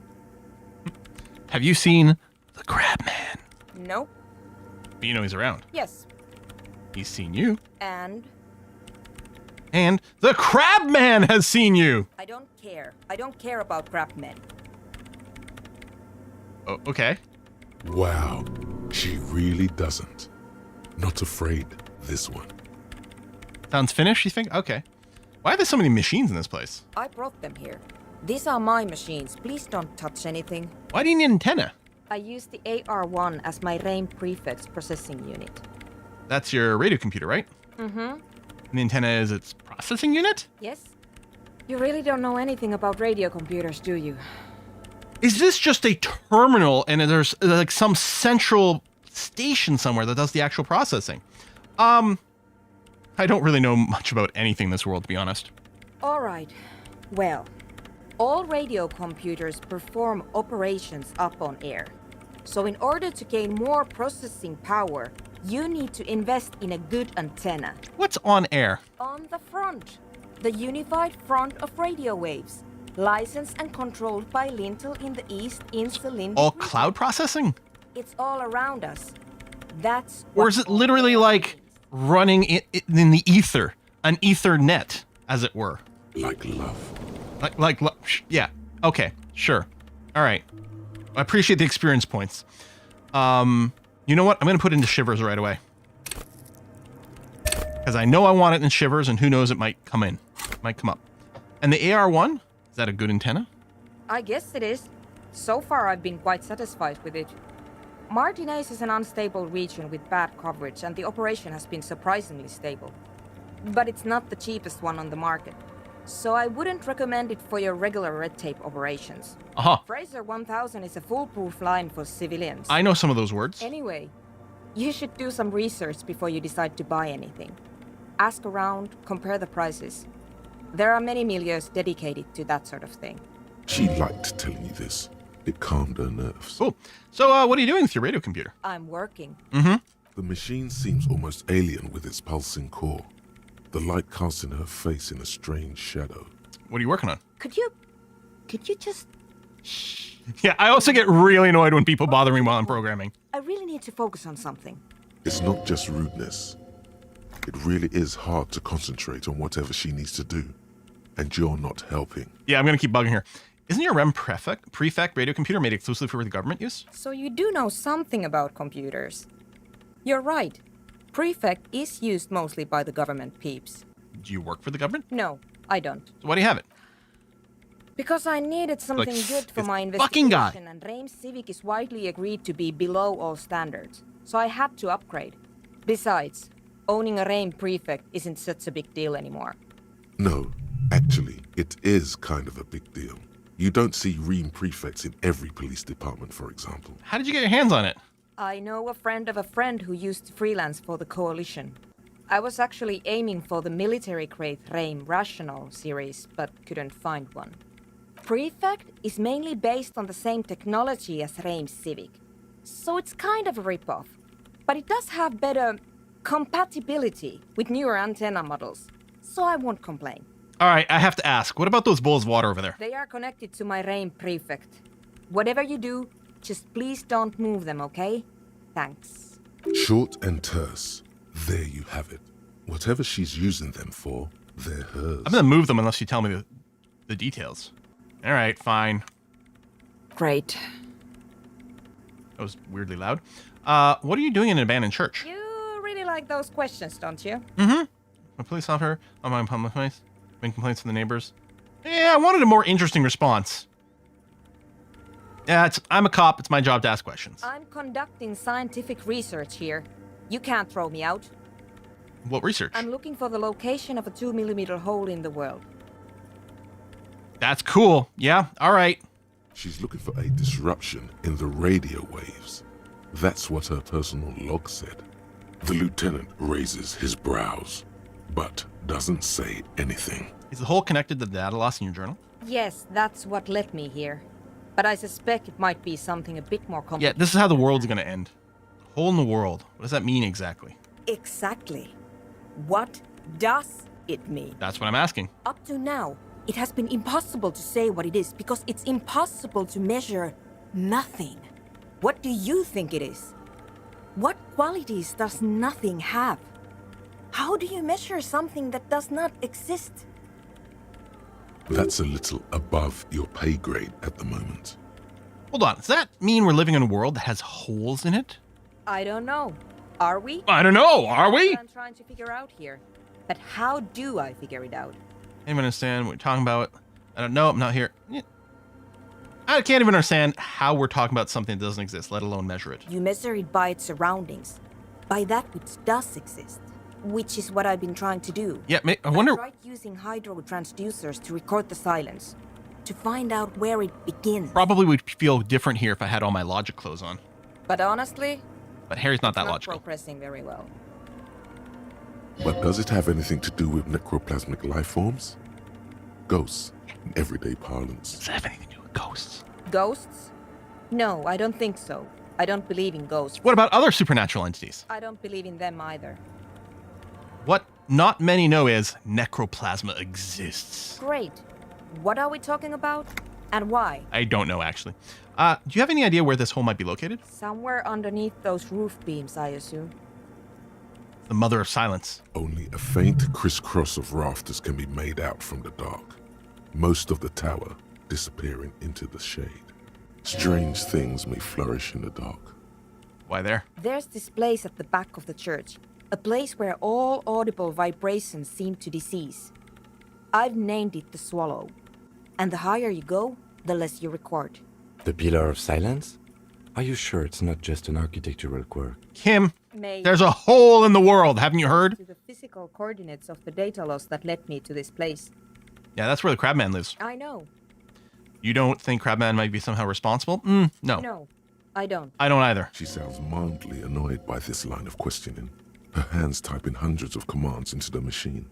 Have you seen the Crab Man? No. But you know he's around. Yes. He's seen you. And the Crab Man has seen you! I don't care. I don't care about crab men. Oh, okay. Wow, she really doesn't. Not afraid, this one. Sounds finished, you think? Okay. Why are there so many machines in this place? I brought them here. These are my machines. Please don't touch anything. Why do you need an antenna? I use the AR1 as my RAIN prefix processing unit. That's your radio computer, right? Mm-hmm. And the antenna is its processing unit? Yes. You really don't know anything about radio computers, do you? Is this just a terminal and there's like some central station somewhere that does the actual processing? I don't really know much about anything in this world, to be honest. All right. Well, all radio computers perform operations up on air. So in order to gain more processing power, you need to invest in a good antenna. What's on air? On the front. The unified front of radio waves. Licensed and controlled by Lintel in the East in Celine. All cloud processing? It's all around us. That's or is it literally like running in the ether? An Ethernet, as it were. Like love. Like yeah. Okay, sure. All right. I appreciate the experience points. You know what? I'm going to put it into Shivers right away. Because I know I want it in Shivers, and who knows, it might come in. It might come up. And the AR1, is that a good antenna? I guess it is. So far, I've been quite satisfied with it. Martinez is an unstable region with bad coverage, and the operation has been surprisingly stable. But it's not the cheapest one on the market. So I wouldn't recommend it for your regular red tape operations. Fraser 1000 is a foolproof line for civilians. I know some of those words. Anyway, you should do some research before you decide to buy anything. Ask around, compare the prices. There are many milieus dedicated to that sort of thing. She liked telling you this. It calmed her nerves. Cool. So, what are you doing with your radio computer? I'm working. Mm-hmm. The machine seems almost alien with its pulsing core. The light casting her face in a strange shadow. What are you working on? Could you just... Shh. Yeah, I also get really annoyed when people bother me while I'm programming. I really need to focus on something. It's not just rudeness. It really is hard to concentrate on whatever she needs to do. And you're not helping. Yeah, I'm going to keep bugging her. Isn't your REM prefect radio computer made exclusively for the government use? So you do know something about computers. You're right. Prefect is used mostly by the government peeps. Do you work for the government? No, I don't. So why do you have it? Because I needed something good for my investigation, fucking guy. And RAIN Civic is widely agreed to be below all standards. So I had to upgrade. Besides, owning a RAIN prefect isn't such a big deal anymore. No, actually, it is kind of a big deal. You don't see ream prefects in every police department, for example. How did you get your hands on it? I know a friend of a friend who used to freelance for the Coalition. I was actually aiming for the military-grade RAIM Rational series, but couldn't find one. Prefect is mainly based on the same technology as RAIM Civic, so it's kind of a ripoff. But it does have better compatibility with newer antenna models, so I won't complain. All right, I have to ask, what about those bowls of water over there? They are connected to my RAIM Prefect. Whatever you do, just please don't move them, okay? Thanks. Short and terse. There you have it. Whatever she's using them for, they're hers. I'm gonna move them unless you tell me the details. All right, fine. Great. That was weirdly loud. What are you doing in an abandoned church? You really like those questions, don't you? Mm-hmm. A police officer on my public place. Making complaints from the neighbors. Yeah, I wanted a more interesting response. Yeah, I'm a cop. It's my job to ask questions. I'm conducting scientific research here. You can't throw me out. What research? I'm looking for the location of a 2mm hole in the world. That's cool. Yeah, all right. She's looking for a disruption in the radio waves. That's what her personal log said. The lieutenant raises his brows, but doesn't say anything. Is the hole connected to the data loss in your journal? Yes, that's what led me here. But I suspect it might be something a bit more complicated. Yeah, this is how the world's gonna end. Hole in the world. What does that mean exactly? Exactly. What does it mean? That's what I'm asking. Up to now, it has been impossible to say what it is because it's impossible to measure nothing. What do you think it is? What qualities does nothing have? How do you measure something that does not exist? That's a little above your pay grade at the moment. Hold on, does that mean we're living in a world that has holes in it? I don't know. Are we? I don't know, are we? That's what I'm trying to figure out here. But how do I figure it out? Anyone understand what we're talking about? I don't know, I'm not here. I can't even understand how we're talking about something that doesn't exist, let alone measure it. You measure it by its surroundings, by that which does exist, which is what I've been trying to do. Yeah, I wonder... I tried using hydro transducers to record the silence, to find out where it begins. Probably would feel different here if I had all my logic clothes on. But honestly... But Harry's not that not logical. progressing very well. But does it have anything to do with necroplasmic life forms? Ghosts, in everyday parlance. Does it have anything to do with ghosts? Ghosts? No, I don't think so. I don't believe in ghosts. What about other supernatural entities? I don't believe in them either. What not many know is necroplasma exists. Great. What are we talking about? And why? I don't know, actually. Do you have any idea where this hole might be located? Somewhere underneath those roof beams, I assume. The mother of silence. Only a faint crisscross of rafters can be made out from the dark. Most of the tower disappearing into the shade. Strange things may flourish in the dark. Why there? There's this place at the back of the church. A place where all audible vibrations seem to decease. I've named it the Swallow. And the higher you go, the less you record. The Pillar of Silence? Are you sure it's not just an architectural quirk? Kim, Maybe. there's a hole in the world, haven't you heard? To the physical coordinates of the data loss that led me to this place. Yeah, that's where the Crabman lives. I know. You don't think Crabman might be somehow responsible? No. No, I don't. I don't either. She sounds mildly annoyed by this line of questioning. Her hands typing hundreds of commands into the machine.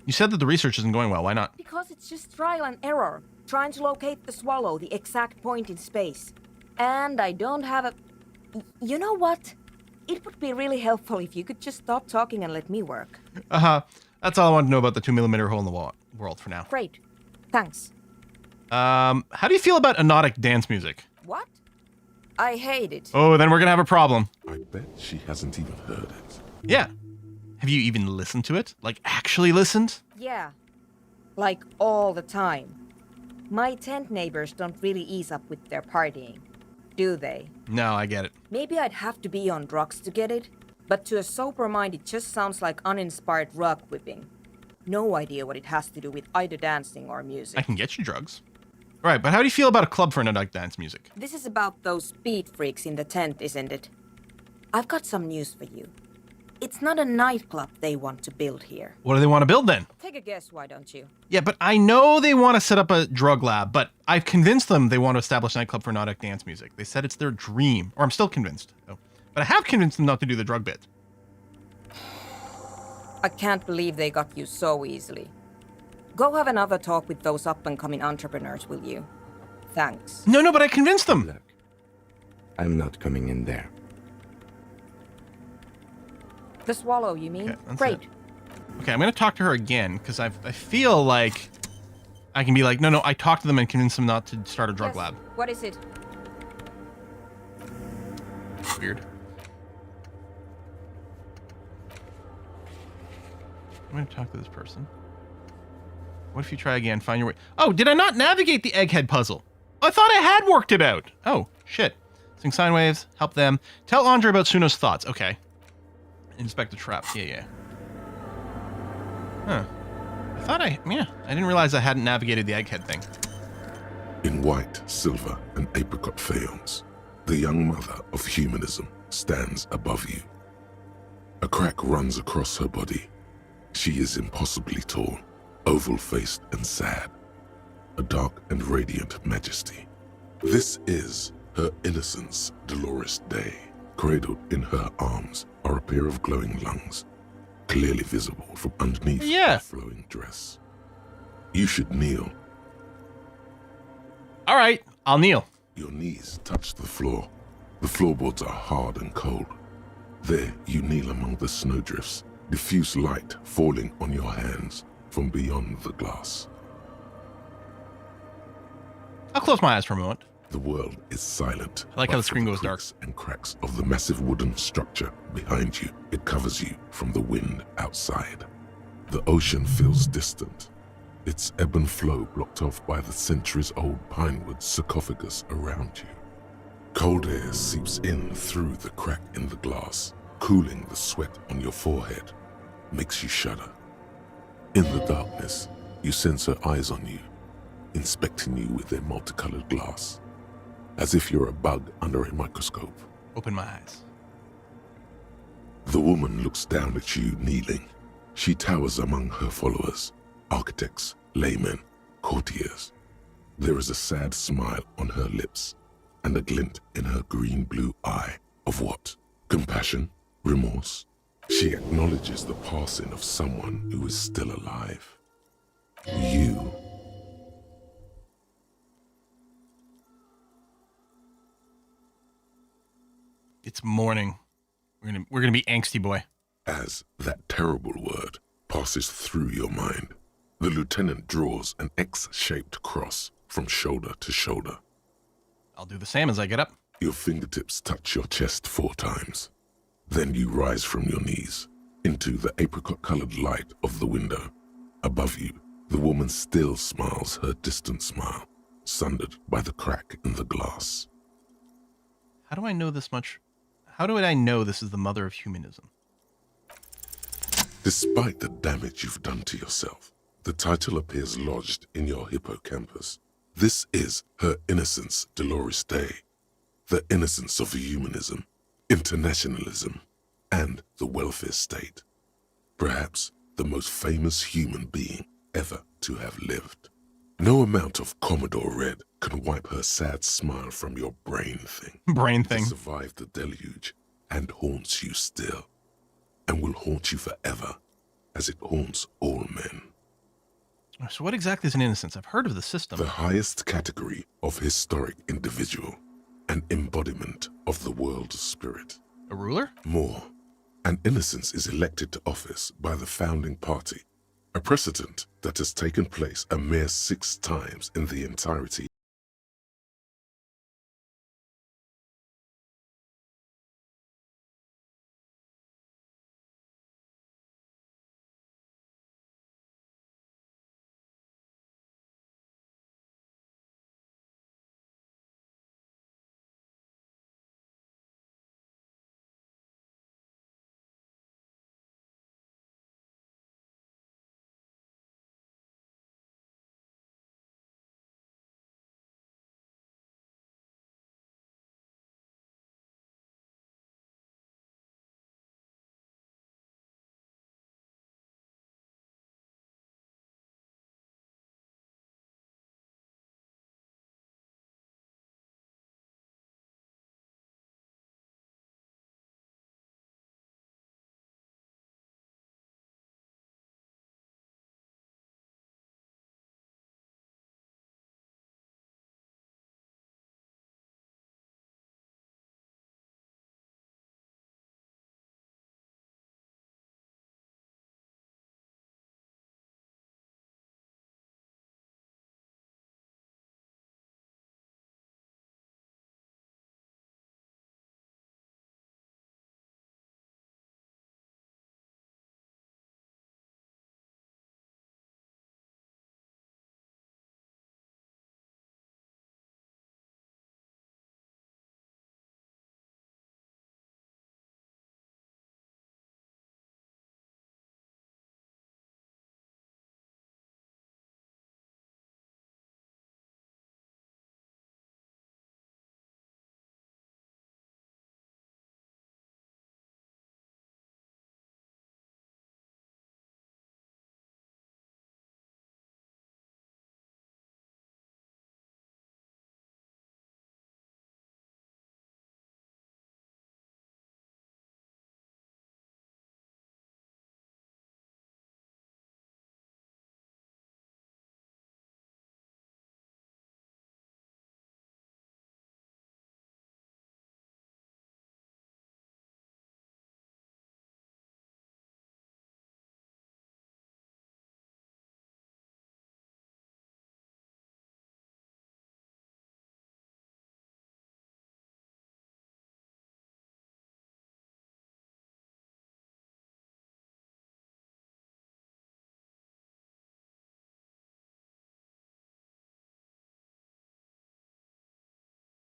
You said that the research isn't going well. Why not? Because it's just trial and error. Trying to locate the Swallow, the exact point in space. And I don't have a... You know what? It would be really helpful if you could just stop talking and let me work. That's all I want to know about the 2mm hole in the world for now. Great. Thanks. How do you feel about anodic dance music? What? I hate it. Oh, then we're gonna have a problem. I bet she hasn't even heard it. Yeah. Have you even listened to it? Like, actually listened? Yeah. Like, all the time. My tent neighbors don't really ease up with their partying, do they? No, I get it. Maybe I'd have to be on drugs to get it, but to a sober mind it just sounds like uninspired rug whipping. No idea what it has to do with either dancing or music. I can get you drugs. Right, but how do you feel about a club for anodic dance music? This is about those speed freaks in the tent, isn't it? I've got some news for you. It's not a nightclub they want to build here. What do they want to build then? Take a guess, why don't you? Yeah, but I know they want to set up a drug lab, but I've convinced them they want to establish a nightclub for nautic dance music. They said it's their dream, or I'm still convinced. So. But I have convinced them not to do the drug bit. I can't believe they got you so easily. Go have another talk with those up-and-coming entrepreneurs, will you? Thanks. No, but I convinced them. Look, I'm not coming in there. The Swallow, you mean? Okay, Great. Okay, I'm going to talk to her again, because I feel like I can be like, no, I talked to them and convinced them not to start a drug lab. What is it? Weird. I'm going to talk to this person. What if you try again, find your way? Oh, did I not navigate the egghead puzzle? I thought I had worked it out. Oh, shit. Sing sine waves, help them. Tell Andre about Suno's thoughts. Okay. Inspect the trap. Yeah. Huh. I didn't realize I hadn't navigated the egghead thing. In white, silver, and apricot faience, the young mother of humanism stands above you. A crack runs across her body. She is impossibly tall, oval-faced and sad, a dark and radiant majesty. This is her innocence, Dolores Day. Cradled in her arms are a pair of glowing lungs, clearly visible from underneath her flowing dress. You should kneel. All right, I'll kneel. Your knees touch the floor. The floorboards are hard and cold. There you kneel among the snowdrifts, diffuse light falling on your hands from beyond the glass. I'll close my eyes for a moment. The world is silent. I like how the screen goes dark. And cracks of the massive wooden structure behind you. It covers you from the wind outside. The ocean feels distant, its ebb and flow blocked off by the centuries-old pinewood sarcophagus around you. Cold air seeps in through the crack in the glass, cooling the sweat on your forehead, makes you shudder. In the darkness, you sense her eyes on you, inspecting you with their multicolored glass, as if you're a bug under a microscope. Open my eyes. The woman looks down at you kneeling. She towers among her followers, architects, laymen, courtiers. There is a sad smile on her lips and a glint in her green-blue eye of what? Compassion? Remorse? She acknowledges the passing of someone who is still alive. You. It's morning. We're gonna be angsty, boy. As that terrible word passes through your mind, the lieutenant draws an X-shaped cross from shoulder to shoulder. I'll do the same as I get up. Your fingertips touch your chest 4 times. Then you rise from your knees into the apricot-colored light of the window. Above you, the woman still smiles her distant smile, sundered by the crack in the glass. How do I know this much? How do I know this is the mother of humanism? Despite the damage you've done to yourself, the title appears lodged in your hippocampus. This is Her Innocence, Dolores Day, the innocence of humanism, internationalism, and the welfare state. Perhaps the most famous human being ever to have lived. No amount of Commodore Red can wipe her sad smile from your brain thing. Brain thing. It survived the deluge and haunts you still, and will haunt you forever, as it haunts all men. So what exactly is an innocence? I've heard of the system. The highest category of historic individual, an embodiment of the world's spirit. A ruler? More, an innocence is elected to office by the founding party, a precedent that has taken place a mere 6 times in the entirety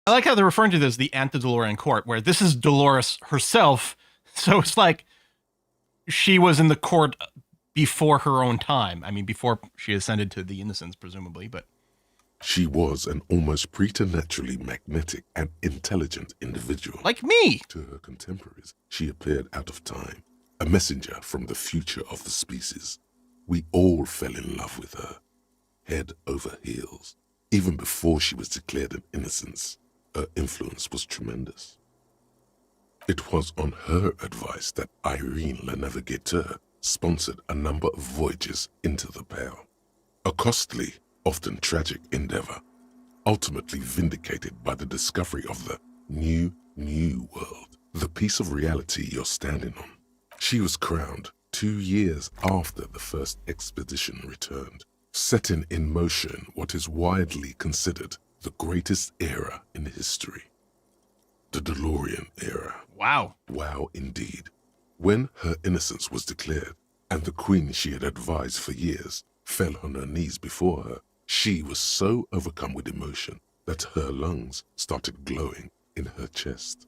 I like how they're referring to this as the antediluvian court, where this is Dolores herself. So it's like she was in the court before her own time. I mean, before she ascended to the innocence, presumably, but... She was an almost preternaturally magnetic and intelligent individual. Like me! To her contemporaries, she appeared out of time, a messenger from the future of the species. We all fell in love with her, head over heels. Even before she was declared an innocence, her influence was tremendous. It was on her advice that Irene Le Navigateur sponsored a number of voyages into the Pale. A costly, often tragic endeavor, ultimately vindicated by the discovery of the new world, the piece of reality you're standing on. She was crowned 2 years after the first expedition returned, setting in motion what is widely considered the greatest era in history. The DeLorean era. Wow. Wow, indeed. When her innocence was declared, and the queen she had advised for years fell on her knees before her, she was so overcome with emotion that her lungs started glowing in her chest.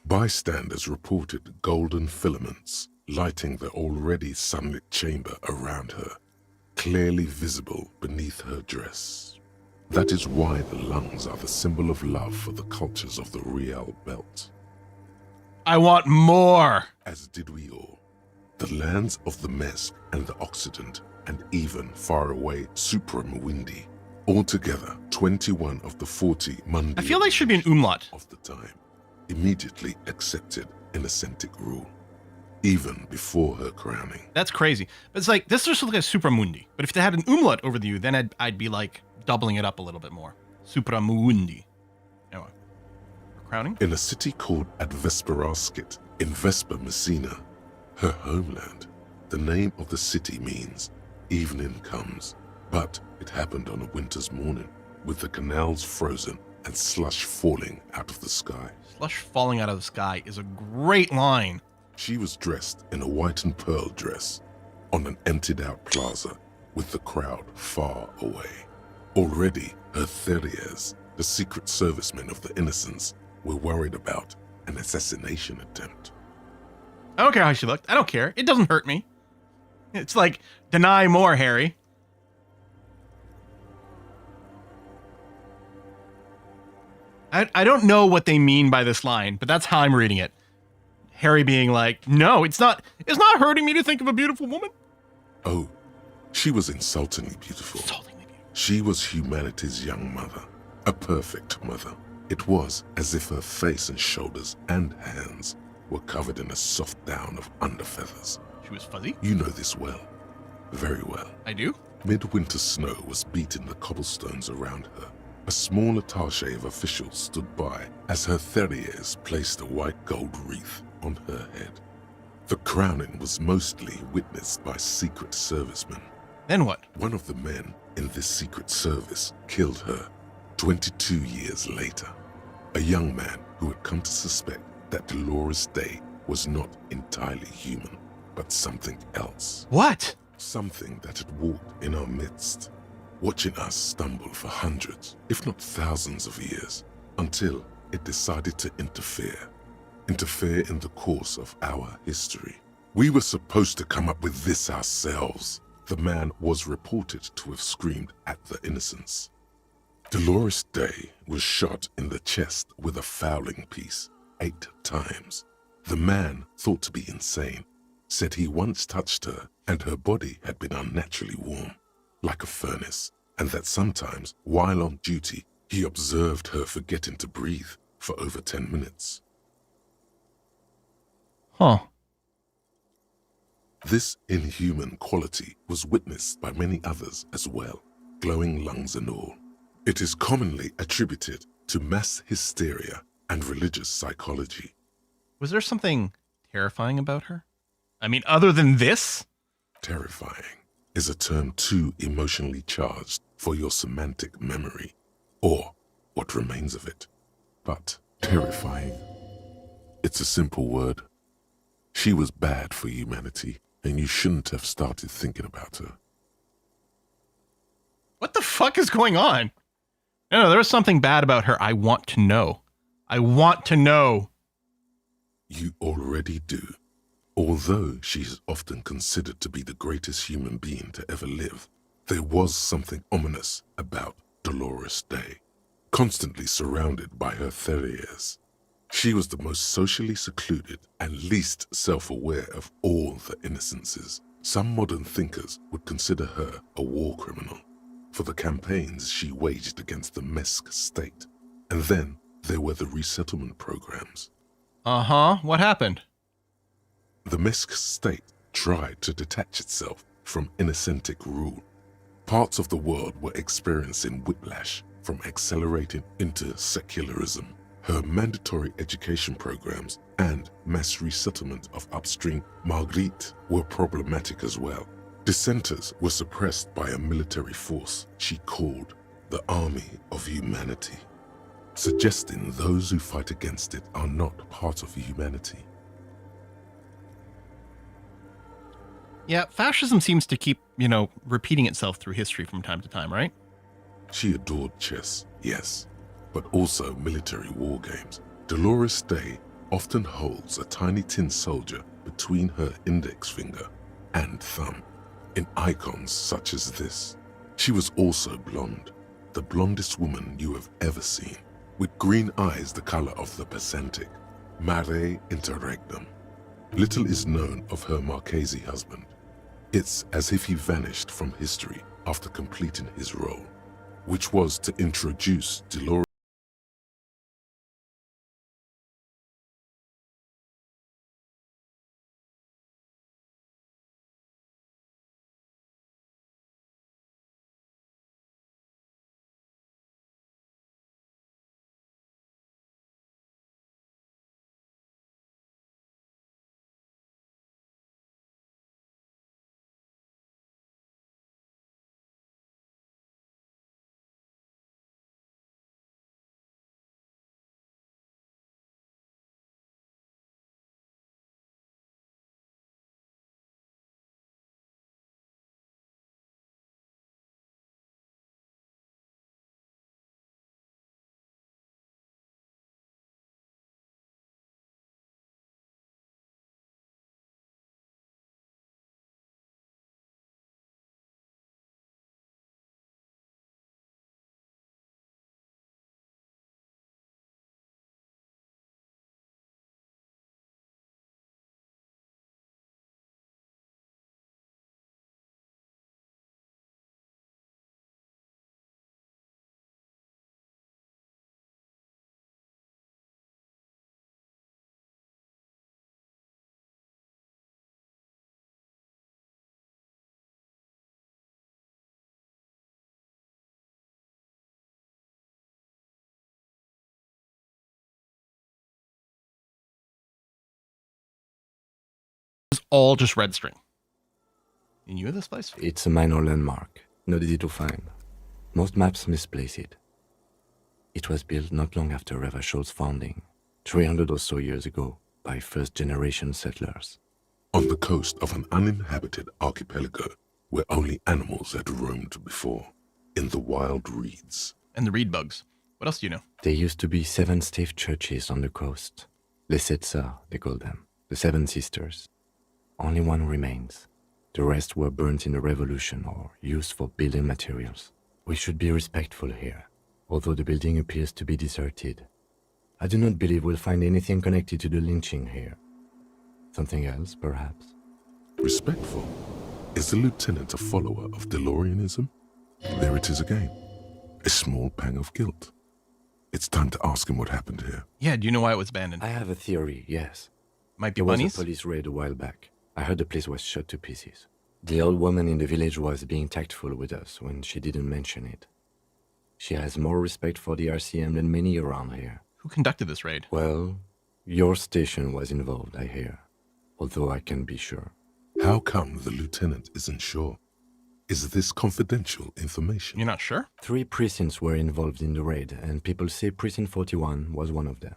Bystanders reported golden filaments lighting the already sunlit chamber around her, clearly visible beneath her dress. That is why the lungs are the symbol of love for the cultures of the Riel Belt. I want more! As did we all. The lands of the Mesk and the Occident, and even faraway Supramuindi. Altogether, 21 of the 40 Mundi I feel like should be an umlaut of the time immediately accepted Innocentic rule, even before her crowning. That's crazy. But it's like, this just looks like a Supramundi. But if they had an umlaut over the U, then I'd be like doubling it up a little bit more. Supramundi. Anyway, crowning? In a city called Advesperaskit, in Vesper Messina, her homeland, the name of the city means evening comes, but it happened on a winter's morning, with the canals frozen and slush falling out of the sky. Slush falling out of the sky is a great line. She was dressed in a white and pearl dress on an emptied-out plaza with the crowd far away. Already, her Theriers, the secret servicemen of the Innocents, were worried about an assassination attempt. I don't care how she looked. I don't care. It doesn't hurt me. It's like, deny more, Harry. I don't know what they mean by this line, but that's how I'm reading it. Harry being like, no, it's not hurting me to think of a beautiful woman. Oh, she was insultingly beautiful. She was humanity's young mother, a perfect mother. It was as if her face and shoulders and hands were covered in a soft down of underfeathers. She was fuzzy? You know this well. Very well. I do? Midwinter snow was beating the cobblestones around her. A small attaché of officials stood by as her Theriers placed a white gold wreath on her head. The crowning was mostly witnessed by secret servicemen. Then what? One of the men in this secret service killed her 22 years later. A young man who had come to suspect that Dolores Day was not entirely human, but something else. What? Something that had walked in our midst, watching us stumble for hundreds, if not thousands of years, until it decided to interfere in the course of our history. We were supposed to come up with this ourselves. The man was reported to have screamed at the Innocents. Dolores Day was shot in the chest with a fowling piece 8 times. The man, thought to be insane, said he once touched her and her body had been unnaturally warm, like a furnace, and that sometimes, while on duty, he observed her forgetting to breathe for over 10 minutes. Huh. This inhuman quality was witnessed by many others as well, glowing lungs and all. It is commonly attributed to mass hysteria and religious psychology. Was there something terrifying about her? I mean, other than this? Terrifying is a term too emotionally charged for your semantic memory, or what remains of it. But terrifying, it's a simple word. She was bad for humanity, and you shouldn't have started thinking about her. What the fuck is going on? No, there was something bad about her. I want to know. I want to know. You already do. Although she is often considered to be the greatest human being to ever live, there was something ominous about Dolores Day, constantly surrounded by her terriers. She was the most socially secluded and least self-aware of all the innocences. Some modern thinkers would consider her a war criminal for the campaigns she waged against the Mesk state. And then there were the resettlement programs. Uh-huh. What happened? The Mesk state tried to detach itself from Innocentic rule. Parts of the world were experiencing whiplash from accelerating into secularism. Her mandatory education programs and mass resettlement of upstream Marguerite were problematic as well. Dissenters were suppressed by a military force she called the Army of Humanity, suggesting those who fight against it are not part of humanity. Yeah, fascism seems to keep, repeating itself through history from time to time, right? She adored chess, yes, but also military war games. Dolores Day often holds a tiny tin soldier between her index finger and thumb in icons such as this. She was also blonde, the blondest woman you have ever seen, with green eyes the color of the Pacentic, mare interregnum. Little is known of her Marchese husband. It's as if he vanished from history after completing his role, which was to introduce Dolores It's all just red string. You knew this place? It's a minor landmark, not easy to find. Most maps misplace it. It was built not long after Ravachol's founding, 300 or so years ago, by first-generation settlers. on the coast of an uninhabited archipelago where only animals had roamed before, in the wild reeds. And the reed bugs. What else do you know? There used to be 7 stave churches on the coast. Les Sept Sœurs, they call them. The 7 Sisters. Only one remains. The rest were burnt in the revolution or used for building materials. We should be respectful here, although the building appears to be deserted. I do not believe we'll find anything connected to the lynching here. Something else, perhaps? Respectful? Is the lieutenant a follower of DeLoreanism? There it is again. A small pang of guilt. It's time to ask him what happened here. Yeah, do you know why it was abandoned? I have a theory, yes. Might be There bunnies? was a police raid a while back. I heard the place was shot to pieces. The old woman in the village was being tactful with us when she didn't mention it. She has more respect for the RCM than many around here. Who conducted this raid? Well, your station was involved, I hear. Although I can't be sure. How come the lieutenant isn't sure? Is this confidential information? You're not sure? 3 precincts were involved in the raid, and people say Precinct 41 was one of them.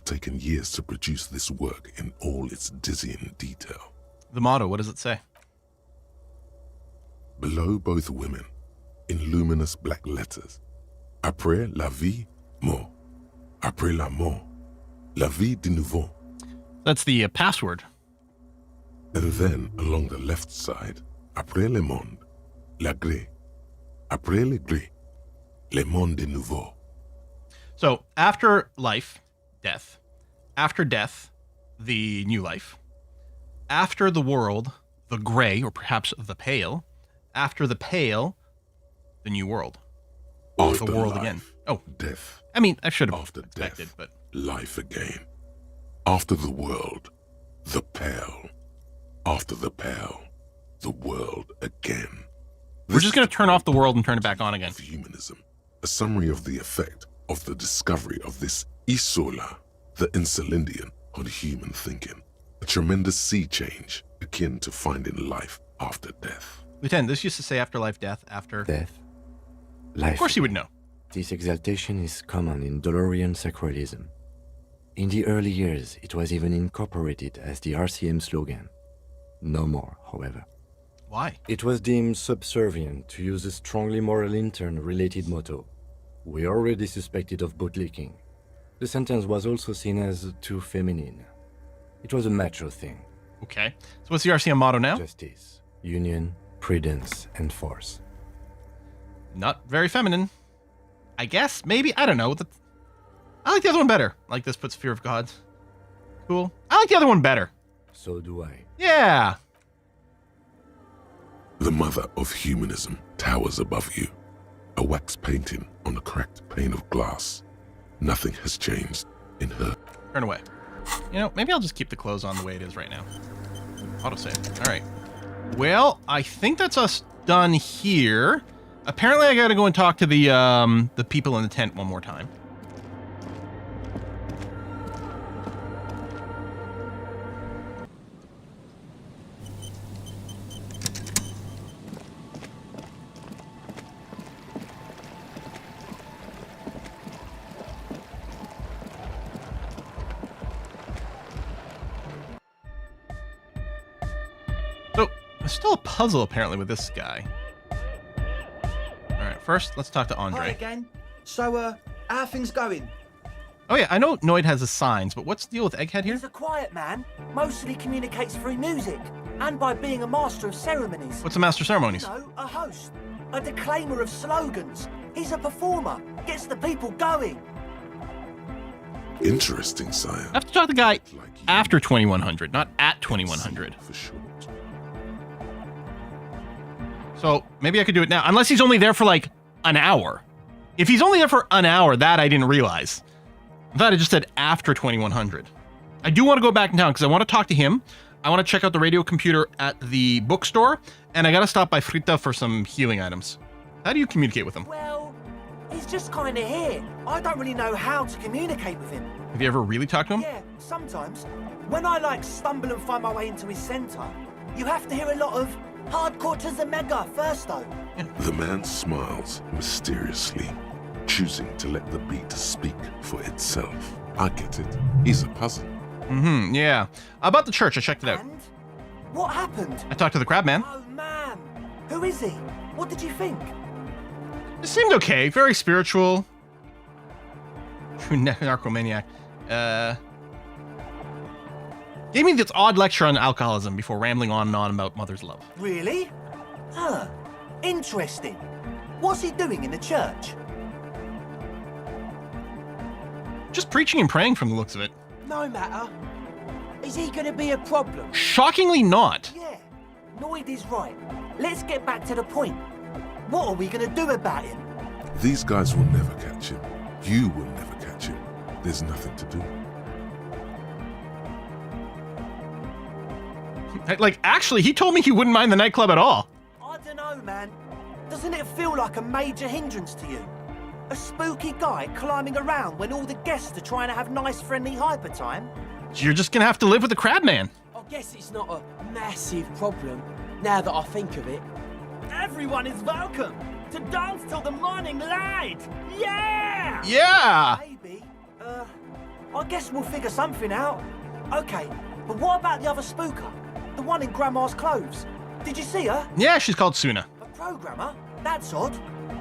have taken years to produce this work in all its dizzying detail. The motto, what does it say? Below both women, in luminous black letters, Après la vie, mort. Après la mort, la vie de nouveau. That's the password. And then, along the left side, Après le monde, la gré. Après le gré, le monde de nouveau. So, after life, death. After death, the new life. After the world, the gray, or perhaps the pale. After the pale, the new world. After the world life, again. Oh, death. I mean, I should have After expected, death, but life again. After the world, the pale. After the pale, the world again. we're just going to turn off the world and turn it back on again. Of humanism, a summary of the effect of the discovery of this Acele, the Insulindian, on human thinking. A tremendous sea change akin to finding life after death. Lieutenant, this used to say afterlife, death, after... Death. Life. Of course you would know. This exaltation is common in Dolorian sacralism. In the early years, it was even incorporated as the RCM slogan. No more, however. Why? It was deemed subservient to use a strongly moral intern-related motto. We already suspected of bootlicking. The sentence was also seen as too feminine. It was a macho thing. Okay. So what's the RCM motto now? Justice, union, prudence, and force. Not very feminine. I guess, maybe, I don't know. I like the other one better. Like this puts fear of gods. Cool. I like the other one better. So do I. Yeah. The mother of humanism towers above you, a wax painting on a cracked pane of glass. Nothing has changed in her. Turn away. You know, maybe I'll just keep the clothes on the way it is right now. Autosave. All right. Well, I think that's us done here. Apparently, I got to go and talk to the people in the tent one more time. So, there's still a puzzle apparently with this guy. Alright, first, let's talk to Hi Andre. again. So, how are things going? Oh yeah, I know Noid has his signs, but what's the deal with Egghead here? He's a quiet man, mostly communicates through music, and by being a master of ceremonies. What's a master of ceremonies? No, a host, a declaimer of slogans. He's a performer, gets the people going. Interesting, sire. I have to talk to the guy after 2100, not at 2100. For short. So maybe I could do it now, unless he's only there for like an hour. If he's only there for an hour, that I didn't realize. I thought it just said after 2100. I do want to go back in town because I want to talk to him. I want to check out the radio computer at the bookstore, and I got to stop by Frita for some healing items. How do you communicate with him? Well, he's just kind of here. I don't really know how to communicate with him. Have you ever really talked to him? Yeah, sometimes. When I stumble and find my way into his center, you have to hear a lot of hardcore to the mega first though. The man smiles mysteriously, choosing to let the beat speak for itself. I get it. He's a puzzle. Mm-hmm, yeah. About the church, I checked it out. And what happened? I talked to the crab man. Oh man, who is he? What did you think? It seemed okay, very spiritual. True narcomaniac. Gave me this odd lecture on alcoholism before rambling on and on about mother's love. Really? Huh. Interesting. What's he doing in the church? Just preaching and praying from the looks of it. No matter. Is he gonna be a problem? Shockingly not. Yeah, Noid is right. Let's get back to the point. What are we gonna do about him? These guys will never catch him. You will never catch him. There's nothing to do. Like, actually, he told me he wouldn't mind the nightclub at all. I don't know, man. Doesn't it feel like a major hindrance to you? A spooky guy climbing around when all the guests are trying to have nice, friendly hyper time? You're just gonna have to live with the crab man. I guess it's not a massive problem, now that I think of it. Everyone is welcome to dance till the morning light. Yeah! Yeah! Maybe. I guess we'll figure something out. Okay, but what about the other spooker? The one in Grandma's clothes? Did you see her? Yeah, she's called Suna. A programmer? That's odd.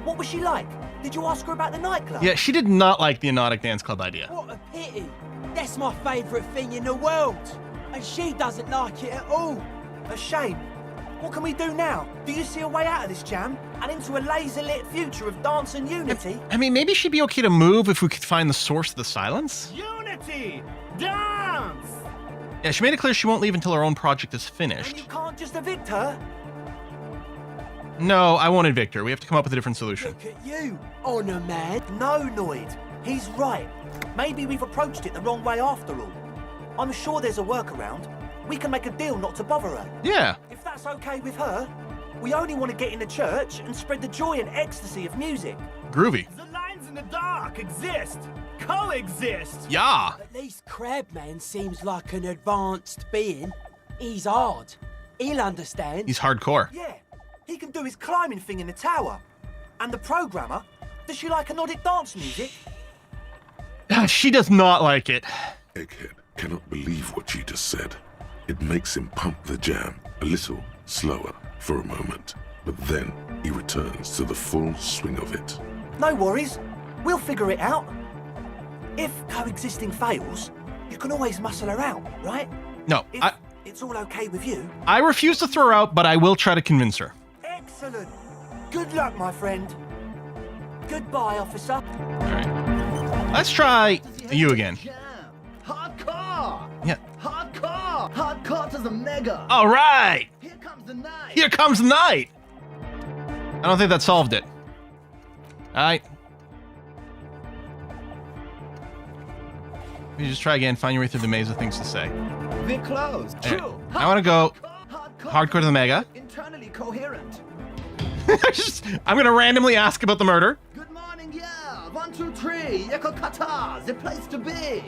What was she like? Did you ask her about the nightclub? Yeah, she did not like the Hypnotic Dance Club idea. What a pity. That's my favourite thing in the world. And she doesn't like it at all. A shame. What can we do now? Do you see a way out of this jam and into a laser-lit future of dance and unity? I mean, maybe she'd be okay to move if we could find the source of the silence. Unity! Dance! Yeah, she made it clear she won't leave until her own project is And finished. you can't just evict her? No, I won't evict her. We have to come up with a different solution. Look at you, Honor Man. No, Noid. He's right. Maybe we've approached it the wrong way after all. I'm sure there's a workaround. We can make a deal not to bother her. Yeah. If that's okay with her, we only want to get in the church and spread the joy and ecstasy of music. Groovy. The lines in the dark exist. Coexist. Yeah. At least Crabman seems like an advanced being. He's hard. He'll understand. He's hardcore. Yeah, he can do his climbing thing in the tower. And the programmer, does she like anodic dance music? She does not like it. Egghead cannot believe what she just said. It makes him pump the jam a little slower for a moment, but then he returns to the full swing of it. No worries. We'll figure it out. If coexisting fails, you can always muscle her out, right? No, If it's all okay with you. I refuse to throw her out, but I will try to convince her. Excellent. Good luck, my friend. Goodbye, officer. All right. Let's try you again. Hardcore! Yeah. Hardcore! Hardcore to the mega! All right. Here comes the night! Here comes the night. I don't think that solved it. All right. You just try again. Find your way through the maze of things to say. We're close. There. True. I want to go Hardcore hardcore to the mega. internally coherent. I'm gonna randomly ask about the murder. Good morning, yeah. 1, 2, 3. Yekokata, the place to be.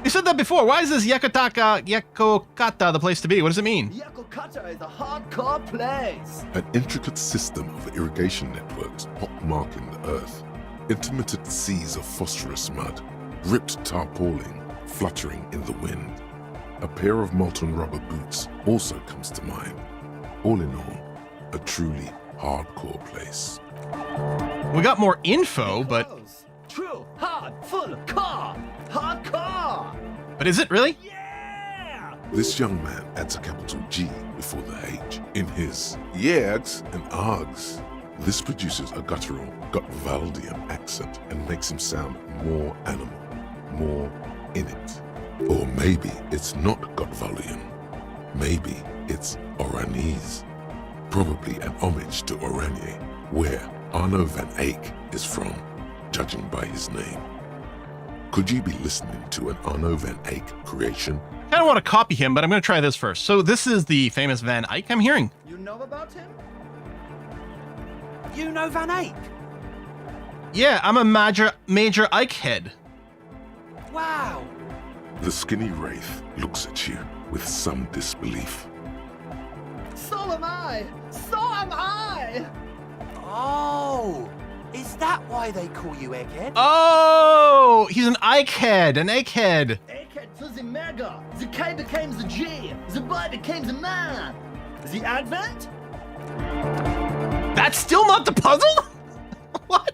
You said that before. Why is this Yekokata the place to be? What does it mean? Yekokata is a hardcore place. An intricate system of irrigation networks pockmarking the earth, intermittent seas of phosphorus mud, ripped tarpaulin fluttering in the wind. A pair of molten rubber boots also comes to mind. All in all, a truly hardcore place. We got more info, but Close. True, hard, full, core, hardcore. but is it really? Yeah. This young man adds a capital G before the H in his yeags and args. This produces a guttural Gotwaldian accent and makes him sound more animal, more in it. Or maybe it's not Gotwaldian. Maybe it's Oranese. Probably an homage to Oranje, where Arno van Eyck is from, judging by his name. Could you be listening to an Arno van Eyck creation? I kind of want to copy him, but I'm going to try this first. So this is the famous Van Eyck I'm hearing. You know about him? You know Van Eyck? Yeah, I'm a major Ike head. Wow. The skinny wraith looks at you with some disbelief. So am I. So am I. Oh, is that why they call you Egghead? Oh, he's an Ike head, an egghead. Egghead to the mega. The K became the G. The boy became the man. The Advent? That's still not the puzzle? What?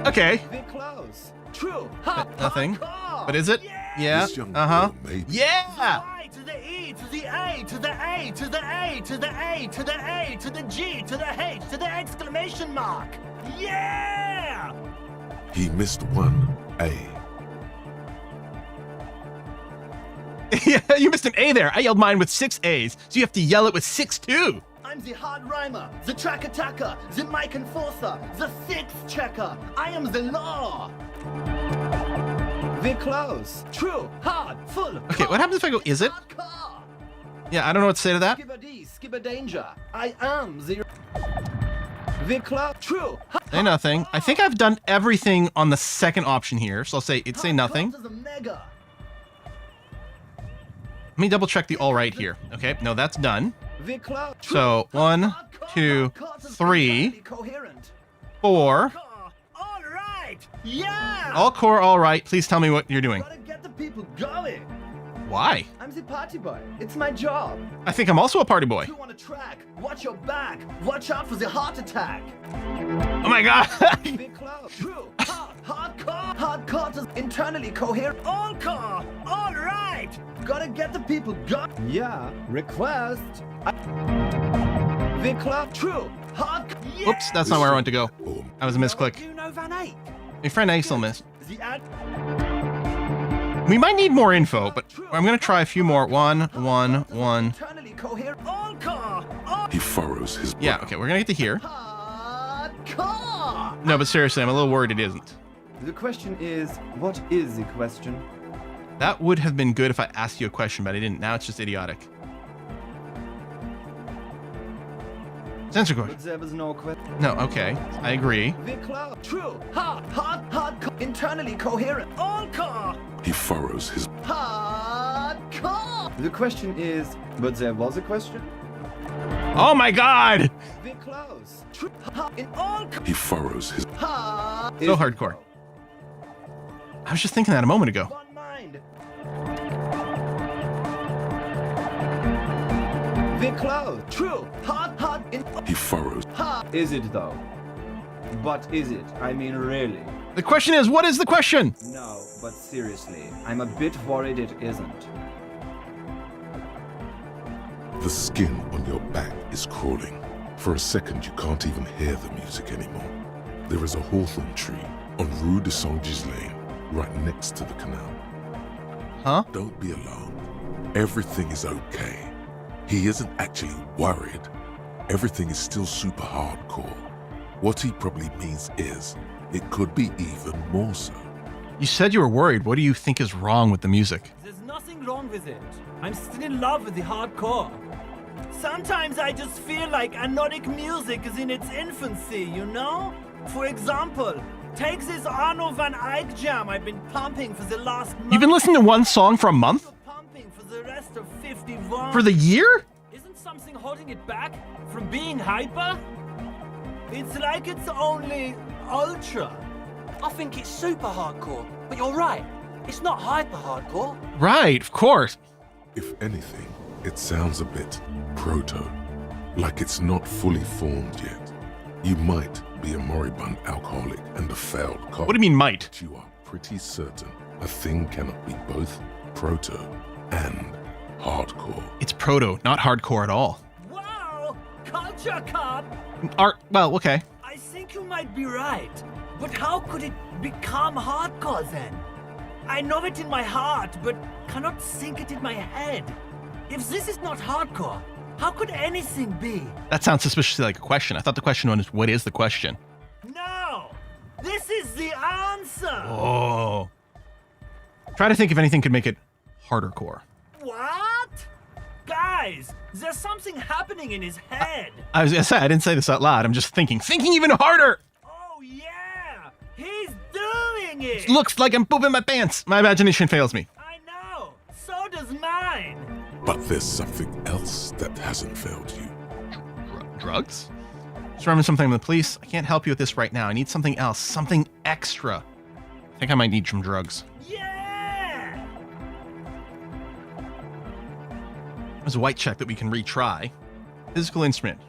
Okay. We're close. True. Hard, Nothing. hardcore. But is it? Yeah. This young Uh-huh. girl may be Yeah. I to the E to the A to the A to the A to the A to the A to the G to the H to the exclamation mark. Yeah! He missed one A. Yeah, you missed an A there. I yelled mine with 6 A's, so you have to yell it with 6 too. I'm the hard rhymer, the track attacker, the mic enforcer, the sixth checker. I am the law. We're close. True, hard, full. Okay, what happens if I go, is it? Hardcore. Yeah, I don't know what to say to that. Skipper D, skipper danger. I am the. We're close. True. Say nothing. I think I've done everything on the second option here, so I'll say it say nothing. Hardcore to the mega. Let me double check the all right here. Okay, no, that's done. We're close. So 1, Hardcore, 2, hardcore to the 3, coherent. 4. All right. Yeah! All core, all right. Please tell me what you're doing. Gotta get the people going. Why? I'm the party boy. It's my job. I think I'm also a party boy. You on a track. Watch your back. Watch out for the heart attack. Oh my god. Big club. True. Hardcore. Hardcore is internally coherent. All core. All right. Gotta get the people going. Yeah. Request. Big club. True. Hardcore. Yeah. Oops, that's not where I want to go. That was a misclick. You know Van Eyck? My friend Acele missed. The ad. We might need more info, but I'm gonna try a few more. One. Internally coherent. All core. All He furrows his brow. Yeah, okay, we're gonna get to here. hardcore. No, but seriously, I'm a little worried it isn't. The question is, what is the question? That would have been good if I asked you a question, but I didn't. Now it's just idiotic. Censor question. But there was no question. No, okay. I agree. Big club. True. Hardcore. Internally coherent. All core. He furrows his Hardcore. The question is, but there was a question? Oh my god! Big close. True. In all core. He furrows his So hardcore. I was just thinking that a moment ago. One mind. Big close. True. Hard. In He furrows. Is it though? But is it? I mean, really? The question is, what is the question? No, but seriously, I'm a bit worried it isn't. The skin on your back is crawling. For a second, you can't even hear the music anymore. There is a hawthorn tree on Rue de Saint-Ghislain, right next to the canal. Huh? Don't be alarmed. Everything is okay. He isn't actually worried. Everything is still super hardcore. What he probably means is, it could be even more so. You said you were worried. What do you think is wrong with the music? There's nothing wrong with it. I'm still in love with the hardcore. Sometimes I just feel like anodic music is in its infancy, you know? For example, take this Arno van Eyck jam I've been pumping for the last month. You've been listening to one song for a month? Pumping for the rest of 51. For the year? Isn't something holding it back from being hyper? It's like it's only ultra. I think it's super hardcore, but you're right. It's not hyper hardcore. Right, of course. If anything, it sounds a bit proto, like it's not fully formed yet. You might be a moribund alcoholic and a failed cop. What do you mean might? But you are pretty certain a thing cannot be both proto and hardcore. It's proto, not hardcore at all. Wow! Culture cop! Well, okay. I think you might be right. But how could it become hardcore then? I know it in my heart, but cannot think it in my head. If this is not hardcore, how could anything be? That sounds suspiciously like a question. I thought the question was, what is the question? No! This is the answer! Oh. Try to think if anything could make it harder core. What? Guys, there's something happening in his head. I was gonna say, I didn't say this out loud. I'm just thinking even harder! Oh yeah! He's doing it! Looks like I'm pooping my pants. My imagination fails me. I know! So does mine! But there's something else that hasn't failed you. Drugs? Just remember something from the police. I can't help you with this right now. I need something else, something extra. I think I might need some drugs. Yeah! There's a white check that we can retry. Physical instrument.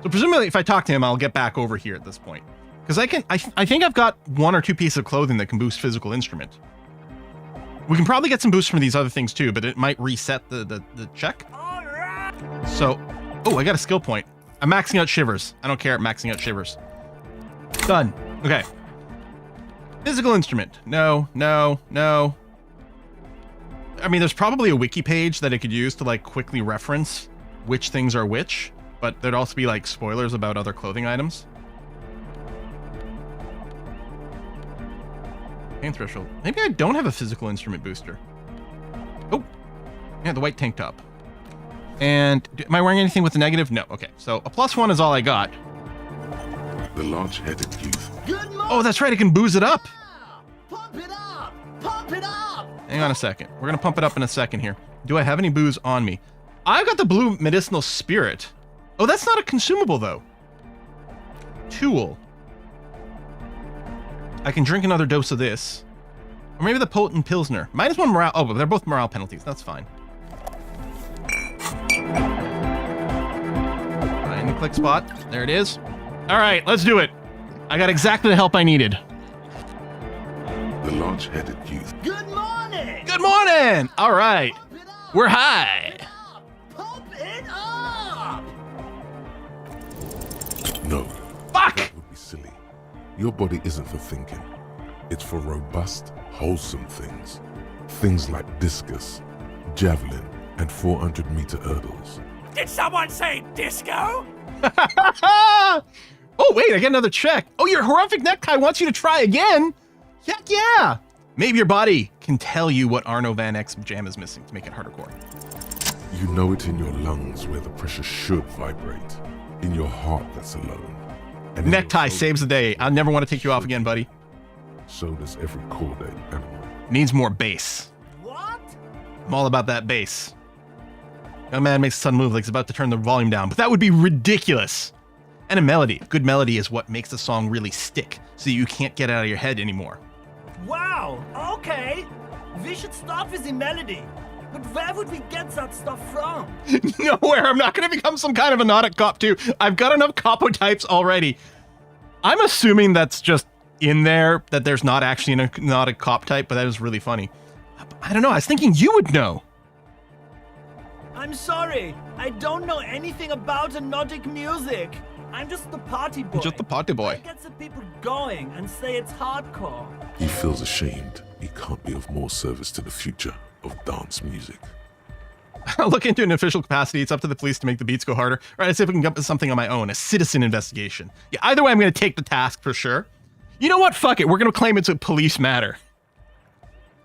So presumably if I talk to him, I'll get back over here at this point. Because I think I've got one or two pieces of clothing that can boost physical instrument. We can probably get some boosts from these other things too, but it might reset the check. All right. So, oh, I got a skill point. I'm maxing out shivers. I don't care, I'm maxing out shivers. Done. Okay. Physical instrument. No. I mean, there's probably a wiki page that I could use to like quickly reference which things are which, but there'd also be like spoilers about other clothing items. Pain threshold. Maybe I don't have a physical instrument booster. Oh, yeah, the white tank top. And am I wearing anything with a negative? No. Okay, so a +1 is all I got. The large-headed youth. Oh, that's right. I can booze it up. Pump it up! Pump it up! Hang on a second. We're gonna pump it up in a second here. Do I have any booze on me? I've got the blue medicinal spirit. Oh, that's not a consumable though. Tool. I can drink another dose of this. Or maybe the potent Pilsner. -1 morale. Oh, but they're both morale penalties. That's fine. Right in the click spot. There it is. All right, let's do it. I got exactly the help I needed. The large-headed youth. Good morning! Good morning! All right. We're high. Pump it up! No. Fuck! That would be silly. Your body isn't for thinking. It's for robust, wholesome things. Things like discus, javelin, and 400-meter hurdles. Did someone say disco? Oh, wait, I get another check. Oh, your horrific necktie wants you to try again? Heck yeah! Maybe your body can tell you what Arno Van X jam is missing to make it hardcore. You know it in your lungs where the pressure should vibrate. In your heart that's alone. And in Necktie your soul, saves the day. I'll never want to take you off again, buddy. So does every chordate animal. Needs more bass. What? I'm all about that bass. Young man makes a sudden move like he's about to turn the volume down, but that would be ridiculous. And a melody. Good melody is what makes the song really stick, so you can't get it out of your head anymore. Wow, okay. We should start with the melody. But where would we get that stuff from? Nowhere. I'm not going to become some kind of a nautic cop too. I've got enough capo types already. I'm assuming that's just in there, that there's not actually a nautic cop type, but that was really funny. I don't know. I was thinking you would know. I'm sorry. I don't know anything about hypnotic music. I'm just the party boy. Just the party boy. I get the people going and say it's hardcore. He feels ashamed he can't be of more service to the future of dance music. I'll look into an official capacity. It's up to the police to make the beats go harder. All right, let's see if we can come up with something on my own. A citizen investigation. Yeah, either way, I'm going to take the task for sure. You know what? Fuck it. We're going to claim it's a police matter.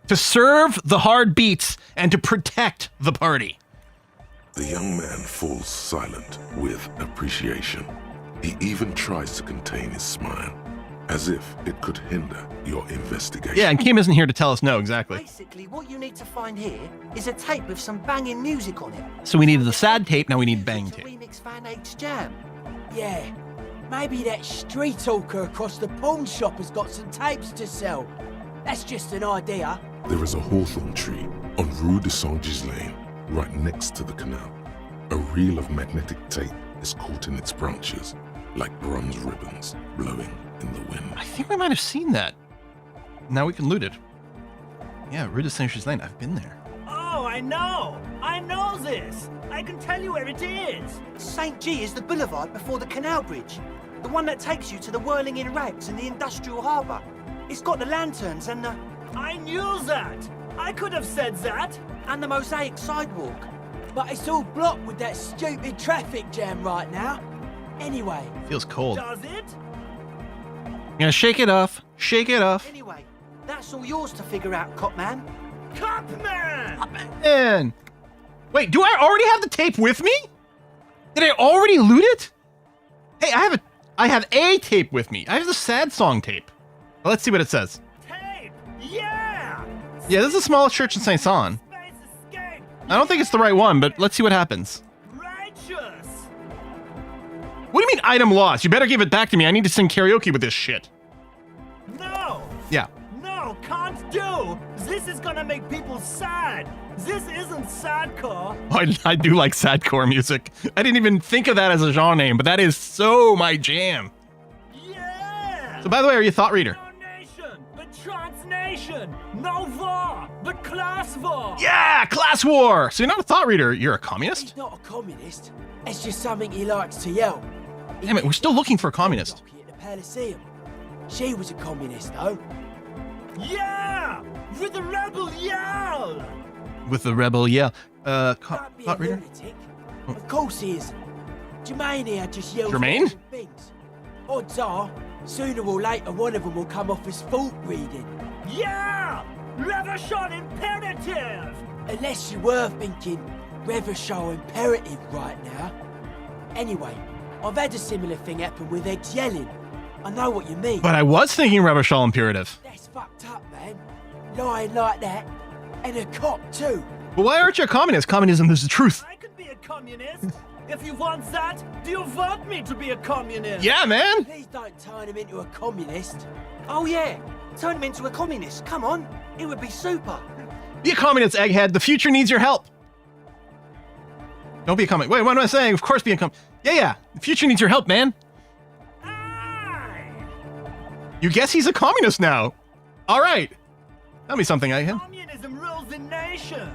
To serve the hard beats and to protect the party. The young man falls silent with appreciation. He even tries to contain his smile, as if it could hinder your investigation. Yeah, and Kim isn't here to tell us no, exactly. Basically, what you need to find here is a tape with some banging music on it. So we needed the sad tape, now we need bang To tape. remix Van Eyck's jam. Yeah, maybe that street hawker across the pawn shop has got some tapes to sell. That's just an idea. There is a hawthorn tree on Rue de Saint-Ghislain, right next to the canal. A reel of magnetic tape is caught in its branches, like bronze ribbons blowing in the wind. I think we might have seen that. Now we can loot it. Yeah, Rue de Saint-Ghislain. I've been there. Oh, I know. I know this. I can tell you where it is. St. G is the boulevard before the canal bridge. The one that takes you to the whirling in rags and the industrial harbour. It's got the lanterns and the... I knew that. I could have said that. And the mosaic sidewalk. But it's all blocked with that stupid traffic jam right now. Anyway. Feels cold. Does it? I'm gonna shake it off. Shake it off. Anyway, that's all yours to figure out, Copman. Copman! Man. Wait, do I already have the tape with me? Did I already loot it? Hey, I have a tape with me. I have the sad song tape. Well, let's see what it says. Tape! Yeah! Yeah, this is the smallest church in St. Son. I don't think it's the right one, but let's see what happens. Righteous! What do you mean item lost? You better give it back to me. I need to sing karaoke with this shit. No! Yeah. No, can't do! This is gonna make people sad! This isn't sadcore! I do like sadcore music. I didn't even think of that as a genre name, but that is so my jam. Yeah! So by the way, are you a thought reader? No nation, but transnation! No war, but class war! Yeah, class war! So you're not a thought reader, you're a communist? He's not a communist. It's just something he likes to yell. Damn it, we're still looking for a communist. At the Palaceum. She was a communist, though. Yeah! With the rebel yell! With the rebel yell. Can't be a Thought reader? lunatic. Of course he is. Jermaine here just yells Jermaine? random things. Odds are, sooner or later one of them will come off as fault reading. Yeah! Reversion imperative! Unless you were thinking Reversion imperative right now. Anyway, I've had a similar thing happen with eggs yelling. I know what you mean. But I was thinking Reverchal Imperative. That's fucked up, man. Lying like that. And a cop, too. But why aren't you a communist? Communism is the truth. I could be a communist. If you want that, do you want me to be a communist? Yeah, man. Please don't turn him into a communist. Oh yeah, turn him into a communist. Come on, it would be super. Be a communist, egghead. The future needs your help. Don't be a communist. Wait, what am I saying? Of course be a Yeah. The future needs your help, man. You guess he's a communist now. All right. Tell me something, egghead. Communism rules the nation.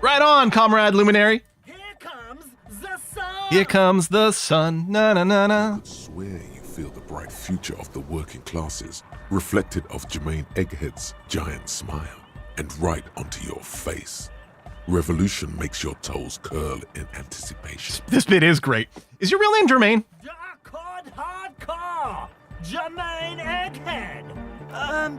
Right on, comrade luminary. Here comes the sun. Here comes the sun. Na na na na. I could swear you feel the bright future of the working classes reflected of Jermaine Egghead's giant smile and right onto your face. Revolution makes your toes curl in anticipation. This bit is great. Is your real name Jermaine? Hardcore. Jermaine Egghead.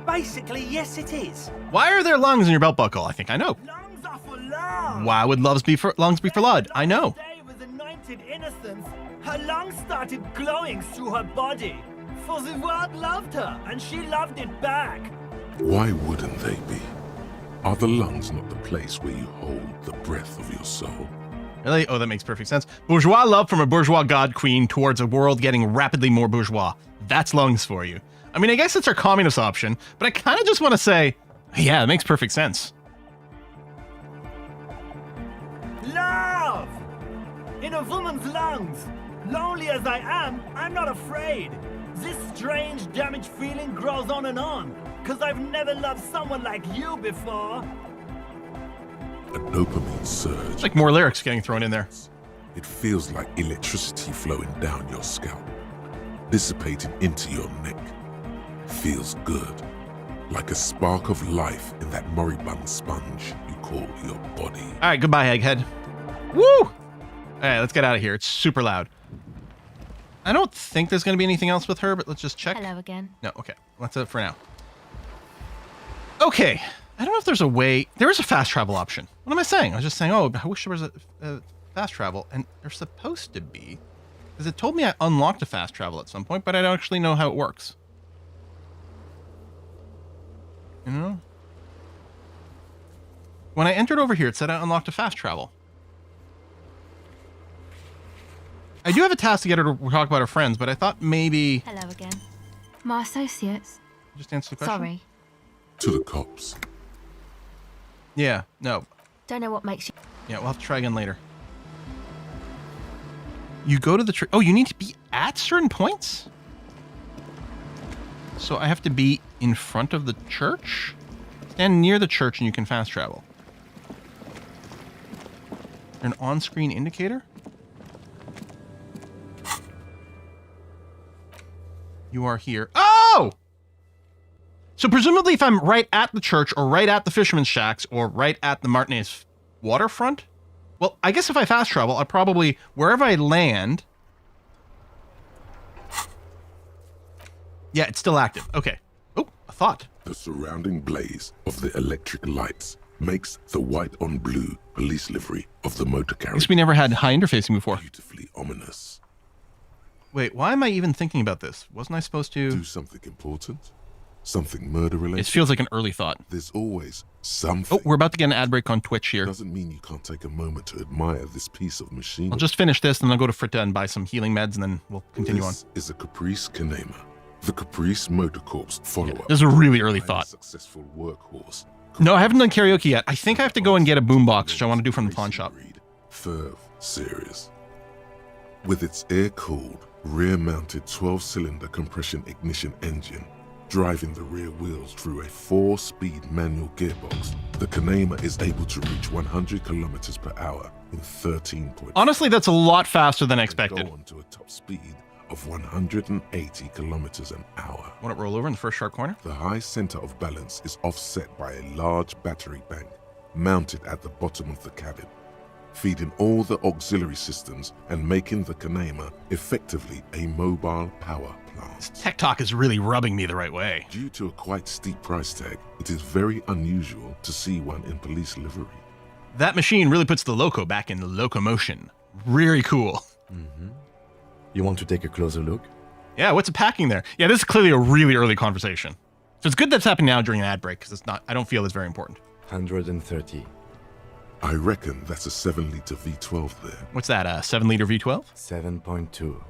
Basically, yes, it is. Why are there lungs in your belt buckle? I think I know. Lungs are for love. Why would lungs be for blood? I know. Day with anointed innocence, her lungs started glowing through her body. For the world loved her, and she loved it back. Why wouldn't they be? Are the lungs not the place where you hold the breath of your soul? Really? Oh, that makes perfect sense. Bourgeois love from a bourgeois god queen towards a world getting rapidly more bourgeois. That's lungs for you. I mean, I guess it's our communist option, but I kind of just want to say, yeah, it makes perfect sense. Love! In a woman's lungs. Lonely as I am, I'm not afraid. This strange, damaged feeling grows on and on, because I've never loved someone like you before. A dopamine surge. It's like more lyrics getting thrown in there. It feels like electricity flowing down your scalp, dissipating into your neck. Feels good. Like a spark of life in that moribund sponge you call your body. All right, goodbye, egghead. Woo! All right, let's get out of here. It's super loud. I don't think there's going to be anything else with her, but let's just check. Hello again. No, okay. That's it for now. Okay. I don't know if there's a way. There is a fast travel option. What am I saying? I was just saying, oh, I wish there was a fast travel. And there's supposed to be. Because it told me I unlocked a fast travel at some point, but I don't actually know how it works. You know? When I entered over here, it said I unlocked a fast travel. I do have a task to get her to talk about her friends, but I thought maybe... Hello again. My associates. Just answer the question. Sorry. To the cops. Yeah, no. Don't know what makes you... Yeah, we'll have to try again later. You go to the... Oh, you need to be at certain points? So I have to be in front of the church? Stand near the church and you can fast travel. An on-screen indicator? You are here. Oh! So presumably if I'm right at the church or right at the fisherman's shacks or right at the Martinez waterfront, well, I guess if I fast travel, I'll probably, wherever I land... Yeah, it's still active. Okay. Oh, a thought. The surrounding blaze of the electric lights makes the white on blue police livery of the motor carriage. I guess we never had high interfacing before. Beautifully ominous. Wait, why am I even thinking about this? Wasn't I supposed to... Do something important? Something murder-related? It feels like an early thought. There's always something. Oh, we're about to get an ad break on Twitch here. Doesn't mean you can't take a moment to admire this piece of machinery. I'll just finish this, and then I'll go to Fritta and buy some healing meds, and then we'll continue on. This is a Caprice Kanema, the Caprice Motor Corps follow-up. Yeah, this is a really early thought. Successful workhorse. No, I haven't done karaoke yet. I think I have to go and get a boombox, which I want to do from the pawn shop. Ferv series. With its air-cooled, rear-mounted 12-cylinder compression ignition engine, driving the rear wheels through a 4-speed manual gearbox, the Kanema is able to reach 100 kilometers per hour in 13.5. Honestly, that's a lot faster than I expected. Go on to a top speed of 180 kilometers an hour. Want to roll over in the first sharp corner? The high center of balance is offset by a large battery bank mounted at the bottom of the cabin, feeding all the auxiliary systems and making the Kanema effectively a mobile power plant. Tech talk is really rubbing me the right way. Due to a quite steep price tag, it is very unusual to see one in police livery. That machine really puts the loco back in locomotion. Really cool. Mm-hmm. You want to take a closer look? Yeah, what's it packing there? Yeah, this is clearly a really early conversation. So it's good that's happening now during an ad break, because it's not, I don't feel it's very important. 130. I reckon that's a 7-liter V12 there. What's that, a 7-liter V12? 7.2.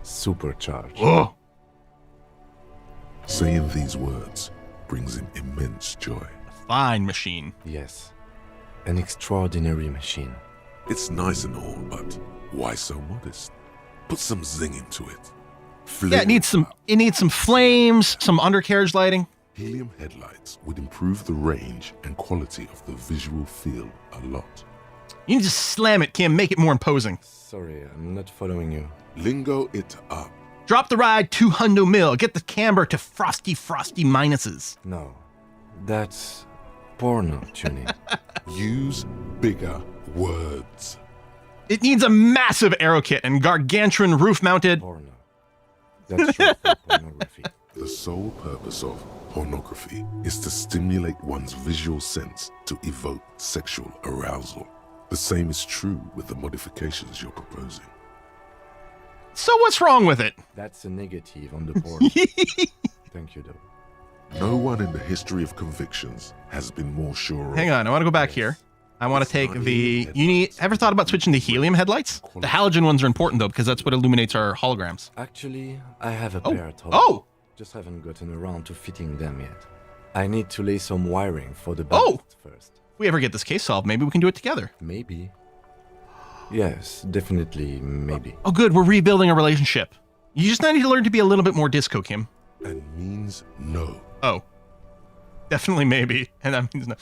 Supercharged. Whoa! Saying these words brings him immense joy. Fine machine. Yes. An extraordinary machine. It's nice and all, but why so modest? Put some zing into it. Yeah, it needs some flames, some undercarriage lighting. Helium headlights would improve the range and quality of the visual field a lot. You need to slam it, Kim, make it more imposing. Sorry, I'm not following you. Lingo it up. Drop the ride 200 mil, get the camber to frosty minuses. No, that's porno tuning. Use bigger words. It needs a massive aero kit and gargantuan roof-mounted... Porno. That's short for pornography. The sole purpose of pornography is to stimulate one's visual sense to evoke sexual arousal. The same is true with the modifications you're proposing. So what's wrong with it? That's a negative on the porno. Thank you, though. No one in the history of convictions has been more sure of... Hang on, I want to go back here. I want to take the... Ever thought about switching to helium headlights? The halogen ones are important, though, because that's what illuminates our holograms. Actually, I have a pair at home. Oh! Just haven't gotten around to fitting them yet. I need to lay some wiring for the ballast first. If we ever get this case solved, maybe we can do it together. Maybe. Yes, definitely, maybe. Oh, good, we're rebuilding a relationship. You just need to learn to be a little bit more disco, Kim. And means no. Oh. Definitely maybe. And that means no.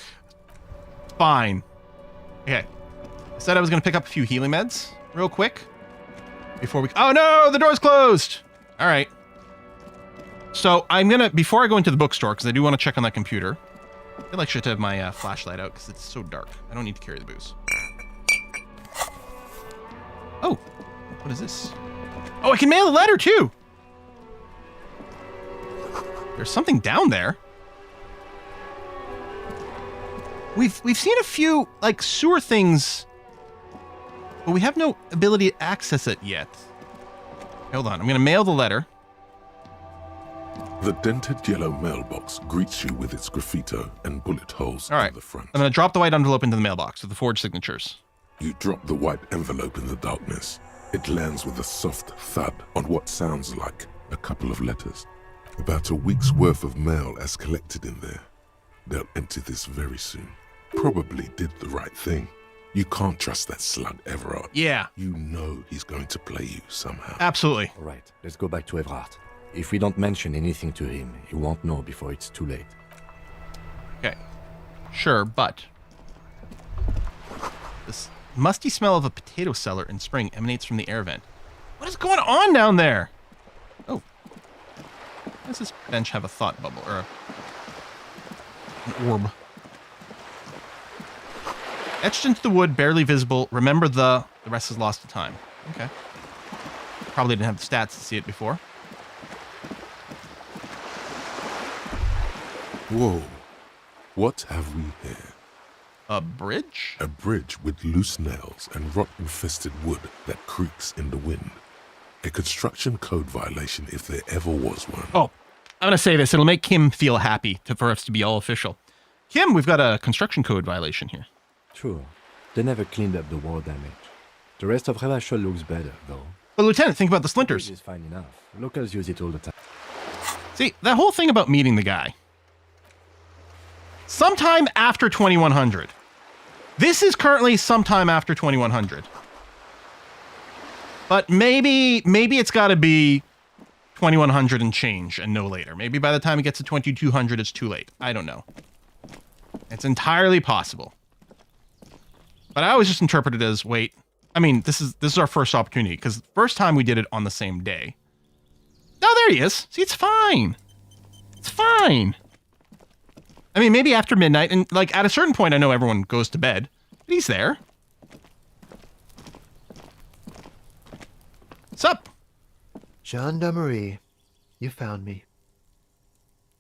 Fine. Okay. I said I was going to pick up a few healing meds real quick. Before we... Oh no! The door's closed! Alright. So I'm going to... Before I go into the bookstore, because I do want to check on that computer. I feel like I should have my flashlight out, because it's so dark. I don't need to carry the booze. Oh. What is this? Oh, I can mail a letter, too! There's something down there. We've seen a few, like, sewer things, but we have no ability to access it yet. Hold on, I'm going to mail the letter. The dented yellow mailbox greets you with its graffito and bullet holes All right. in the front. I'm going to drop the white envelope into the mailbox with the forged signatures. You drop the white envelope in the darkness. It lands with a soft thud on what sounds like a couple of letters. About a week's worth of mail as collected in there. They'll empty this very soon. Probably did the right thing. You can't trust that slug Everard. Yeah. You know he's going to play you somehow. Absolutely. All right, let's go back to Everard. If we don't mention anything to him, he won't know before it's too late. Okay. Sure, but... This musty smell of a potato cellar in spring emanates from the air vent. What is going on down there? Oh. Does this bench have a thought bubble, or an orb? Etched into the wood, barely visible. Remember the rest is lost to time. Okay. Probably didn't have the stats to see it before. Whoa. What have we here? A bridge? A bridge with loose nails and rot-infested wood that creaks in the wind. A construction code violation if there ever was one. Oh, I'm going to say this. It'll make Kim feel happy for us to be all official. Kim, we've got a construction code violation here. True. They never cleaned up the wall damage. The rest of Revachol looks better, though. But Lieutenant, think about the splinters. It's fine enough. Locals use it all the time. See, that whole thing about meeting the guy. Sometime after 2100. This is currently sometime after 2100. But maybe it's got to be 2100 and change and no later. Maybe by the time it gets to 2200, it's too late. I don't know. It's entirely possible. But I always just interpret it as, wait, I mean, this is our first opportunity, because the first time we did it on the same day. Oh, there he is. See, it's fine. It's fine. I mean, maybe after midnight, and like at a certain point, I know everyone goes to bed, but he's there. What's up? Gendarmerie, you found me.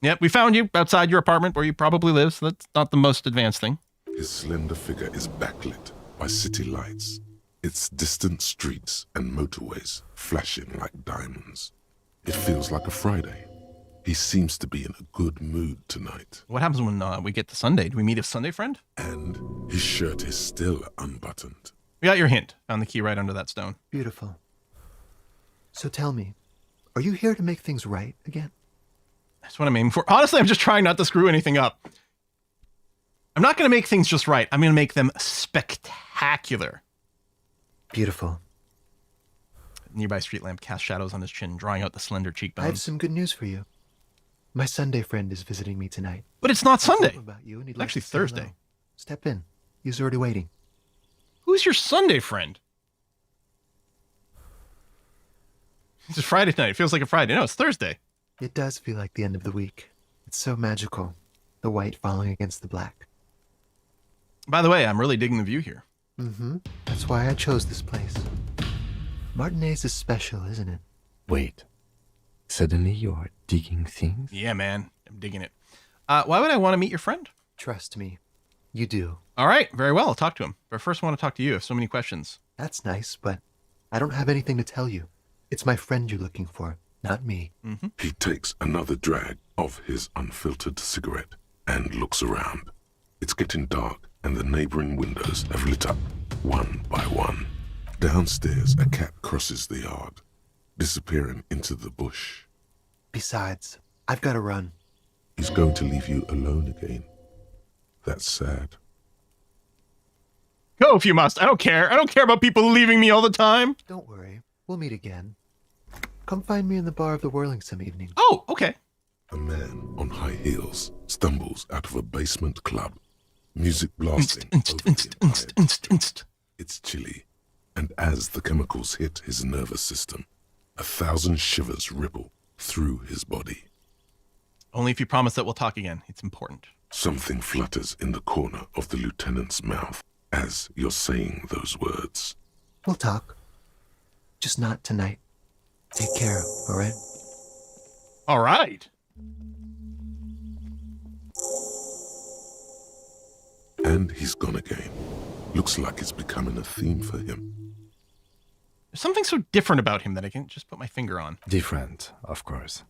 Yep, we found you outside your apartment where you probably live, so that's not the most advanced thing. His slender figure is backlit by city lights, its distant streets and motorways flashing like diamonds. It feels like a Friday. He seems to be in a good mood tonight. What happens when we get to Sunday? Do we meet a Sunday friend? And his shirt is still unbuttoned. We got your hint. Found the key right under that stone. Beautiful. So tell me, are you here to make things right again? That's what I'm aiming for. Honestly, I'm just trying not to screw anything up. I'm not going to make things just right. I'm going to make them spectacular. Beautiful. Nearby street lamp casts shadows on his chin, drawing out the slender cheekbones. I have some good news for you. My Sunday friend is visiting me tonight. But it's not Sunday. About you, and it's actually Thursday. Step in. He's already waiting. Who's your Sunday friend? It's Friday night. It feels like a Friday. No, it's Thursday. It does feel like the end of the week. It's so magical. The white falling against the black. By the way, I'm really digging the view here. Mm-hmm. That's why I chose this place. Martinez is special, isn't it? Wait. Suddenly you're digging things? Yeah, man. I'm digging it. Why would I want to meet your friend? Trust me. You do. All right. Very well. I'll talk to him. But first, I want to talk to you. I have so many questions. That's nice, but I don't have anything to tell you. It's my friend you're looking for, not me. Mm-hmm. He takes another drag of his unfiltered cigarette and looks around. It's getting dark, and the neighboring windows have lit up one by one. Downstairs, a cat crosses the yard, disappearing into the bush. Besides, I've got to run. He's going to leave you alone again. That's sad. Go if you must. I don't care. I don't care about people leaving me all the time. Don't worry. We'll meet again. Come find me in the bar of the Whirling some evening. Oh, okay. A man on high heels stumbles out of a basement club. Music blasting over the environment. It's chilly, and as the chemicals hit his nervous system, 1,000 shivers ripple through his body. Only if you promise that we'll talk again. It's important. Something flutters in the corner of the lieutenant's mouth as you're saying those words. We'll talk. Just not tonight. Take care, all right? All right. And he's gone again. Looks like it's becoming a theme for him. There's something so different about him that I can't just put my finger on. Different, of course.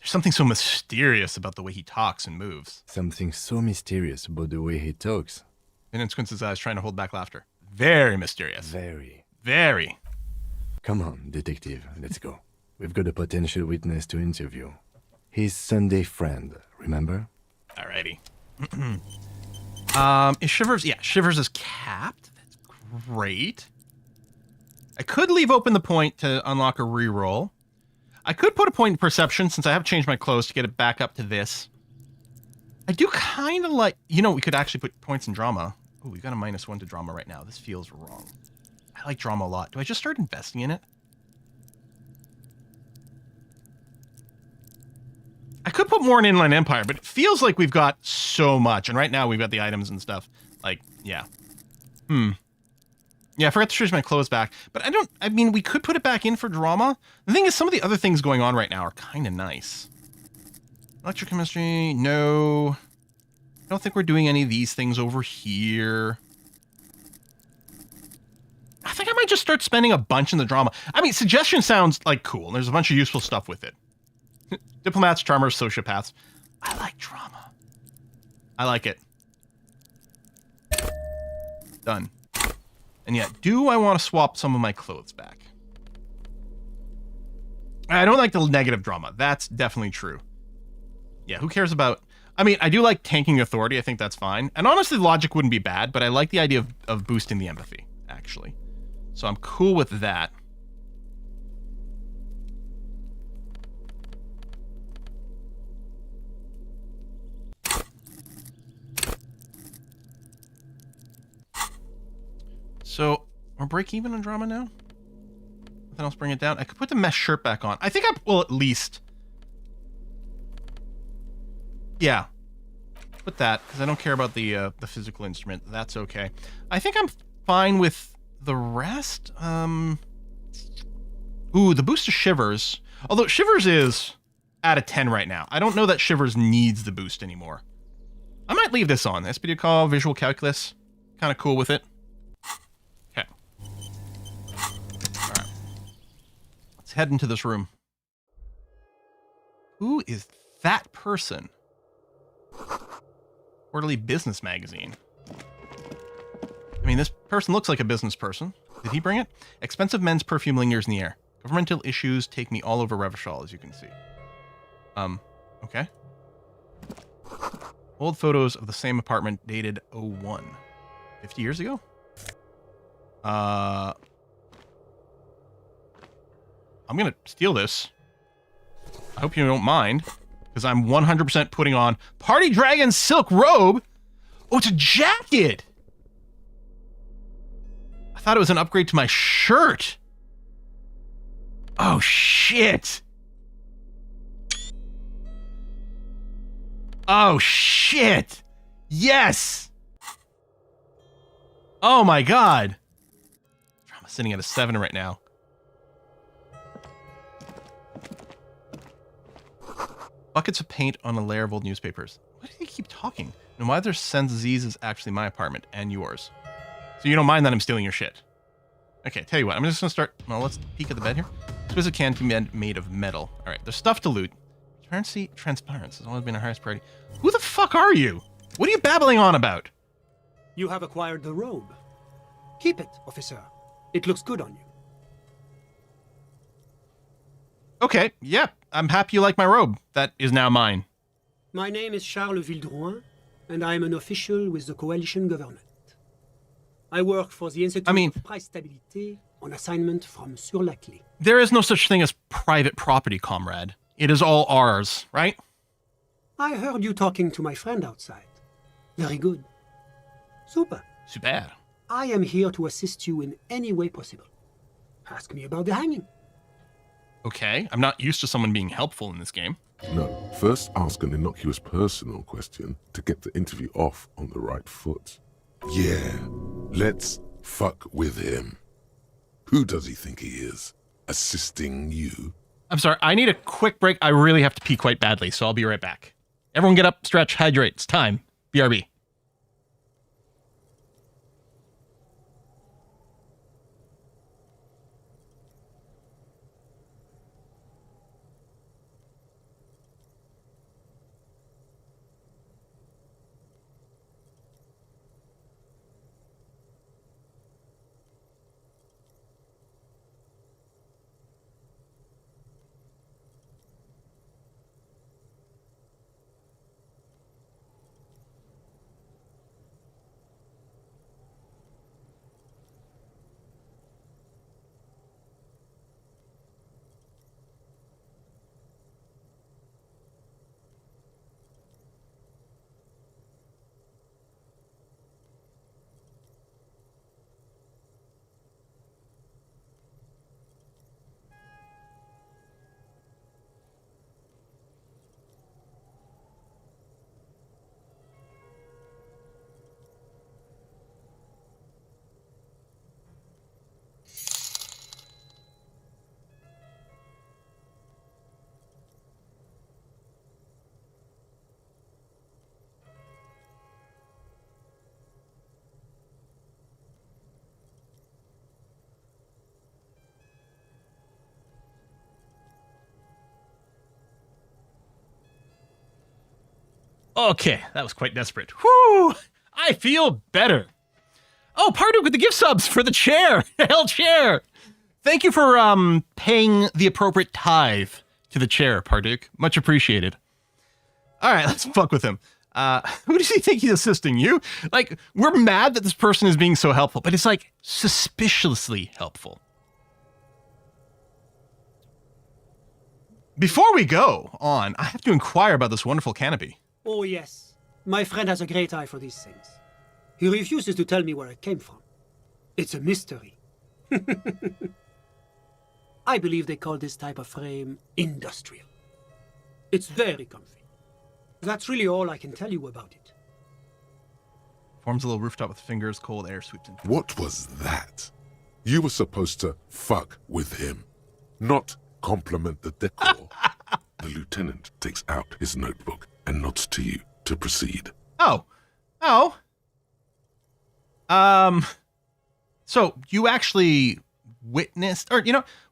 There's something so mysterious about the way he talks and moves. Something so mysterious about the way he talks. Vince squints his eyes, trying to hold back laughter. Very mysterious. Very. Very. Come on, detective, let's go. We've got a potential witness to interview. His Sunday friend, remember? Alrighty. Is Shivers? Yeah, Shivers is capped. That's great. I could leave open the point to unlock a reroll. I could put a point in perception since I have changed my clothes to get it back up to this. I do kind of like, we could actually put points in drama. Oh, we've got a -1 to drama right now. This feels wrong. I like drama a lot. Do I just start investing in it? I could put more in Inland Empire, but it feels like we've got so much. And right now we've got the items and stuff. Like, yeah. Yeah, I forgot to change my clothes back. But we could put it back in for drama. The thing is, some of the other things going on right now are kind of nice. Electrochemistry, no. I don't think we're doing any of these things over here. I think I might just start spending a bunch in the drama. Suggestion sounds like cool. And there's a bunch of useful stuff with it. Diplomats, charmers, sociopaths. I like drama. I like it. Done. And yet, do I want to swap some of my clothes back? I don't like the negative drama. That's definitely true. Yeah, who cares about... I do like tanking authority. I think that's fine. And honestly, logic wouldn't be bad, but I like the idea of boosting the empathy, actually. So I'm cool with that. So, we're break even on drama now? Nothing else bring it down? I could put the mesh shirt back on. I think I will at least... Yeah. Put that, because I don't care about the physical instrument. That's okay. I think I'm fine with the rest. Ooh, the boost to Shivers. Although Shivers is at a 10 right now. I don't know that Shivers needs the boost anymore. I might leave this on. SPD call, visual calculus. Kind of cool with it. Okay. All right. Let's head into this room. Who is that person? Quarterly Business Magazine. I mean, this person looks like a business person. Did he bring it? Expensive men's perfume lingers in the air. Governmental issues take me all over Revachol, as you can see. Okay. Old photos of the same apartment dated 01. 50 years ago? I'm gonna steal this. I hope you don't mind, because I'm 100% putting on Party Dragon silk robe. Oh, it's a jacket! I thought it was an upgrade to my shirt. Oh, shit. Oh, shit. Yes. Oh, my God. I'm sitting at a 7 right now. Buckets of paint on a layer of old newspapers. Why do they keep talking? And why there's Sense Z's is actually my apartment and yours. So you don't mind that I'm stealing your shit. Okay, tell you what, I'm just gonna start. Well, let's peek at the bed here. Exquisite candy made of metal. All right, there's stuff to loot. Transparency has always been our highest priority. Who the fuck are you? What are you babbling on about? You have acquired the robe. Keep it, officer. It looks good on you. Okay, yeah, I'm happy you like my robe. That is now mine. My name is Charles Vildrouin, and I am an official with the coalition government. I work for the Institute of Price Stability on assignment from Sur la Clé. There is no such thing as private property, comrade. It is all ours, right? I heard you talking to my friend outside. Very good. Super. Super. I am here to assist you in any way possible. Ask me about the hanging. Okay, I'm not used to someone being helpful in this game. No, first ask an innocuous personal question to get the interview off on the right foot. Yeah, let's fuck with him. Who does he think he is? Assisting you? I'm sorry, I need a quick break. I really have to pee quite badly, so I'll be right back. Everyone get up, stretch, hydrate. It's time. BRB. Okay, that was quite desperate. Whew! I feel better. Oh, Parduk with the gift subs for the chair. Hell chair. Thank you for paying the appropriate tithe to the chair, Parduk. Much appreciated. All right, let's fuck with him. Who does he think he's assisting? You? Like, we're mad that this person is being so helpful, but it's like suspiciously helpful. Before we go on, I have to inquire about this wonderful canopy. Oh, yes. My friend has a great eye for these things. He refuses to tell me where it came from. It's a mystery. I believe they call this type of frame industrial. It's very comfy. That's really all I can tell you about it. Forms a little rooftop with fingers, cold air sweeps in. What was that? You were supposed to fuck with him, not compliment the decor. The lieutenant takes out his notebook and nods to you to proceed. Oh. So you actually witnessed, or,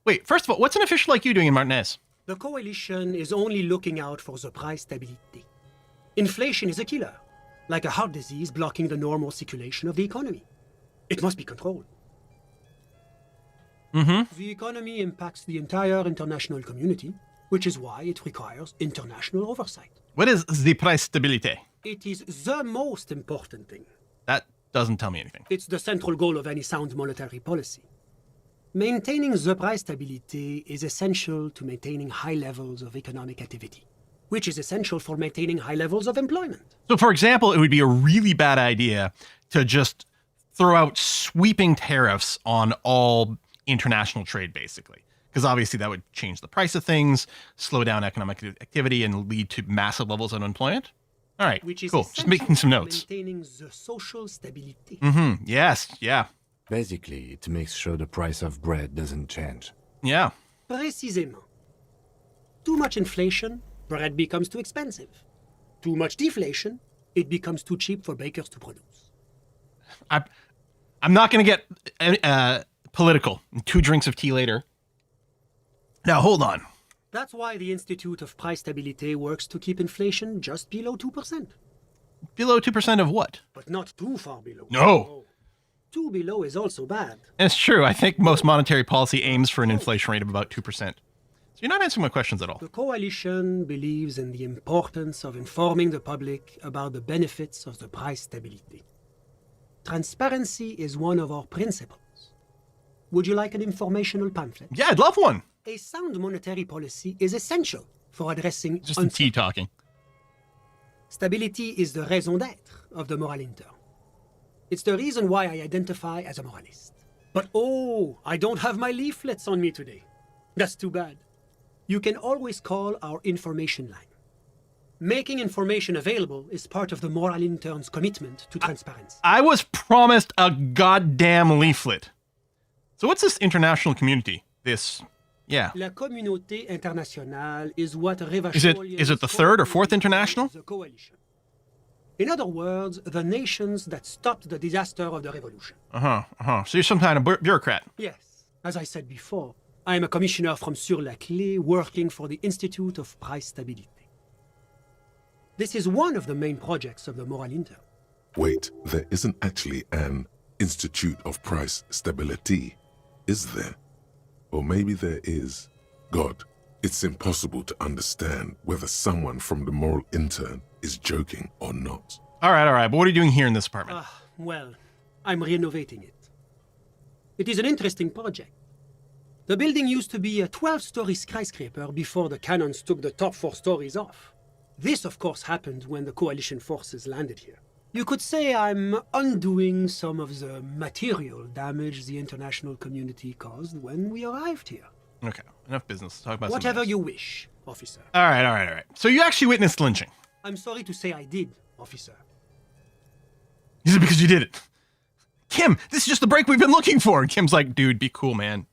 wait, first of all, what's an official like you doing in Martinez? The coalition is only looking out for the price stability. Inflation is a killer, like a heart disease blocking the normal circulation of the economy. It must be controlled. The economy impacts the entire international community, which is why it requires international oversight. What is the price stability? It is the most important thing. That doesn't tell me anything. It's the central goal of any sound monetary policy. Maintaining the price stability is essential to maintaining high levels of economic activity, which is essential for maintaining high levels of employment. So, for example, it would be a really bad idea to just throw out sweeping tariffs on all international trade, basically. Because obviously that would change the price of things, slow down economic activity, and lead to massive levels of unemployment. All right, cool. Just making some notes. Maintaining the social stability. Yes, yeah. Basically, it makes sure the price of bread doesn't change. Yeah. Précisément. Too much inflation, bread becomes too expensive. Too much deflation, it becomes too cheap for bakers to produce. I'm not going to get political. 2 drinks of tea later. Now, hold on. That's why the Institute of Price Stability works to keep inflation just below 2%. Below 2% of what? But not too far below. No. Too below is also bad. It's true. I think most monetary policy aims for an inflation rate of about 2%. So you're not answering my questions at all. The coalition believes in the importance of informing the public about the benefits of the price stability. Transparency is one of our principles. Would you like an informational pamphlet? Yeah, I'd love one. A sound monetary policy is essential for addressing just some tea talking. Stability is the raison d'être of the moral intern. It's the reason why I identify as a moralist. But oh, I don't have my leaflets on me today. That's too bad. You can always call our information line. Making information available is part of the moral intern's commitment to transparency. I was promised a goddamn leaflet. So what's this international community? This, yeah. La communauté internationale is what Reva Is it the 3rd or 4th international? The coalition. In other words, the nations that stopped the disaster of the revolution. So you're some kind of bureaucrat. Yes. As I said before, I am a commissioner from Acele working for the Institute of Price Stability. This is one of the main projects of the Moral Intern. Wait, there isn't actually an Institute of Price Stability, is there? Or maybe there is. God, it's impossible to understand whether someone from the Moral Intern is joking or not. All right, but what are you doing here in this apartment? Well, I'm renovating it. It is an interesting project. The building used to be a 12-story skyscraper before the cannons took the top 4 stories off. This, of course, happened when the coalition forces landed here. You could say I'm undoing some of the material damage the international community caused when we arrived here. Okay, enough business. Talk about whatever you wish, officer. All right. So you actually witnessed lynching? I'm sorry to say I did, officer. Is it because you did it? Kim, this is just the break we've been looking for. And Kim's like, dude, be cool, man.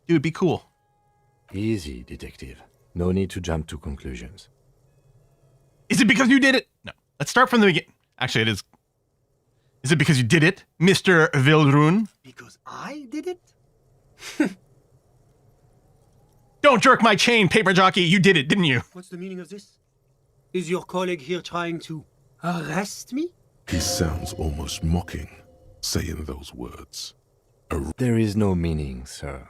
Dude, be cool. Easy, detective. No need to jump to conclusions. Is it because you did it? No. Let's start from the beginning. Actually, it is. Is it because you did it, Mr. Vildrun? Because I did it? Don't jerk my chain, paper jockey. You did it, didn't you? What's the meaning of this? Is your colleague here trying to arrest me? He sounds almost mocking, saying those words. There is no meaning, sir.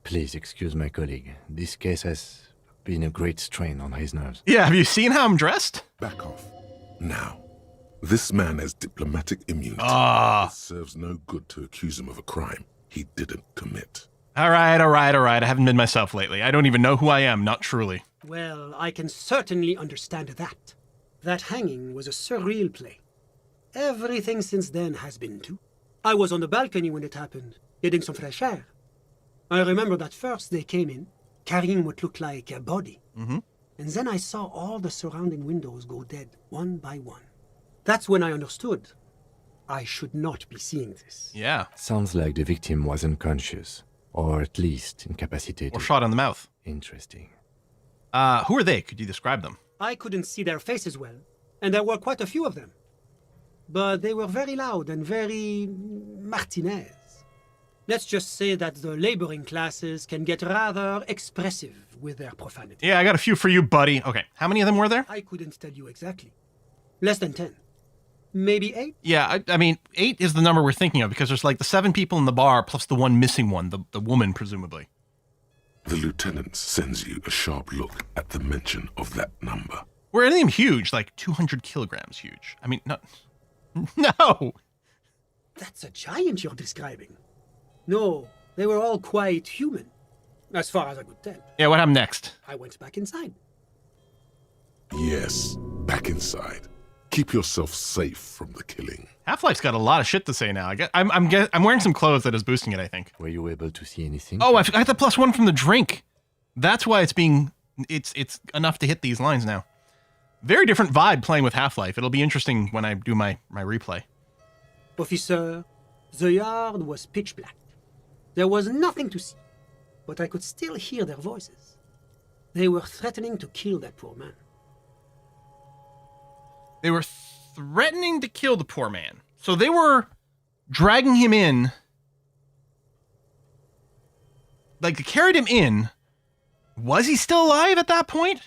Please excuse my colleague. This case has been a great strain on his nerves. Yeah, have you seen how I'm dressed? Back off. Now. This man has diplomatic immunity. It serves no good to accuse him of a crime he didn't commit. All right. I haven't been myself lately. I don't even know who I am, not truly. Well, I can certainly understand that. That hanging was a surreal play. Everything since then has been too. I was on the balcony when it happened, getting some fresh air. I remember that first they came in, carrying what looked like a body. And then I saw all the surrounding windows go dead, one by one. That's when I understood. I should not be seeing this. Yeah. Sounds like the victim was unconscious, or at least incapacitated. Or shot in the mouth. Interesting. Who are they? Could you describe them? I couldn't see their faces well, and there were quite a few of them. But they were very loud and very Martinez. Let's just say that the laboring classes can get rather expressive with their profanity. Yeah, I got a few for you, buddy. Okay, how many of them were there? I couldn't tell you exactly. Less than 10. Maybe 8? Yeah, I mean, 8 is the number we're thinking of because there's like the 7 people in the bar plus the one missing one, the woman, presumably. The lieutenant sends you a sharp look at the mention of that number. Were any of them huge, like 200 kilograms huge? I mean, no. That's a giant you're describing. No, they were all quite human, as far as I could tell. Yeah, what happened next? I went back inside. Yes, back inside. Keep yourself safe from the killing. Half-Life's got a lot of shit to say now. I'm wearing some clothes that is boosting it, I think. Were you able to see anything? Oh, I got the +1 from the drink. That's why it's enough to hit these lines now. Very different vibe playing with Half-Life. It'll be interesting when I do my replay. Officer, the yard was pitch black. There was nothing to see, but I could still hear their voices. They were threatening to kill that poor man. They were threatening to kill the poor man. So they were dragging him in. Like, they carried him in. Was he still alive at that point?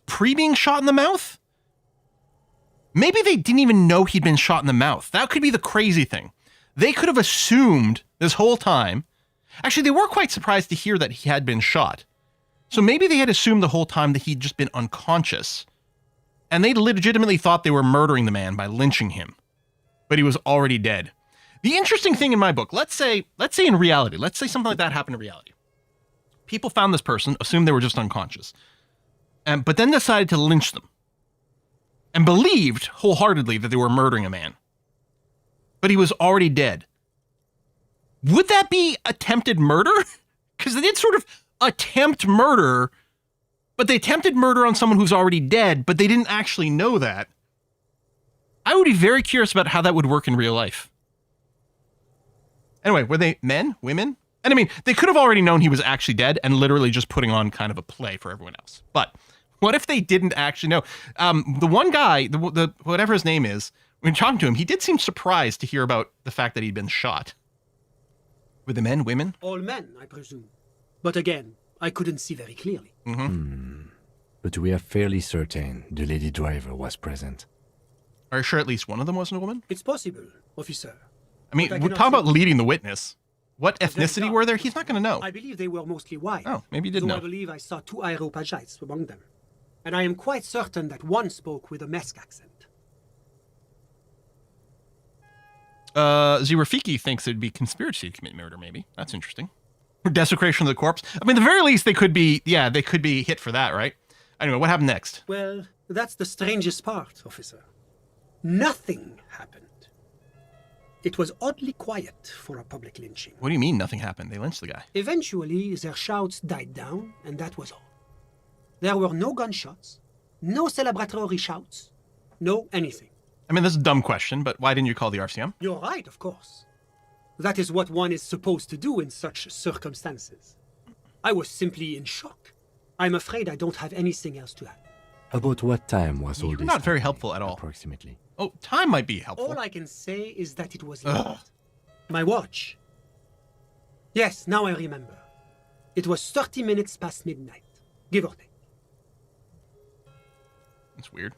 Pre being shot in the mouth? Maybe they didn't even know he'd been shot in the mouth. That could be the crazy thing. They could have assumed this whole time. Actually, they were quite surprised to hear that he had been shot. So maybe they had assumed the whole time that he'd just been unconscious. And they legitimately thought they were murdering the man by lynching him. But he was already dead. The interesting thing in my book, let's say in reality, let's say something like that happened in reality. People found this person, assumed they were just unconscious, but then decided to lynch them. And believed wholeheartedly that they were murdering a man. But he was already dead. Would that be attempted murder? Because they did sort of attempt murder, but they attempted murder on someone who's already dead, but they didn't actually know that. I would be very curious about how that would work in real life. Anyway, were they men, women? And I mean, they could have already known he was actually dead and literally just putting on kind of a play for everyone else. But what if they didn't actually know? The one guy, the whatever his name is, when talking to him, he did seem surprised to hear about the fact that he'd been shot. Were the men, women? All men, I presume. But again, I couldn't see very clearly. But we are fairly certain the lady driver was present. Are you sure at least one of them wasn't a woman? It's possible, officer. I mean, we're talking about leading the witness. What ethnicity were there? He's not going to know. I believe they were mostly white. Oh, maybe you didn't know. I believe I saw 2 Areopagites among them. And I am quite certain that one spoke with a Mesk accent. Rafiki thinks it'd be conspiracy to commit murder, maybe. That's interesting. Desecration of the corpse. I mean, at the very least, they could be hit for that, right? Anyway, what happened next? Well, that's the strangest part, officer. Nothing happened. It was oddly quiet for a public lynching. What do you mean nothing happened? They lynched the guy. Eventually, their shouts died down, and that was all. There were no gunshots, no celebratory shouts, no anything. I mean, this is a dumb question, but why didn't you call the RCM? You're right, of course. That is what one is supposed to do in such circumstances. I was simply in shock. I'm afraid I don't have anything else to add. About what time was all this? You're not very helpful at all. Approximately. Oh, time might be helpful. All I can say is that it was late. My watch. Yes, now I remember. It was 30 minutes past midnight, give or take. That's weird.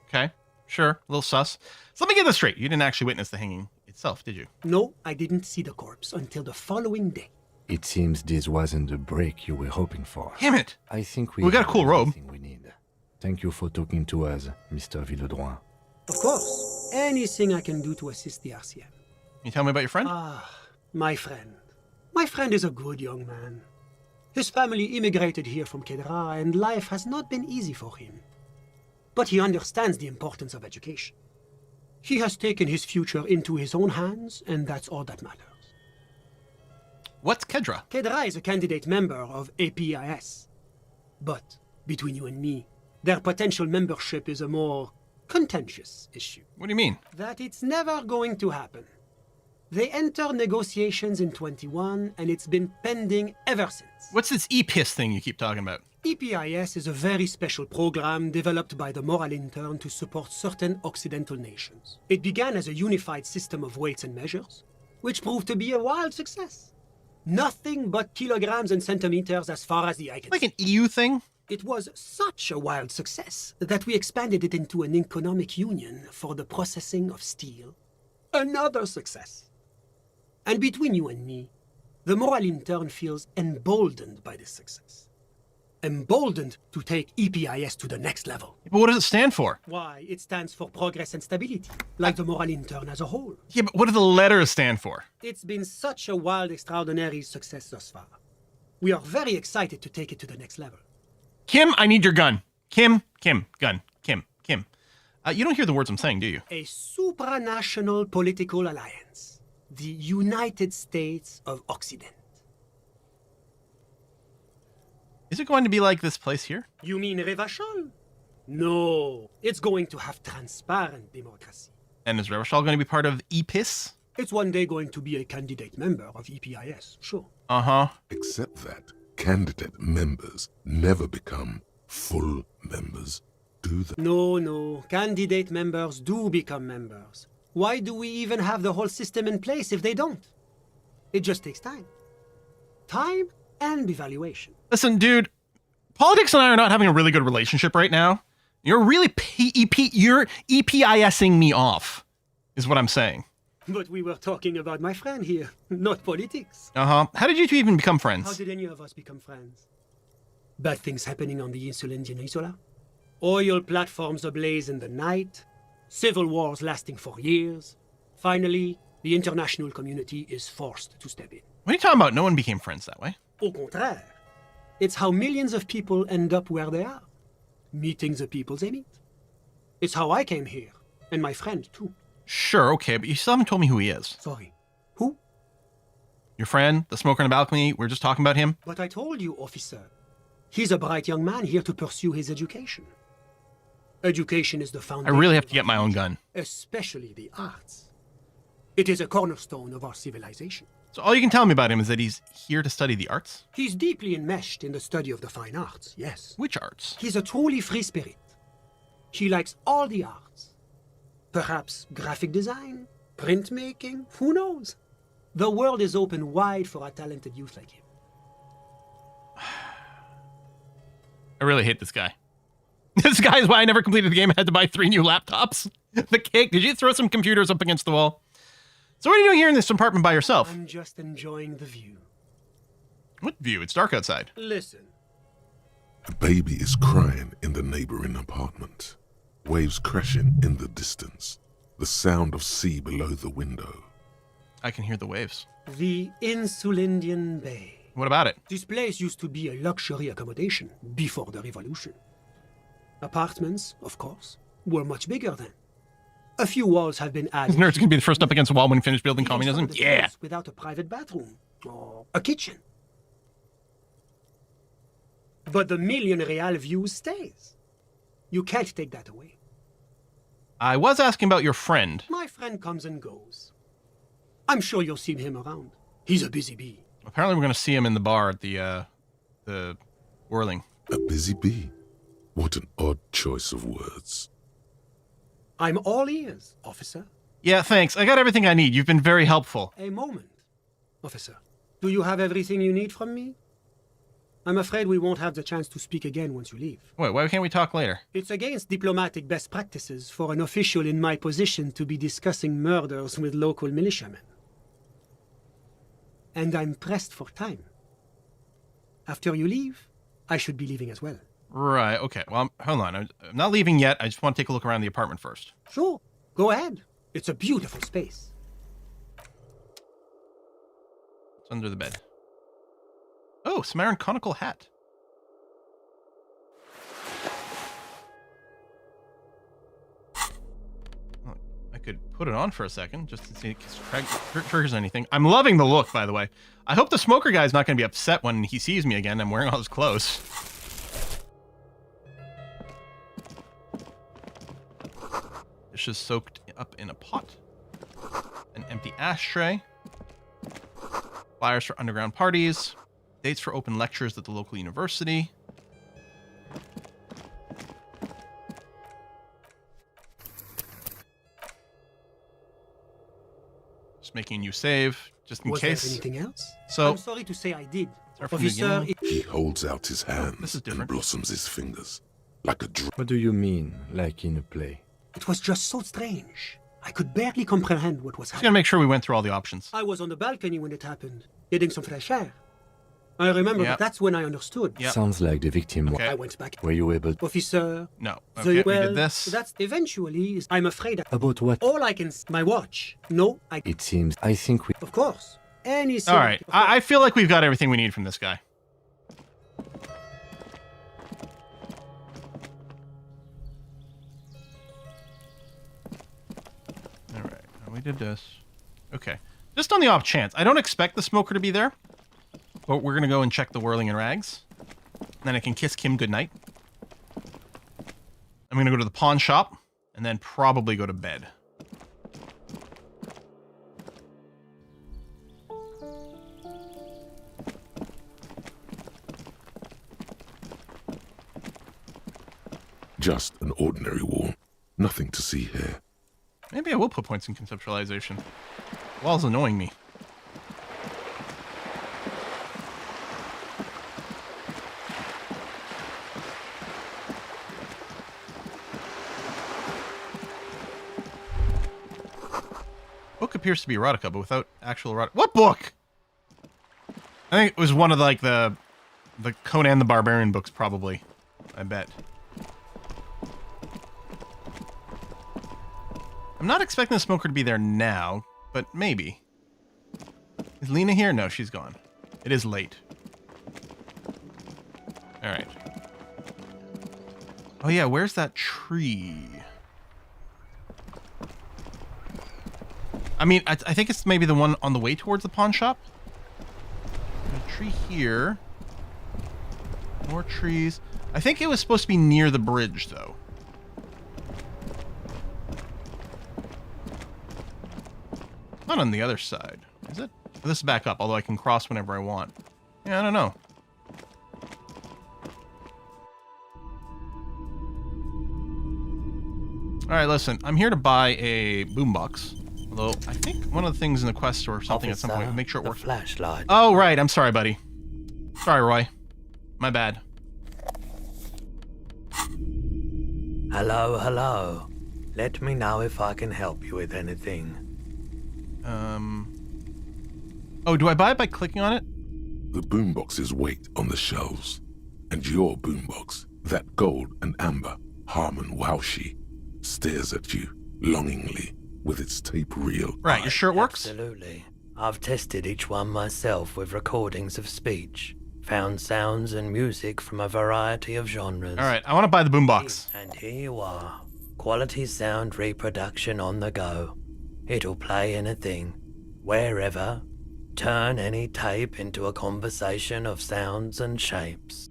Okay, sure, a little sus. So let me get this straight. You didn't actually witness the hanging itself, did you? No, I didn't see the corpse until the following day. It seems this wasn't the break you were hoping for. Damn it! I think we got a cool robe. We need. Thank you for talking to us, Mr. Villedroit. Of course. Anything I can do to assist the RCM. Can you tell me about your friend? My friend. My friend is a good young man. His family immigrated here from Kedra, and life has not been easy for him. But he understands the importance of education. He has taken his future into his own hands, and that's all that matters. What's Kedra? Kedra is a candidate member of APIS. But, between you and me, their potential membership is a more contentious issue. What do you mean? That it's never going to happen. They enter negotiations in 21, and it's been pending ever since. What's this EPIS thing you keep talking about? EPIS is a very special program developed by the Moral Intern to support certain Occidental nations. It began as a unified system of weights and measures, which proved to be a wild success. Nothing but kilograms and centimeters as far as the eye can Like see. an EU thing? It was such a wild success that we expanded it into an economic union for the processing of steel. Another success. And between you and me, the moral intern feels emboldened by this success. Emboldened to take EPIS to the next level. But what does it stand for? Why, it stands for progress and stability, like the moral intern as a whole. Yeah, but what do the letters stand for? It's been such a wild, extraordinary success thus far. We are very excited to take it to the next level. Kim, I need your gun. Kim, gun. Kim. You don't hear the words I'm saying, do you? A supranational political alliance. The United States of Occident. Is it going to be like this place here? You mean Revachol? No, it's going to have transparent democracy. And is Revachol going to be part of EPIS? It's one day going to be a candidate member of EPIS, sure. Uh-huh. Except that candidate members never become full members, do they? No. Candidate members do become members. Why do we even have the whole system in place if they don't? It just takes time. Time and evaluation. Listen, dude, politics and I are not having a really good relationship right now. You're really you're EPISing me off, is what I'm saying. But we were talking about my friend here, not politics. Uh-huh. How did you two even become friends? How did any of us become friends? Bad things happening on the Insulindian Peninsula? Oil platforms ablaze in the night? Civil wars lasting for years? Finally, the international community is forced to step in. What are you talking about? No one became friends that way. Au contraire. It's how millions of people end up where they are. Meeting the people they meet. It's how I came here, and my friend too. Sure, okay, but you still haven't told me who he is. Sorry. Who? Your friend, the smoker on the balcony, we're just talking about him? But I told you, officer. He's a bright young man here to pursue his education. Education is the I foundation. really have to get my own gun. Especially the arts. It is a cornerstone of our civilization. So all you can tell me about him is that he's here to study the arts? He's deeply enmeshed in the study of the fine arts, yes. Which arts? He's a truly free spirit. He likes all the arts. Perhaps graphic design, printmaking, who knows? The world is open wide for a talented youth like him. I really hate this guy. This guy is why I never completed the game. I had to buy 3 new laptops. The cake. Did you throw some computers up against the wall? So what are you doing here in this apartment by yourself? I'm just enjoying the view. What view? It's dark outside. Listen. A baby is crying in the neighboring apartment. Waves crashing in the distance. The sound of sea below the window. I can hear the waves. The Insulindian Bay. What about it? This place used to be a luxury accommodation before the revolution. Apartments, of course, were much bigger then. A few walls have been added. This nerd's gonna be the first up against the wall when we finish building communism? Yeah! Without a private bathroom or a kitchen. But the million real view stays. You can't take that away. I was asking about your friend. My friend comes and goes. I'm sure you'll see him around. He's a busy bee. Apparently we're gonna see him in the bar at the Whirling. A busy bee? What an odd choice of words. I'm all ears, officer. Yeah, thanks. I got everything I need. You've been very helpful. A moment, officer. Do you have everything you need from me? I'm afraid we won't have the chance to speak again once you leave. Wait, why can't we talk later? It's against diplomatic best practices for an official in my position to be discussing murders with local militiamen. And I'm pressed for time. After you leave, I should be leaving as well. Right, okay. Well, hold on. I'm not leaving yet. I just want to take a look around the apartment first. Sure, go ahead. It's a beautiful space. It's under the bed. Oh, Samaran conical hat. I could put it on for a second just to see if it triggers anything. I'm loving the look, by the way. I hope the smoker guy's not going to be upset when he sees me again. I'm wearing all his clothes. Dishes soaked up in a pot. An empty ashtray. Flyers for underground parties. Dates for open lectures at the local university. making a new save, just in Was case. there anything else? So, I'm sorry to say I did. Start from the Officer, beginning. He holds out his hands this is and different. blossoms his fingers like a drum. What do you mean, like in a play? it was just so strange. I could barely comprehend what was Just gotta happening. make sure we went through all the options. I was on the balcony when it happened, getting some fresh air. I remember Yep. that that's when I understood. Yep. Sounds like the victim. Okay. I went back. Were you able to... Officer, No. Okay, we did this. that's eventually, I'm afraid, About what? all I can... My watch. No, It seems... I think we... Of course. Any... All right. I feel like we've got everything we need from this guy. All right. We did this. Okay. Just on the off chance. I don't expect the smoker to be there. But we're going to go and check the whirling in rags. Then I can kiss Kim goodnight. I'm going to go to the pawn shop. And then probably go to bed. Just an ordinary wall. Nothing to see here. Maybe I will put points in conceptualization. Wall's annoying me. Book appears to be erotica, but without actual erotica. What book? I think it was one of the Conan the Barbarian books, probably. I bet. I'm not expecting the smoker to be there now, but maybe. Is Lena here? No, she's gone. It is late. All right. Oh yeah, where's that tree? I mean, I think it's maybe the one on the way towards the pawn shop. There's a tree here. More trees. I think it was supposed to be near the bridge, though. Not on the other side, is it? This is back up, although I can cross whenever I want. Yeah, I don't know. Alright, listen. I'm here to buy a boombox. Although, I think one of the things in the quest or something at some point, make sure it works. Flashlight. Oh, right. I'm sorry, buddy. Sorry, Roy. My bad. Hello, hello. Let me know if I can help you with anything. Oh, do I buy it by clicking on it? The boomboxes wait on the shelves. And your boombox, that gold and amber Harmon Wowshi, stares at you longingly with its tape reel. Right, you sure it works? Absolutely. I've tested each one myself with recordings of speech, found sounds and music from a variety of genres. Alright, I want to buy the boombox. And here you are. Quality sound reproduction on the go. It'll play anything, wherever. Turn any tape into a conversation of sounds and shapes.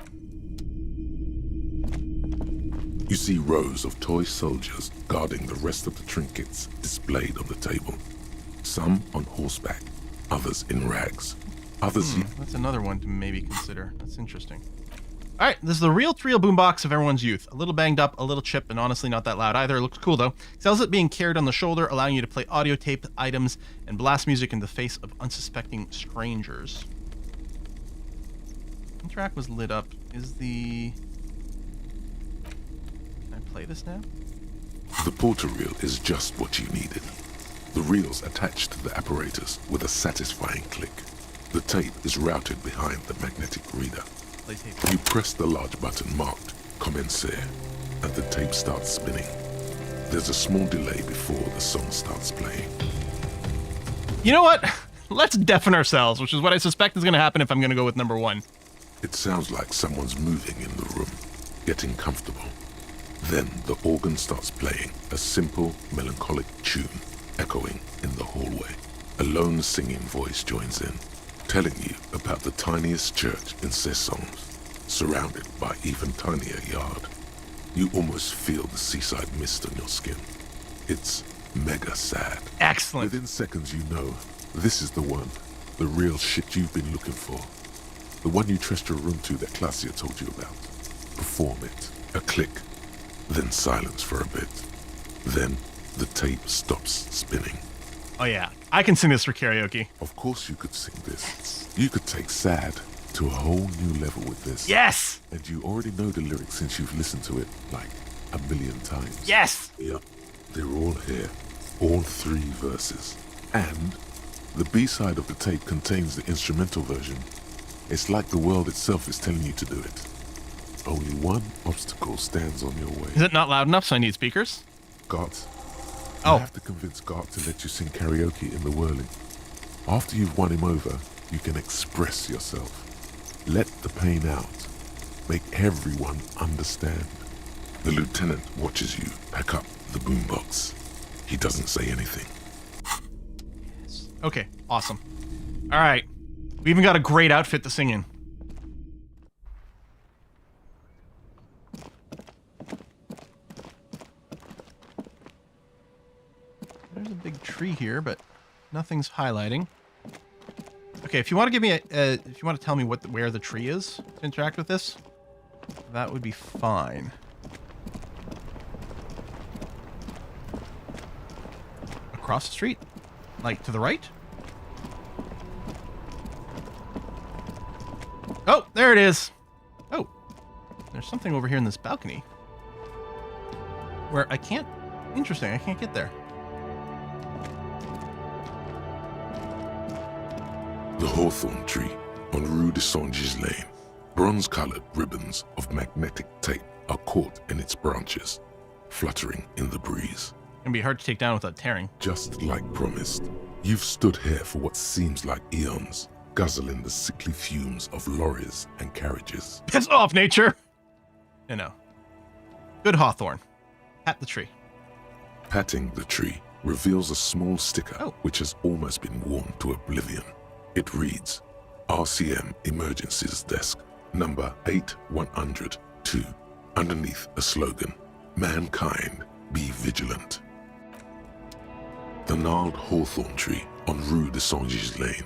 You see rows of toy soldiers guarding the rest of the trinkets displayed on the table. Some on horseback, others in rags. Others... That's another one to maybe consider. That's interesting. Alright, this is the reel-to-reel boombox of everyone's youth. A little banged up, a little chipped, and honestly not that loud either. It looks cool though. Sells it being carried on the shoulder, allowing you to play audio tape items and blast music in the face of unsuspecting strangers. One track was lit up. Is the... Can I play this now? The porter reel is just what you needed. The reels attached to the apparatus with a satisfying click. The tape is routed behind the magnetic reader. You press the large button marked Commencer, and the tape starts spinning. There's a small delay before the song starts playing. You know what? Let's deafen ourselves, which is what I suspect is going to happen if I'm going to go with number one. It sounds like someone's moving in the room, getting comfortable. Then the organ starts playing a simple, melancholic tune echoing in the hallway. A lone singing voice joins in, telling you about the tiniest church in Cessons, surrounded by even tinier yard. You almost feel the seaside mist on your skin. It's mega sad. Excellent. Within seconds you know, this is the one, the real shit you've been looking for. The one you trust your room to that Claudia told you about. Perform it. A click, then silence for a bit. Then the tape stops spinning. Oh yeah, I can sing this for karaoke. Of course you could sing this. You could take sad to a whole new level with this. Yes! And you already know the lyrics since you've listened to it like a million times. Yes! Yep, they're all here. All 3 verses. And the B-side of the tape contains the instrumental version. It's like the world itself is telling you to do it. Only one obstacle stands on your way. Is it not loud enough so I need speakers? Gart. Oh. You have to convince Gart to let you sing karaoke in the whirling. After you've won him over, you can express yourself. Let the pain out. Make everyone understand. The lieutenant watches you pack up the boombox. He doesn't say anything. Okay, awesome. All right. We even got a great outfit to sing in. There's a big tree here, but nothing's highlighting. Okay, if you want to give me if you want to tell me where the tree is to interact with this, that would be fine. Across the street? Like, to the right? Oh, there it is. Oh, there's something over here in this balcony where I can't... Interesting, I can't get there. The hawthorn tree on Rue de Saint-Gilles Lane. Bronze-colored ribbons of magnetic tape are caught in its branches, fluttering in the breeze. It'd be hard to take down without tearing. Just like promised, you've stood here for what seems like eons, guzzling the sickly fumes of lorries and carriages. Piss off, nature! You know. Good hawthorn. Pat the tree. Patting the tree reveals a small sticker which has almost been worn to oblivion. It reads, RCM Emergencies Desk, number 8102, underneath a slogan, Mankind, be vigilant. The gnarled hawthorn tree on Rue de Saint-Gilles Lane.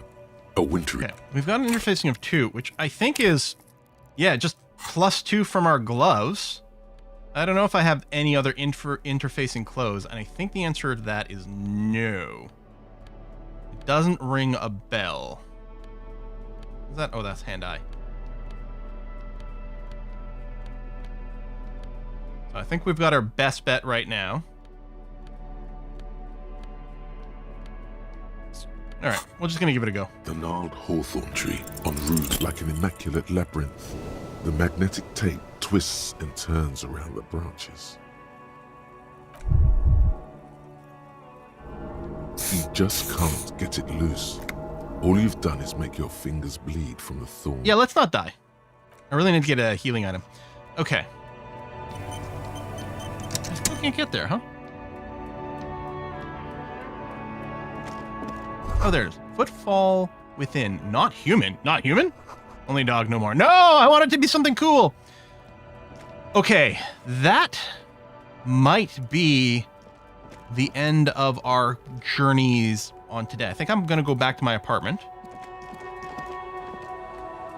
A wintry... Okay, we've got an interfacing of 2, which I think is, yeah, just +2 from our gloves. I don't know if I have any other interfacing clothes, and I think the answer to that is no. It doesn't ring a bell. Is that? Oh, that's hand-eye. So I think we've got our best bet right now. All right, we're just gonna give it a go. The gnarled hawthorn tree on root like an immaculate labyrinth. The magnetic tape twists and turns around the branches. You just can't get it loose. All you've done is make your fingers bleed from the thorn. Yeah, let's not die. I really need to get a healing item. Okay. I still can't get there, huh? Oh, there's footfall within. Not human. Not human? Only dog, no more. No, I want it to be something cool. Okay, that might be the end of our journeys on today. I think I'm going to go back to my apartment.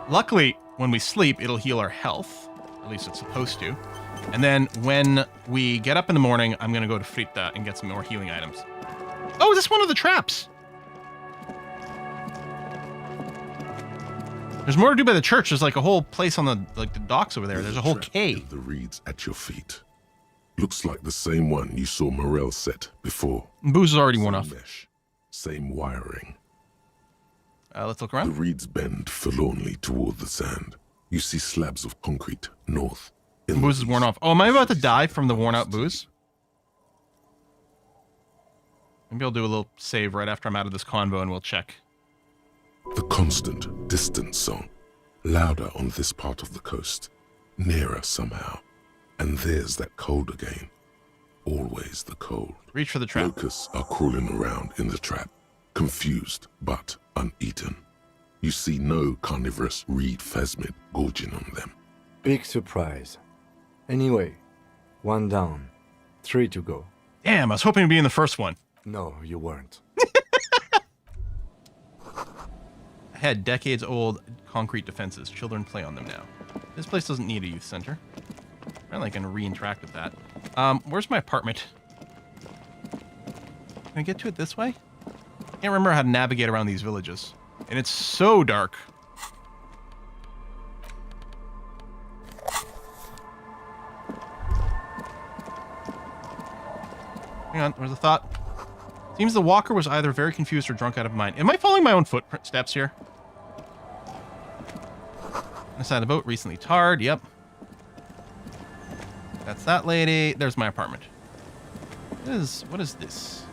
Luckily, when we sleep, it'll heal our health. At least it's supposed to. And then when we get up in the morning, I'm going to go to Frita and get some more healing items. Oh, is this one of the traps? There's more to do by the church. There's like a whole place on the docks over there. There's a whole cave. The reeds at your feet. Looks like the same one you saw Morel set before. Booze is already worn off. Mesh, same wiring. Let's look around. The reeds bend forlornly toward the sand. You see slabs of concrete north. Booze is worn off. Oh, am I about to die from the worn out booze? Maybe I'll do a little save right after I'm out of this convo and we'll check. The constant, distant song, louder on this part of the coast, nearer somehow. And there's that cold again. Always the cold. Reach for the trap. Locusts are crawling around in the trap, confused but uneaten. You see no carnivorous reed phasmid gorging on them. Big surprise. Anyway, 1 down, 3 to go. Damn, I was hoping to be in the first one. No, you weren't. I had decades-old concrete defenses. Children play on them now. This place doesn't need a youth center. Apparently I can re-interact with that. Where's my apartment? Can I get to it this way? Can't remember how to navigate around these villages. And it's so dark. Hang on, where's the thought? Seems the walker was either very confused or drunk out of mind. Am I following my own footsteps here? Inside the boat, recently tarred. Yep. That's that lady. There's my apartment. What is this?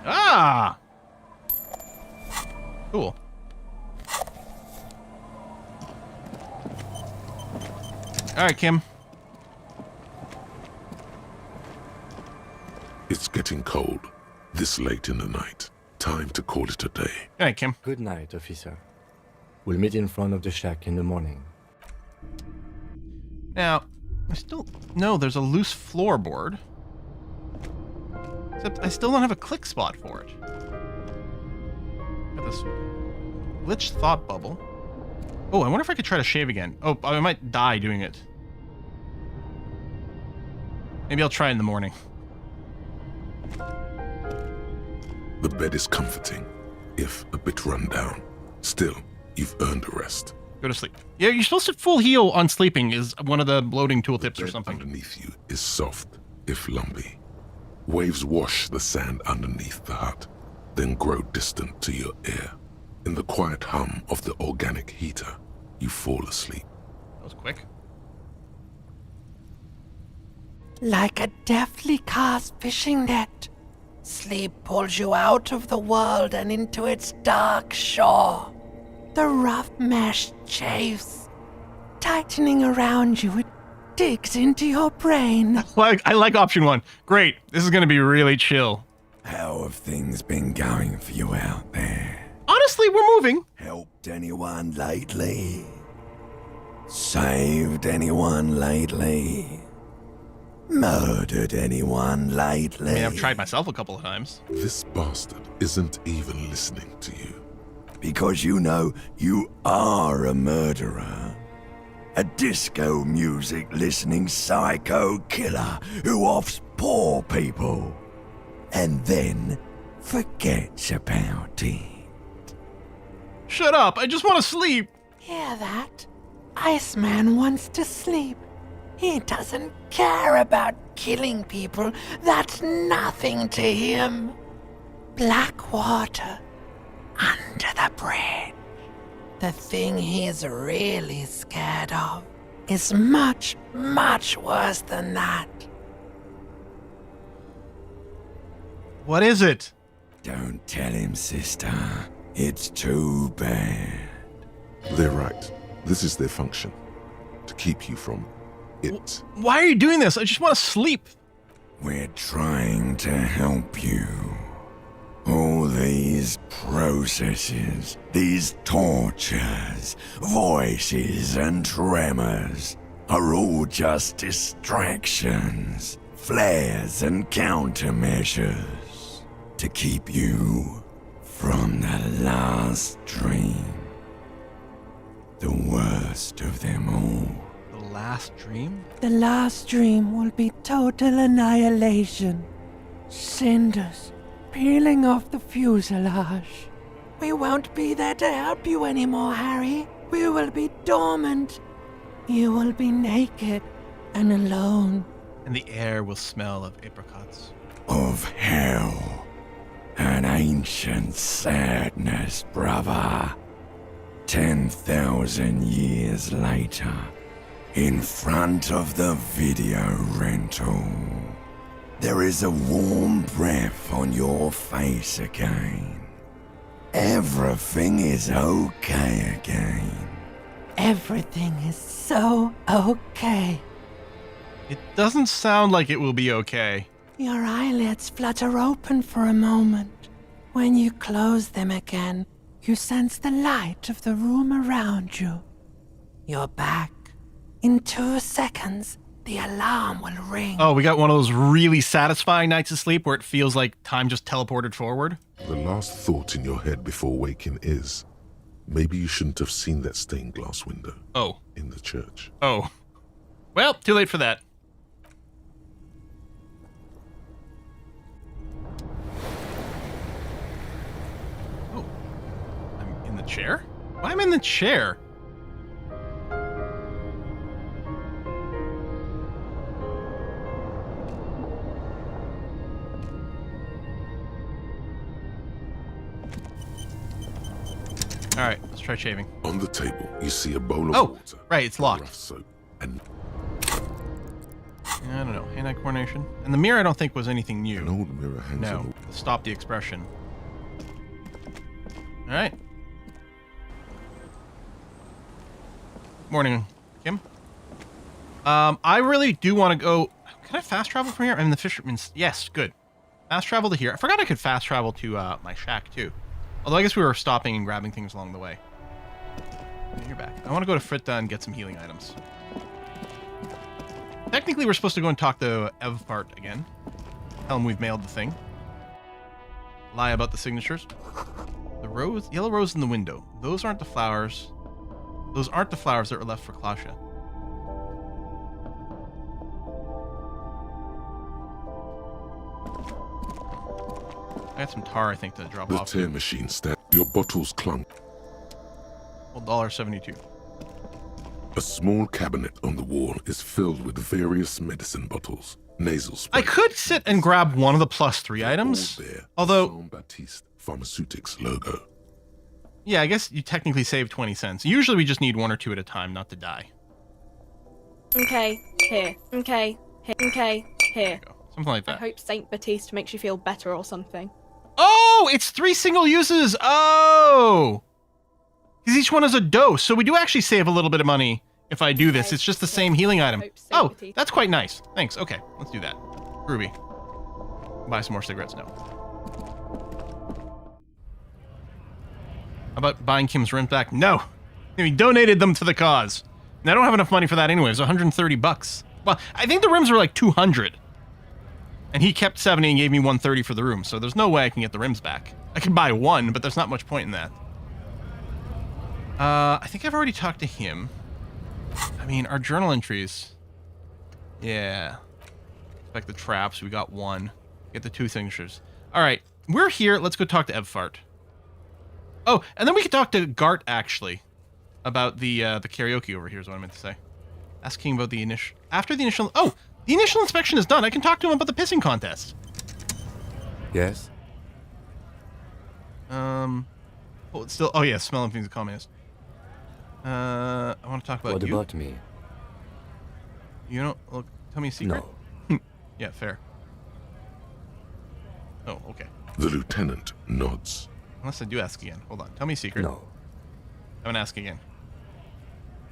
Ah! Cool. All right, Kim. It's getting cold, this late in the night. Time to call it a day. All right, Kim. Good night, officer. We'll meet in front of the shack in the morning. Now, no, there's a loose floorboard. Except I still don't have a click spot for it. Got this glitched thought bubble. Oh, I wonder if I could try to shave again. Oh, I might die doing it. Maybe I'll try in the morning. The bed is comforting, if a bit run down. Still, you've earned a rest. Go to sleep. Yeah, you're supposed to full heal on sleeping is one of the bloating tooltips or something. Underneath you is soft, if lumpy. Waves wash the sand underneath the hut, then grow distant to your ear. In the quiet hum of the organic heater, you fall asleep. That was quick. Like a deftly cast fishing net, sleep pulls you out of the world and into its dark shore. The rough mesh chafes, tightening around you, it digs into your brain. I like option one. Great. This is going to be really chill. How have things been going for you out there? Honestly, we're moving. Helped anyone lately? Saved anyone lately? Murdered anyone lately? I mean, I've tried myself a couple of times. This bastard isn't even listening to you. Because you know you are a murderer. A disco music listening psycho killer who offs poor people and then forgets about it. Shut up, I just want to sleep. Hear that? Iceman wants to sleep. He doesn't care about killing people. That's nothing to him. Black water under the bridge. The thing he's really scared of is much, much worse than that. What is it? Don't tell him, sister. It's too bad. They're right. This is their function. To keep you from it. Why are you doing this? I just want to sleep. We're trying to help you. All these processes, these tortures, voices and tremors are all just distractions, flares and countermeasures to keep you from the last dream. The worst of them all. The last dream? The last dream will be total annihilation. Cinders peeling off the fuselage. We won't be there to help you anymore, Harry. We will be dormant. You will be naked and alone. And the air will smell of apricots. Of hell. An ancient sadness, brother. 10,000 years later, in front of the video rental, there is a warm breath on your face again. Everything is okay again. Everything is so okay. It doesn't sound like it will be okay. Your eyelids flutter open for a moment. When you close them again, you sense the light of the room around you. You're back. In 2 seconds, the alarm will ring. Oh, we got one of those really satisfying nights of sleep where it feels like time just teleported forward. The last thought in your head before waking is, Maybe you shouldn't have seen that stained glass window. Oh. In the church. Oh. Well, too late for that. Oh. I'm in the chair? Why am I in the chair? Alright, let's try shaving. On the table, you see a bowl of water. Right, it's locked. Rough soap, and I don't know, hand-eye coordination. And the mirror I don't think was anything new. An old mirror hangs No, stop the expression. Alright. Morning, Kim. I really do want to go... Can I fast travel from here? I'm in the fisherman's... Yes, good. Fast travel to here. I forgot I could fast travel to my shack, too. Although I guess we were stopping and grabbing things along the way. Yeah, you're back. I want to go to Fritta and get some healing items. Technically, we're supposed to go and talk to Evfart again. Tell him we've mailed the thing. Lie about the signatures. The rose, yellow rose in the window. Those aren't the flowers. Those aren't the flowers that were left for Klasha. I got some tar, I think, to drop off. The tear machine stand. Your bottles clunk. Well, $1.72. A small cabinet on the wall is filled with various medicine bottles, nasal spray. I could sit and grab one of the +3 items. Although, Jean-Baptiste Pharmaceutics logo. Yeah, I guess you technically save 20 cents. Usually we just need 1 or 2 at a time, not to die. Okay, here. Okay, here. Okay, here. Something like that. I hope Saint Baptiste makes you feel better or something. Oh, it's 3 single uses. Oh, because each one is a dose. So we do actually save a little bit of money if I do this. It's just the same healing item. Oh, that's quite nice. Thanks. Okay, let's do that. Ruby. Buy some more cigarettes now. How about buying Kim's rent back? No. We donated them to the cause. And I don't have enough money for that anyway. It was $130. Well, I think the rims were like 200. And he kept 70 and gave me 130 for the room, so there's no way I can get the rims back. I can buy one, but there's not much point in that. I think I've already talked to him. I mean, our journal entries. Yeah. Like the traps, we got 1. Get the 2 signatures. Alright, we're here. Let's go talk to Evfart. Oh, and then we could talk to Gart, actually. About the karaoke over here is what I meant to say. Asking about the initial... After the initial... Oh! The initial inspection is done. I can talk to him about the pissing contest. Yes? Oh, it's still... Oh, yeah, smelling things a communist. I want to talk about you. What about me? You don't... Look, tell me a secret? No. Yeah, fair. Oh, okay. The lieutenant nods. Unless I do ask again. Hold on. Tell me a secret. No. I'm gonna ask again.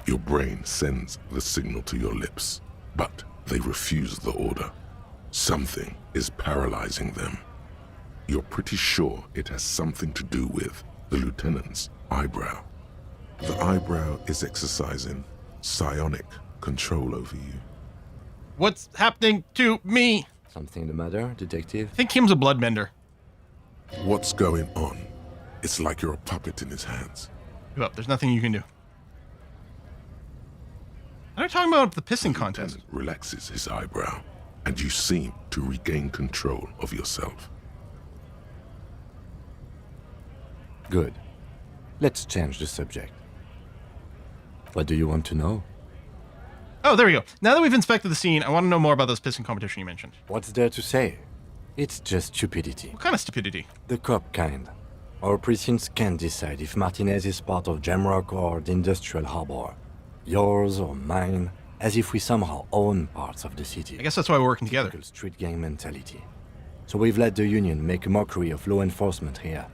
Your brain sends the signal to your lips, but they refuse the order. Something is paralyzing them. You're pretty sure it has something to do with the lieutenant's eyebrow. The eyebrow is exercising psionic control over you. What's happening to me? Something the matter, detective? I think Kim's a bloodbender. What's going on? It's like you're a puppet in his hands. Give up. There's nothing you can do. I'm talking about the pissing contest. Relaxes his eyebrow, and you seem to regain control of yourself. Good. Let's change the subject. What do you want to know? Oh, there we go. Now that we've inspected the scene, I want to know more about this pissing competition you mentioned. What's there to say? It's just stupidity. What kind of stupidity? The cop kind. Our precincts can't decide if Martinez is part of Jamrock or the Industrial Harbor. Yours or mine, as if we somehow own parts of the city. I guess that's why we're working together. Typical street gang mentality. So we've let the Union make a mockery of law enforcement here.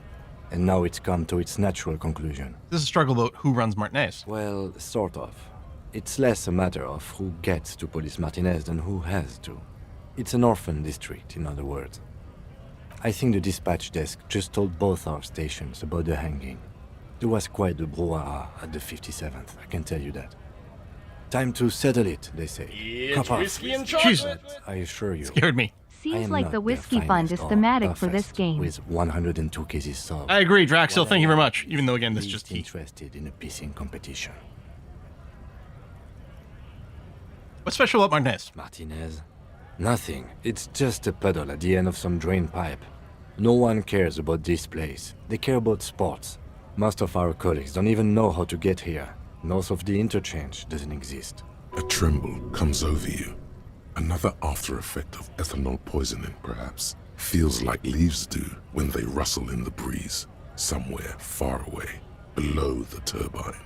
And now it's come to its natural conclusion. This is a struggle about who runs Martinez. Well, sort of. It's less a matter of who gets to police Martinez than who has to. It's an orphan district, in other words. I think the dispatch desk just told both our stations about the hanging. There was quite the brouhaha at the 57th, I can tell you that. Time to settle it, they say. It's whiskey and chocolate. Jesus, I assure you. Scared me. I Seems am like not the their whiskey fund is finest or thematic for this toughest, game. With 102 cases solved. I agree, Draxil. What Thank you I very am much. Even though, again, this is least just heat. interested in a pissing competition. What's special about Martinez? Martinez? Nothing. It's just a puddle at the end of some drain pipe. No one cares about this place. They care about sports. Most of our colleagues don't even know how to get here. North of the interchange doesn't exist. A tremble comes over you. Another after effect of ethanol poisoning, perhaps. Feels like leaves do when they rustle in the breeze, somewhere far away, below the turbine.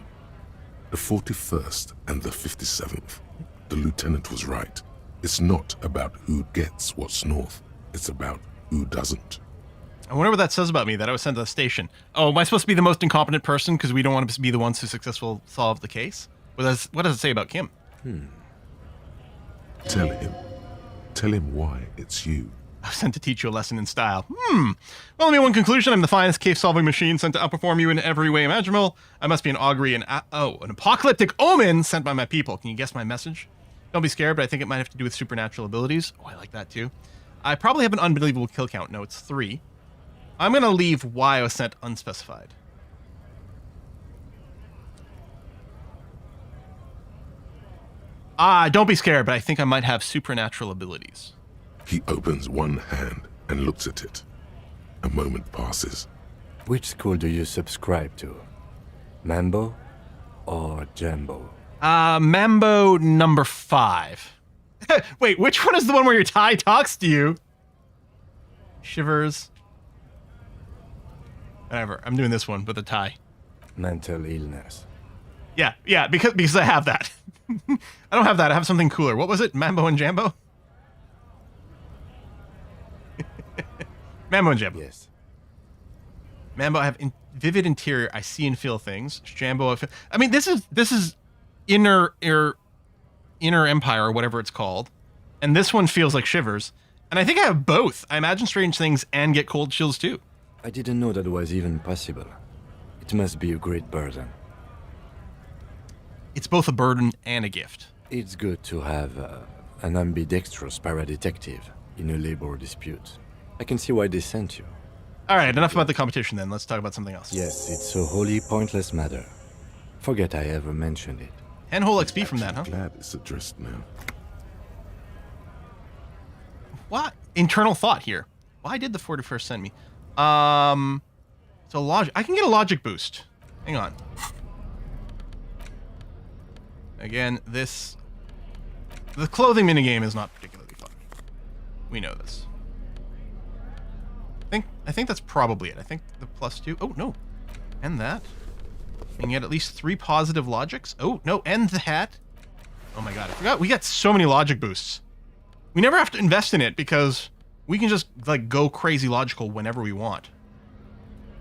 The 41st and the 57th. The lieutenant was right. It's not about who gets what's north. It's about who doesn't. I wonder what that says about me, that I was sent to the station. Oh, am I supposed to be the most incompetent person because we don't want to be the ones who successfully solve the case? What does it say about Kim? Tell him why it's you. I was sent to teach you a lesson in style. Well, only one conclusion. I'm the finest case-solving machine sent to outperform you in every way imaginable. I must be an augury and an apocalyptic omen sent by my people. Can you guess my message? Don't be scared, but I think it might have to do with supernatural abilities. Oh, I like that too. I probably have an unbelievable kill count. No, it's 3. I'm going to leave why I was sent unspecified. Don't be scared, but I think I might have supernatural abilities. He opens one hand and looks at it. A moment passes. Which school do you subscribe to? Mambo or Jambo? Mambo number 5. Wait, which one is the one where your Thai talks to you? Shivers. Whatever, I'm doing this one with a Thai. Mental illness. Yeah, because I have that. I don't have that, I have something cooler. What was it? Mambo and Jambo? Mambo and Jambo. Yes. Mambo, I have vivid interior. I see and feel things. Jambo, I mean, this is inner empire or whatever it's called, and this one feels like Shivers. And I think I have both. I imagine strange things and get cold chills too. I didn't know that was even possible. It must be a great burden. It's both a burden and a gift. It's good to have an ambidextrous paradetective in a labor dispute. I can see why they sent you. All right, enough about the competition then. Let's talk about something else. Yes, it's a wholly pointless matter. Forget I ever mentioned it. 10 whole XP from that, huh? Glad it's addressed now. What? Internal thought here. Why did the 41st send me? So logic. I can get a logic boost. Hang on. Again, the clothing minigame is not particularly fun. We know this. I think that's probably it. I think the +2. Oh, no. And that. And get at least 3 positive logics. Oh, no. And the hat. Oh my god. I forgot. We got so many logic boosts. We never have to invest in it because we can just, like, go crazy logical whenever we want.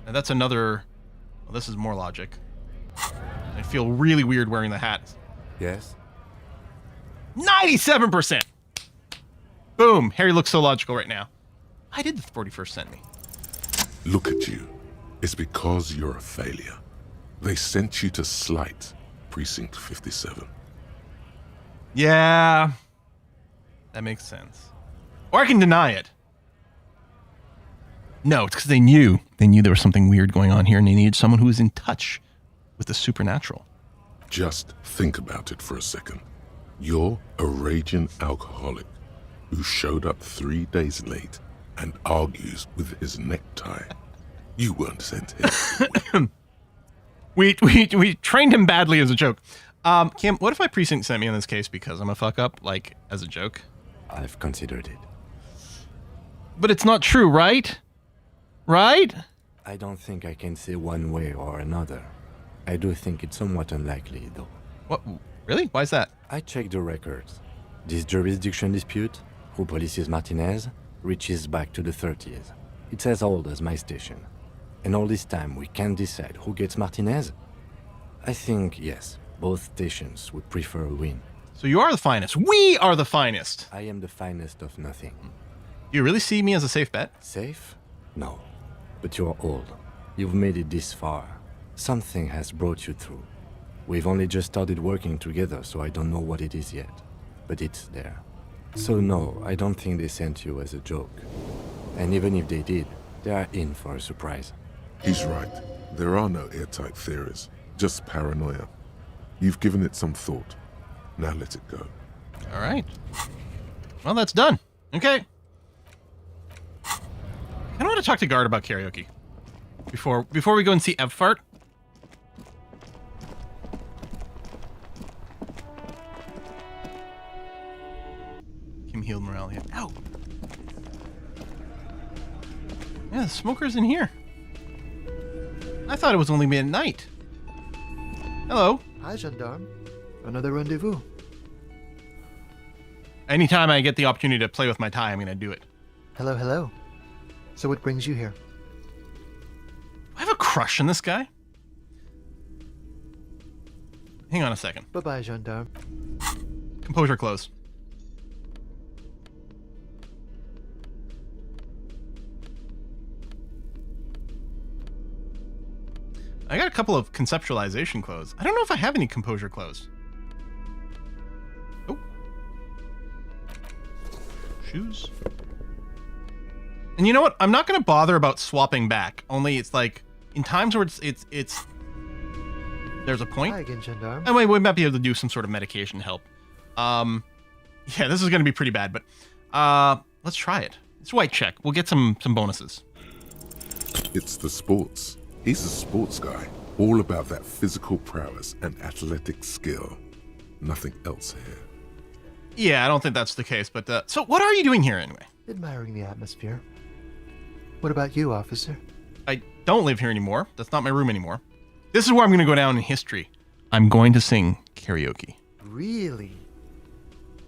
And that's another... Well, this is more logic. I feel really weird wearing the hat. Yes? 97%! Boom! Harry looks so logical right now. Why did the 41st send me? Look at you. It's because you're a failure. They sent you to slight Precinct 57. Yeah. That makes sense. Or I can deny it. No, it's because they knew. They knew there was something weird going on here and they needed someone who was in touch with the supernatural. Just think about it for a second. You're a raging alcoholic who showed up 3 days late and argues with his necktie. You weren't sent here. We trained him badly as a joke. Kim, what if my precinct sent me in this case because I'm a fuck up, like, as a joke? I've considered it. But it's not true, right? Right? I don't think I can say one way or another. I do think it's somewhat unlikely, though. What? Really? Why is that? I checked the records. This jurisdiction dispute, who polices Martinez, reaches back to the 30s. It's as old as my station. And all this time we can't decide who gets Martinez? I think, yes, both stations would prefer a win. So you are the finest. We are the finest. I am the finest of nothing. Do you really see me as a safe bet? Safe? No. But you're old. You've made it this far. Something has brought you through. We've only just started working together, so I don't know what it is yet. But it's there. So no, I don't think they sent you as a joke. And even if they did, they are in for a surprise. He's right. There are no airtight theories, just paranoia. You've given it some thought. Now let it go. All right. Well, that's done. Okay. I don't want to talk to Guard about karaoke. Before we go and see Evfart. Kim healed morale. Yeah. Ow! Yeah, the smoker's in here. I thought it was only midnight. Hello. Hi, gendarme. Another rendezvous. Anytime I get the opportunity to play with my tie, I'm going to do it. Hello, hello. So what brings you here? I have a crush on this guy. Hang on a second. Bye-bye, gendarme. Composure close. I got a couple of conceptualization clothes. I don't know if I have any composure clothes. Oh. Shoes. And you know what? I'm not going to bother about swapping back. Only it's like in times where it's there's a point. Hi again, gendarme. And we might be able to do some sort of medication help. Yeah, this is going to be pretty bad, but let's try it. It's white check. We'll get some bonuses. It's the sports. He's a sports guy, all about that physical prowess and athletic skill. Nothing else here. Yeah, I don't think that's the case, but so what are you doing here anyway? Admiring the atmosphere. What about you, officer? I don't live here anymore. That's not my room anymore. This is where I'm going to go down in history. I'm going to sing karaoke. Really?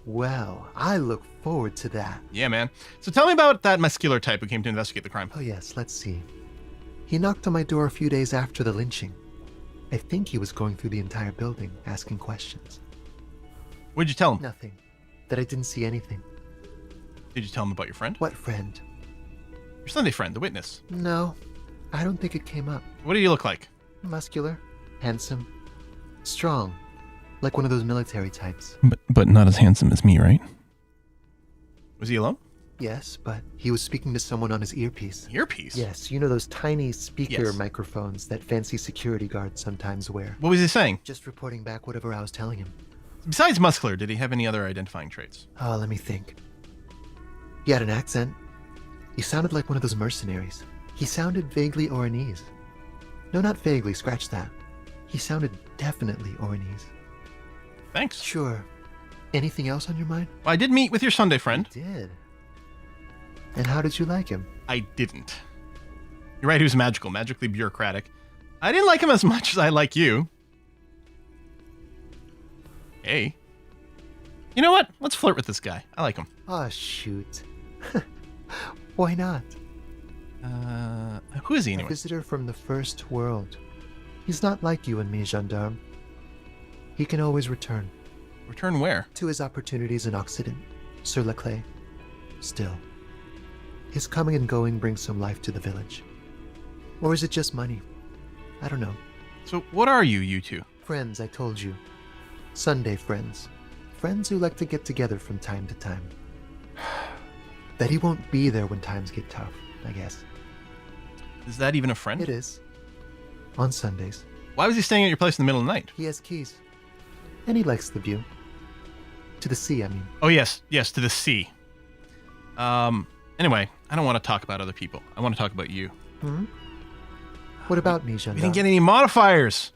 Well, I look forward to that. Yeah, man. So tell me about that muscular type who came to investigate the crime. Oh yes, let's see. He knocked on my door a few days after the lynching. I think he was going through the entire building, asking questions. What'd you tell him? Nothing. That I didn't see anything. Did you tell him about your friend? What friend? Your Sunday friend, the witness. No, I don't think it came up. What do you look like? Muscular, handsome, strong, like one of those military types. But not as handsome as me, right? Was he alone? Yes, but he was speaking to someone on his earpiece. Earpiece? Yes, you know those tiny speaker Yes. microphones that fancy security guards sometimes wear. What was he saying? Just reporting back whatever I was telling him. Besides muscular, did he have any other identifying traits? Oh, let me think. He had an accent. He sounded like one of those mercenaries. He sounded vaguely Oranese. No, not vaguely, scratch that. He sounded definitely Oranese. Thanks. Sure. Anything else on your mind? Well, I did meet with your Sunday friend. You did. And how did you like him? I didn't. You're right, he was magical, magically bureaucratic. I didn't like him as much as I like you. Hey. You know what? Let's flirt with this guy. I like him. Oh, shoot. Why not? Who is he A anyway? visitor from the first world. He's not like you and me, gendarme. He can always return. Return where? To his opportunities in Occident, sur la clé. Still, his coming and going brings some life to the village. Or is it just money? I don't know. So what are you two? Friends, I told you. Sunday friends. Friends who like to get together from time to time. That he won't be there when times get tough, I guess. Is that even a friend? It is. On Sundays. Why was he staying at your place in the middle of the night? He has keys. And he likes the view. To the sea, I mean. Oh, yes, to the sea. Anyway, I don't want to talk about other people. I want to talk about you. Hmm? What about me, gendarme? We didn't get any modifiers.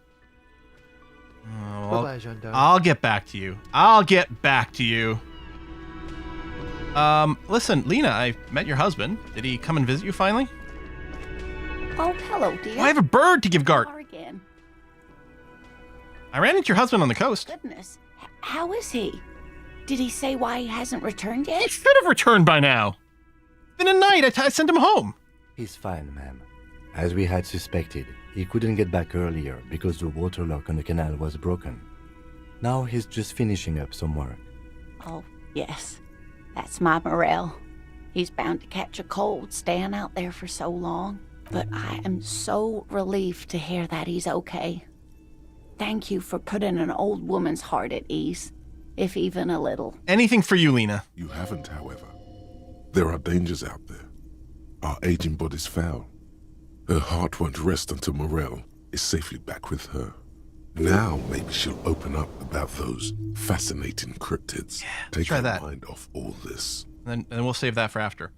Bye-bye, gendarme. I'll get back to you. Listen, Lena, I met your husband. Did he come and visit you finally? Oh, hello, dear. Oh, I have a bird to give Gart. Again. I ran into your husband on the coast. Goodness. How is he? Did he say why he hasn't returned yet? He should have returned by now. Then a night, I sent him home. He's fine, ma'am. As we had suspected, he couldn't get back earlier because the water lock on the canal was broken. Now he's just finishing up some work. Oh, yes. That's my Morel. He's bound to catch a cold staying out there for so long. But I am so relieved to hear that he's okay. Thank you for putting an old woman's heart at ease. if even a little. Anything for you, Lena. You haven't, however. There are dangers out there. Our aging bodies fail. Her heart won't rest until Morel is safely back with her. Now maybe she'll open up about those fascinating cryptids. Take try her that. mind off all this. And we'll save that for after.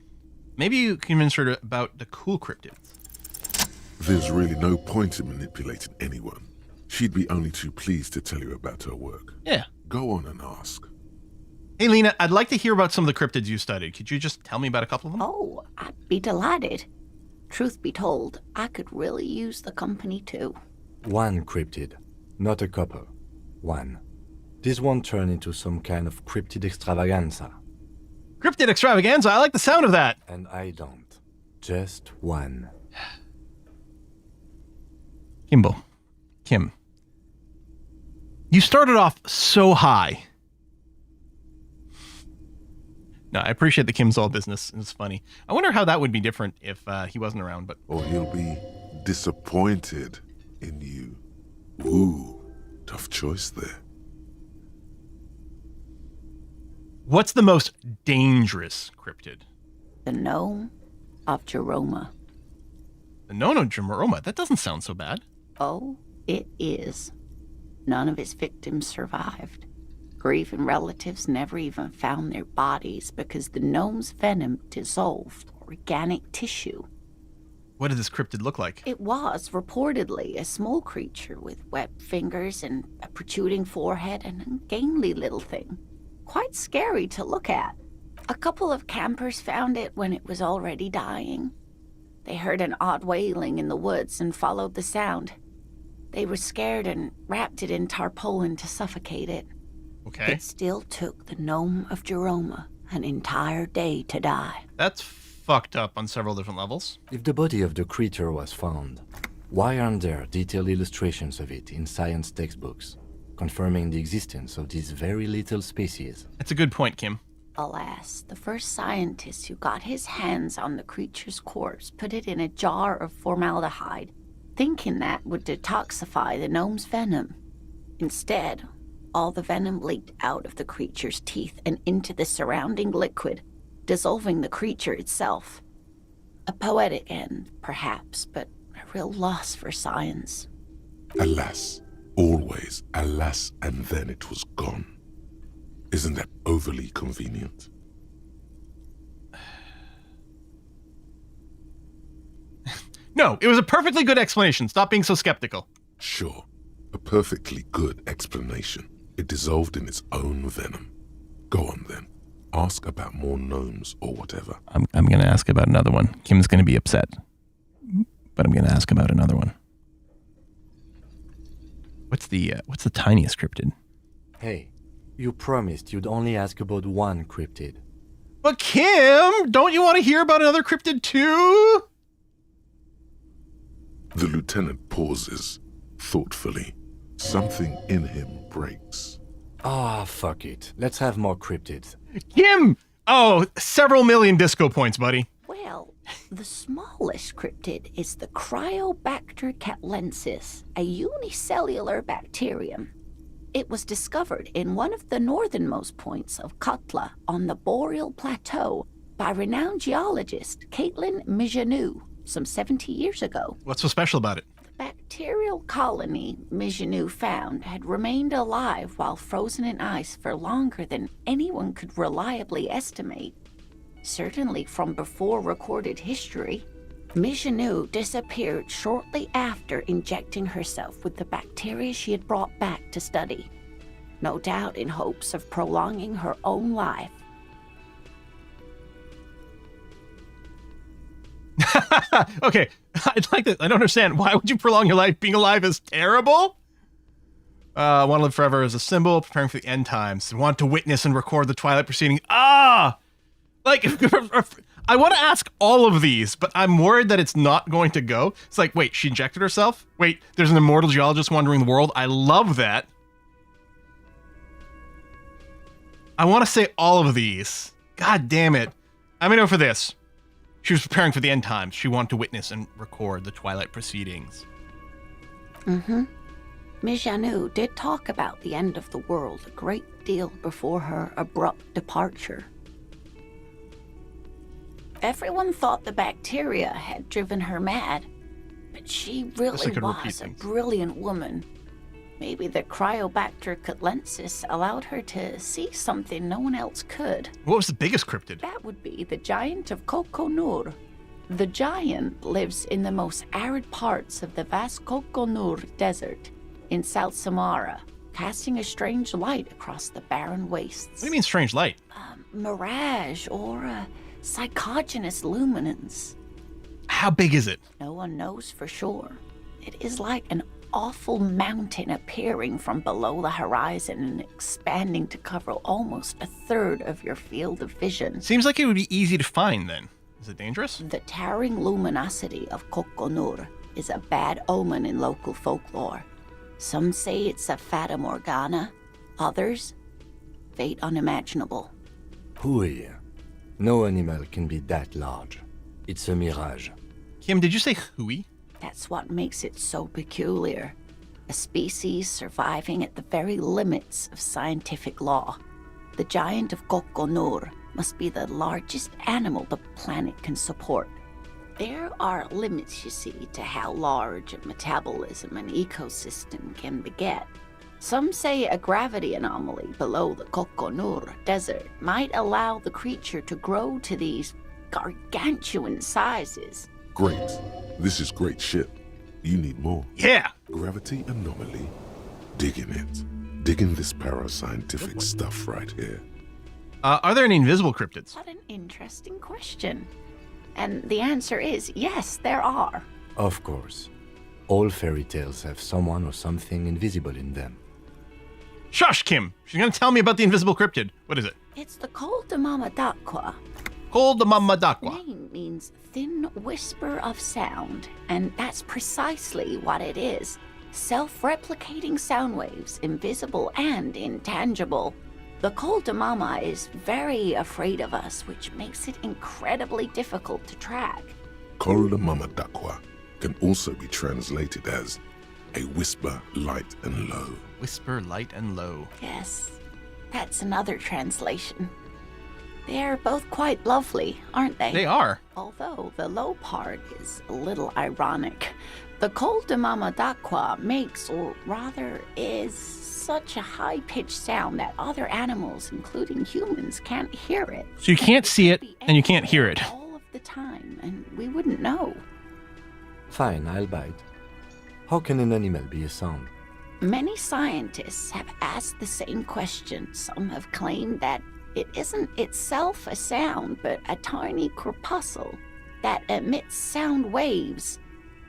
Maybe you convince her about the cool cryptids. There's really no point in manipulating anyone. She'd be only too pleased to tell you about her work. Yeah. Go on and ask. Hey, Lena, I'd like to hear about some of the cryptids you studied. Could you just tell me about a couple of them? Oh, I'd be delighted. Truth be told, I could really use the company too. One cryptid, not a couple. One. This won't turn into some kind of cryptid extravaganza. Cryptid extravaganza? I like the sound of that. And I don't. Just one. Kim. You started off so high. No, I appreciate the Kim's all business. It's funny. I wonder how that would be different if he wasn't around, but... Or he'll be disappointed in you. Ooh, tough choice there. What's the most dangerous cryptid? The gnome of Jeroma. The gnome of Jeroma? That doesn't sound so bad. Oh, it is. None of his victims survived. Grieving relatives never even found their bodies because the gnome's venom dissolved organic tissue. What did this cryptid look like? It was reportedly a small creature with webbed fingers and a protruding forehead and a gangly little thing. Quite scary to look at. A couple of campers found it when it was already dying. They heard an odd wailing in the woods and followed the sound. They were scared and wrapped it in tarpaulin to suffocate it. Okay. It still took the gnome of Jeroma an entire day to die. That's fucked up on several different levels. If the body of the creature was found, why aren't there detailed illustrations of it in science textbooks, confirming the existence of these very little species? That's a good point, Kim. Alas, the first scientist who got his hands on the creature's corpse put it in a jar of formaldehyde, thinking that would detoxify the gnome's venom. Instead, all the venom leaked out of the creature's teeth and into the surrounding liquid, dissolving the creature itself. A poetic end, perhaps, but a real loss for science. Alas, always alas, and then it was gone. Isn't that overly convenient? No, it was a perfectly good explanation. Stop being so skeptical. Sure, a perfectly good explanation. It dissolved in its own venom. Go on then. Ask about more gnomes or whatever. I'm going to ask about another one. Kim's going to be upset. But I'm going to ask about another one. What's the tiniest cryptid? Hey, you promised you'd only ask about one cryptid. But Kim, don't you want to hear about another cryptid too? The lieutenant pauses, thoughtfully. Something in him breaks. Ah, fuck it. Let's have more cryptids. Kim! Oh, several million disco points, buddy. Well, the smallest cryptid is the Cryobacter catlensis, a unicellular bacterium. It was discovered in one of the northernmost points of Katla on the Boreal Plateau by renowned geologist Caitlin Mijanou some 70 years ago. What's so special about it? Bacterial colony Mijanou found had remained alive while frozen in ice for longer than anyone could reliably estimate. Certainly from before recorded history, Mijanou disappeared shortly after injecting herself with the bacteria she had brought back to study, no doubt in hopes of prolonging her own life. Okay, I'd like to. I don't understand. Why would you prolong your life? Being alive is terrible? Want to live forever as a symbol, preparing for the end times. Want to witness and record the Twilight proceeding. Like, I want to ask all of these, but I'm worried that it's not going to go. It's like, wait, she injected herself? Wait, there's an immortal geologist wandering the world? I love that. I want to say all of these. God damn it. I'm going to go for this. She was preparing for the end times. She wanted to witness and record the Twilight proceedings. Mm-hmm. Mijanu did talk about the end of the world a great deal before her abrupt departure. Everyone thought the bacteria had driven her mad, but she really was a brilliant woman. Maybe the Cryobacter cutlensis allowed her to see something no one else could. What was the biggest cryptid? That would be the giant of Kokonur. The giant lives in the most arid parts of the vast Kokonur Desert in South Samara, casting a strange light across the barren wastes. What do you mean strange light? Mirage or a psychogenous luminance. How big is it? No one knows for sure. It is like an awful mountain appearing from below the horizon and expanding to cover almost a third of your field of vision. Seems like it would be easy to find then. Is it dangerous? The towering luminosity of Kokonur is a bad omen in local folklore. Some say it's a fata morgana, others, fate unimaginable. Hui. No animal can be that large. It's a mirage. Kim, did you say hui? That's what makes it so peculiar. A species surviving at the very limits of scientific law. The giant of Kokonur must be the largest animal the planet can support. There are limits, you see, to how large a metabolism an ecosystem can beget. Some say a gravity anomaly below the Kokonur Desert might allow the creature to grow to these gargantuan sizes. Great. This is great shit. You need more. Yeah! Gravity anomaly. Digging it. Digging this parascientific stuff right here. Are there any invisible cryptids? What an interesting question. And the answer is yes, there are. Of course. All fairy tales have someone or something invisible in them. Shush, Kim! She's gonna tell me about the invisible cryptid. What is it? It's the Col de Mamadakwa. Col de Mamadakwa. The name means thin whisper of sound, and that's precisely what it is. Self-replicating sound waves, invisible and intangible. The Col de Mama is very afraid of us, which makes it incredibly difficult to track. Col de Mamadakwa can also be translated as a whisper light and low. Whisper light and low. Yes, that's another translation. They're both quite lovely, aren't they? They are. Although the low part is a little ironic. The Col de Mamadakwa makes, or rather is, such a high-pitched sound that other animals, including humans, can't hear it. So you can't see it, and you can't hear it. All of the time, and we wouldn't know. Fine, I'll bite. How can an animal be a sound? Many scientists have asked the same question. Some have claimed that it isn't itself a sound, but a tiny corpuscle that emits sound waves.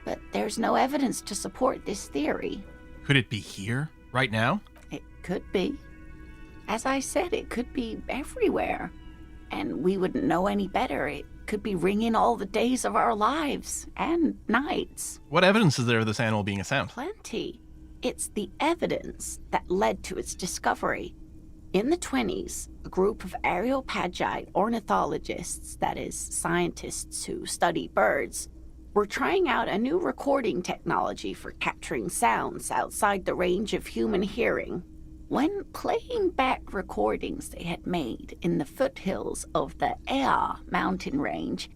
But there's no evidence to support this theory. Could it be here, right now? It could be. As I said, it could be everywhere. And we wouldn't know any better. It could be ringing all the days of our lives and nights. What evidence is there of this animal being a sound? Plenty. It's the evidence that led to its discovery. In the 1920s, a group of Areopagite ornithologists, that is, scientists who study birds, were trying out a new recording technology for capturing sounds outside the range of human hearing. When playing back recordings they had made in the foothills of the Ea mountain range,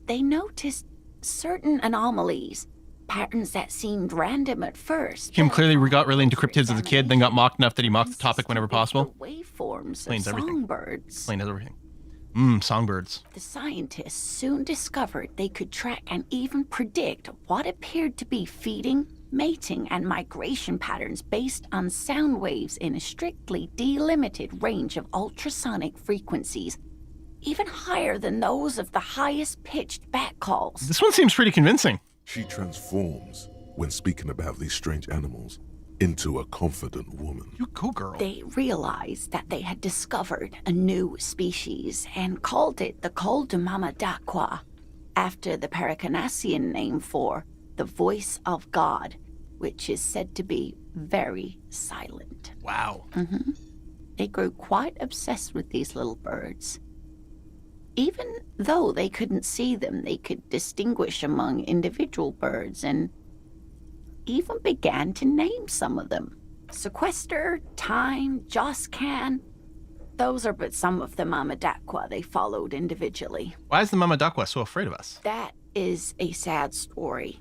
they noticed certain anomalies, patterns that seemed random at first. Kim clearly got really into cryptids as a kid, then got mocked enough that he mocked the topic whenever possible. Waveforms Explains of everything. songbirds. Explains everything. Songbirds. The scientists soon discovered they could track and even predict what appeared to be feeding, mating, and migration patterns based on sound waves in a strictly delimited range of ultrasonic frequencies, even higher than those of the highest pitched bat calls. This one seems pretty convincing. She transforms, when speaking about these strange animals, into a confident woman. You go, girl. They realized that they had discovered a new species and called it the Col de Mamadakwa, after the Paracanassian name for the voice of God, which is said to be very silent. Wow. They grew quite obsessed with these little birds. Even though they couldn't see them, they could distinguish among individual birds, and even began to name some of them. Sequester, Time, Joscan. Those are but some of the Mamadakwa they followed individually. Why is the Mamadakwa so afraid of us? That is a sad story.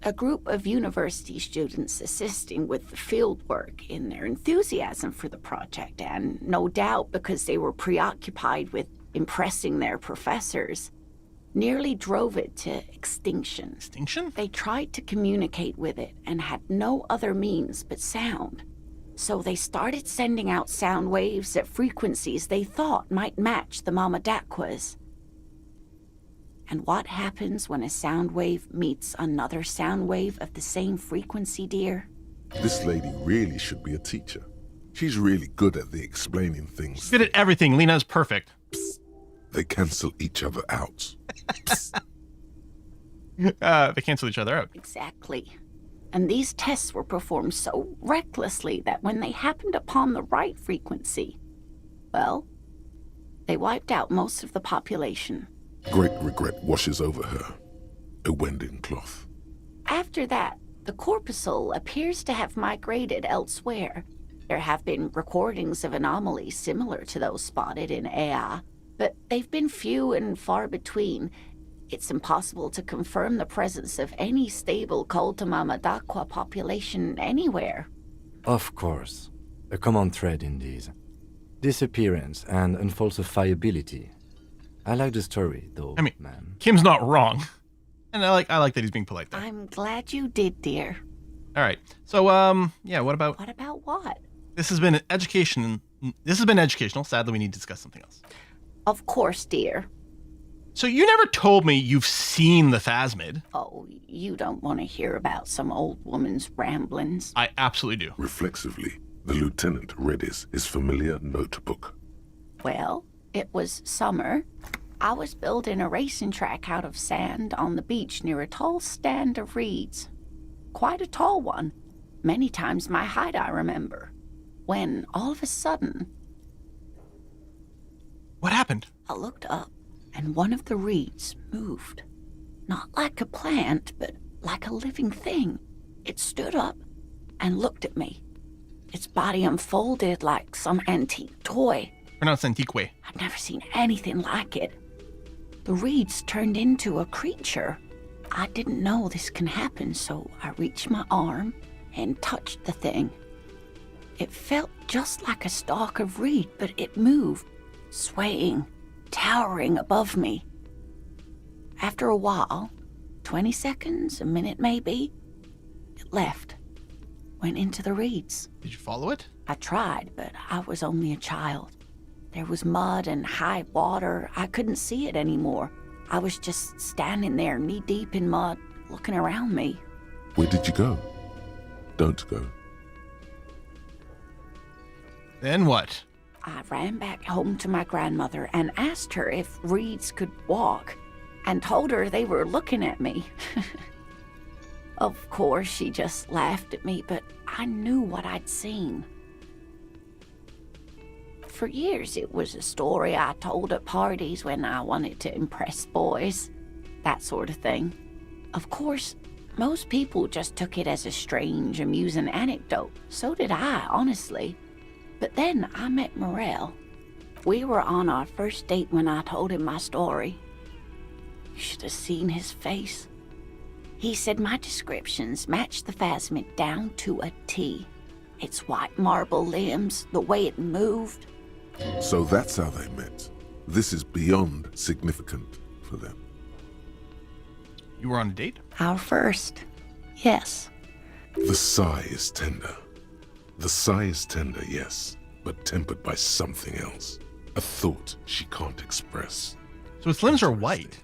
A group of university students assisting with the field work in their enthusiasm for the project, and no doubt because they were preoccupied with impressing their professors, nearly drove it to extinction. Extinction? They tried to communicate with it and had no other means but sound. So they started sending out sound waves at frequencies they thought might match the Mamadakwa's. And what happens when a sound wave meets another sound wave of the same frequency, dear? This lady really should be a teacher. She's really good at the explaining things. She's good at everything. Lena's perfect. Psst. They cancel each other out. They cancel each other out. Exactly. And these tests were performed so recklessly that when they happened upon the right frequency, well, they wiped out most of the population. Great regret washes over her. A winding cloth. After that, the corpuscle appears to have migrated elsewhere. There have been recordings of anomalies similar to those spotted in Ea, but they've been few and far between. It's impossible to confirm the presence of any stable Mamadakwa population anywhere. Of course. A common thread in these. Disappearance and unfalsifiability. I like the story, though, I mean, man. Kim's not wrong. And I like that he's being polite there. I'm glad you did, dear. All right. So, yeah, what about... What about what? This has been educational. Sadly, we need to discuss something else. Of course, dear. So you never told me you've seen the Phasmid. Oh, you don't want to hear about some old woman's ramblings. I absolutely do. Reflexively, the lieutenant read his familiar notebook. Well, it was summer. I was building a racing track out of sand on the beach near a tall stand of reeds. Quite a tall one. Many times my height, I remember. When, all of a sudden... What happened? I looked up, and one of the reeds moved. Not like a plant, but like a living thing. It stood up and looked at me. Its body unfolded like some antique toy. Pronounced antique. I'd never seen anything like it. The reeds turned into a creature. I didn't know this can happen, so I reached my arm and touched the thing. It felt just like a stalk of reed, but it moved, swaying, towering above me. After a while, 20 seconds, a minute maybe, it left, went into the reeds. Did you follow it? I tried, but I was only a child. There was mud and high water. I couldn't see it anymore. I was just standing there knee-deep in mud, looking around me. Where did you go? Don't go. Then what? I ran back home to my grandmother and asked her if reeds could walk, and told her they were looking at me. Of course, she just laughed at me, but I knew what I'd seen. For years, it was a story I told at parties when I wanted to impress boys, that sort of thing. Of course, most people just took it as a strange, amusing anecdote. So did I, honestly. But then I met Morel. We were on our first date when I told him my story. You should have seen his face. He said my descriptions matched the Phasmid down to a T. Its white marble limbs, the way it moved. So that's how they met. This is beyond significant for them. You were on a date? Our first, yes. The sigh is tender. The sigh is tender, yes, but tempered by something else. A thought she can't express. So its limbs are white?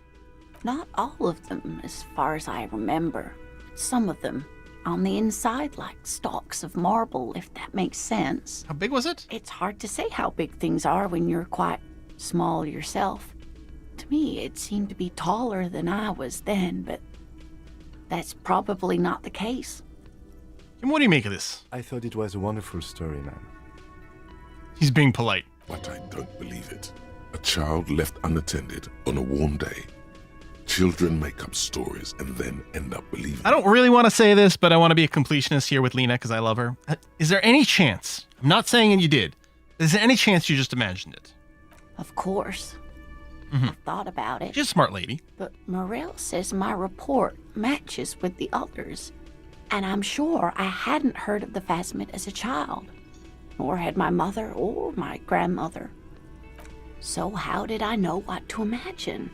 Not all of them, as far as I remember. Some of them. On the inside, like stalks of marble, if that makes sense. How big was it? It's hard to say how big things are when you're quite small yourself. To me, it seemed to be taller than I was then, but that's probably not the case. And what do you make of this? I thought it was a wonderful story, man. He's being polite. But I don't believe it. A child left unattended on a warm day. Children make up stories and then end up believing. I don't really want to say this, but I want to be a completionist here with Lena because I love her. Is there any chance, I'm not saying you did, is there any chance you just imagined it? Of course. I've thought about it. She's a smart lady. But Morel says my report matches with the others. And I'm sure I hadn't heard of the Phasmid as a child. Nor had my mother or my grandmother. So how did I know what to imagine?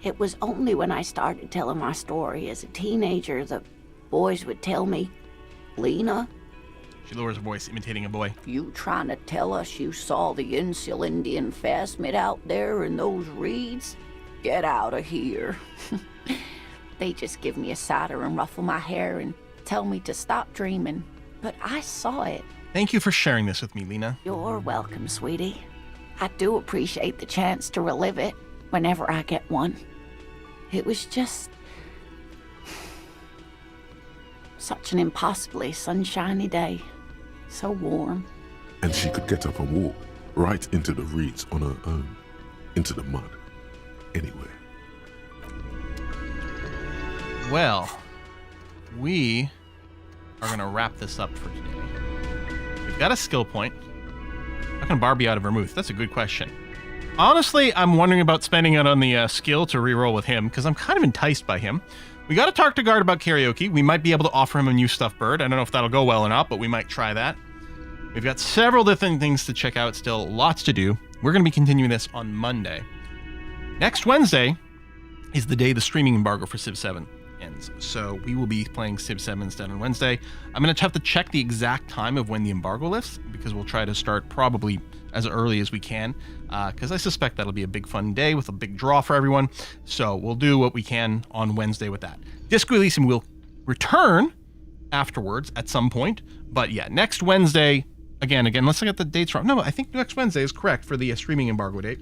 It was only when I started telling my story as a teenager that boys would tell me, Lena, she lowers her voice, imitating a boy. You trying to tell us you saw the Insulindian Phasmid out there in those reeds? Get out of here. They just give me a cider and ruffle my hair and tell me to stop dreaming. But I saw it. Thank you for sharing this with me, Lena. You're welcome, sweetie. I do appreciate the chance to relive it whenever I get one. It was just such an impossibly sunshiny day. So warm. And she could get up and walk right into the reeds on her own, into the mud, anywhere. Well, we are going to wrap this up for today. We've got a skill point. How can Barbie out of vermouth? That's a good question. Honestly, I'm wondering about spending it on the skill to reroll with him, because I'm kind of enticed by him. We got to talk to Guard about karaoke. We might be able to offer him a new stuffed bird. I don't know if that'll go well or not, but we might try that. We've got several different things to check out still, lots to do. We're going to be continuing this on Monday. Next Wednesday is the day the streaming embargo for Civ 7 ends. So we will be playing Civ 7 instead on Wednesday. I'm going to have to check the exact time of when the embargo lifts, because we'll try to start probably as early as we can, because I suspect that'll be a big fun day with a big draw for everyone. So we'll do what we can on Wednesday with that. Disco Elysium will return afterwards at some point. But yeah, next Wednesday, again, let's look at the dates wrong. No, I think next Wednesday is correct for the streaming embargo date.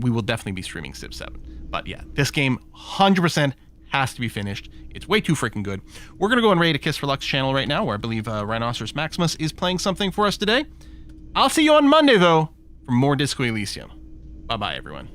We will definitely be streaming Civ 7. But yeah, this game 100% has to be finished. It's way too freaking good. We're going to go and raid a Kiss for Lux channel right now, where I believe Rhinoceros Maximus is playing something for us today. I'll see you on Monday, though, for more Disco Elysium. Bye-bye, everyone.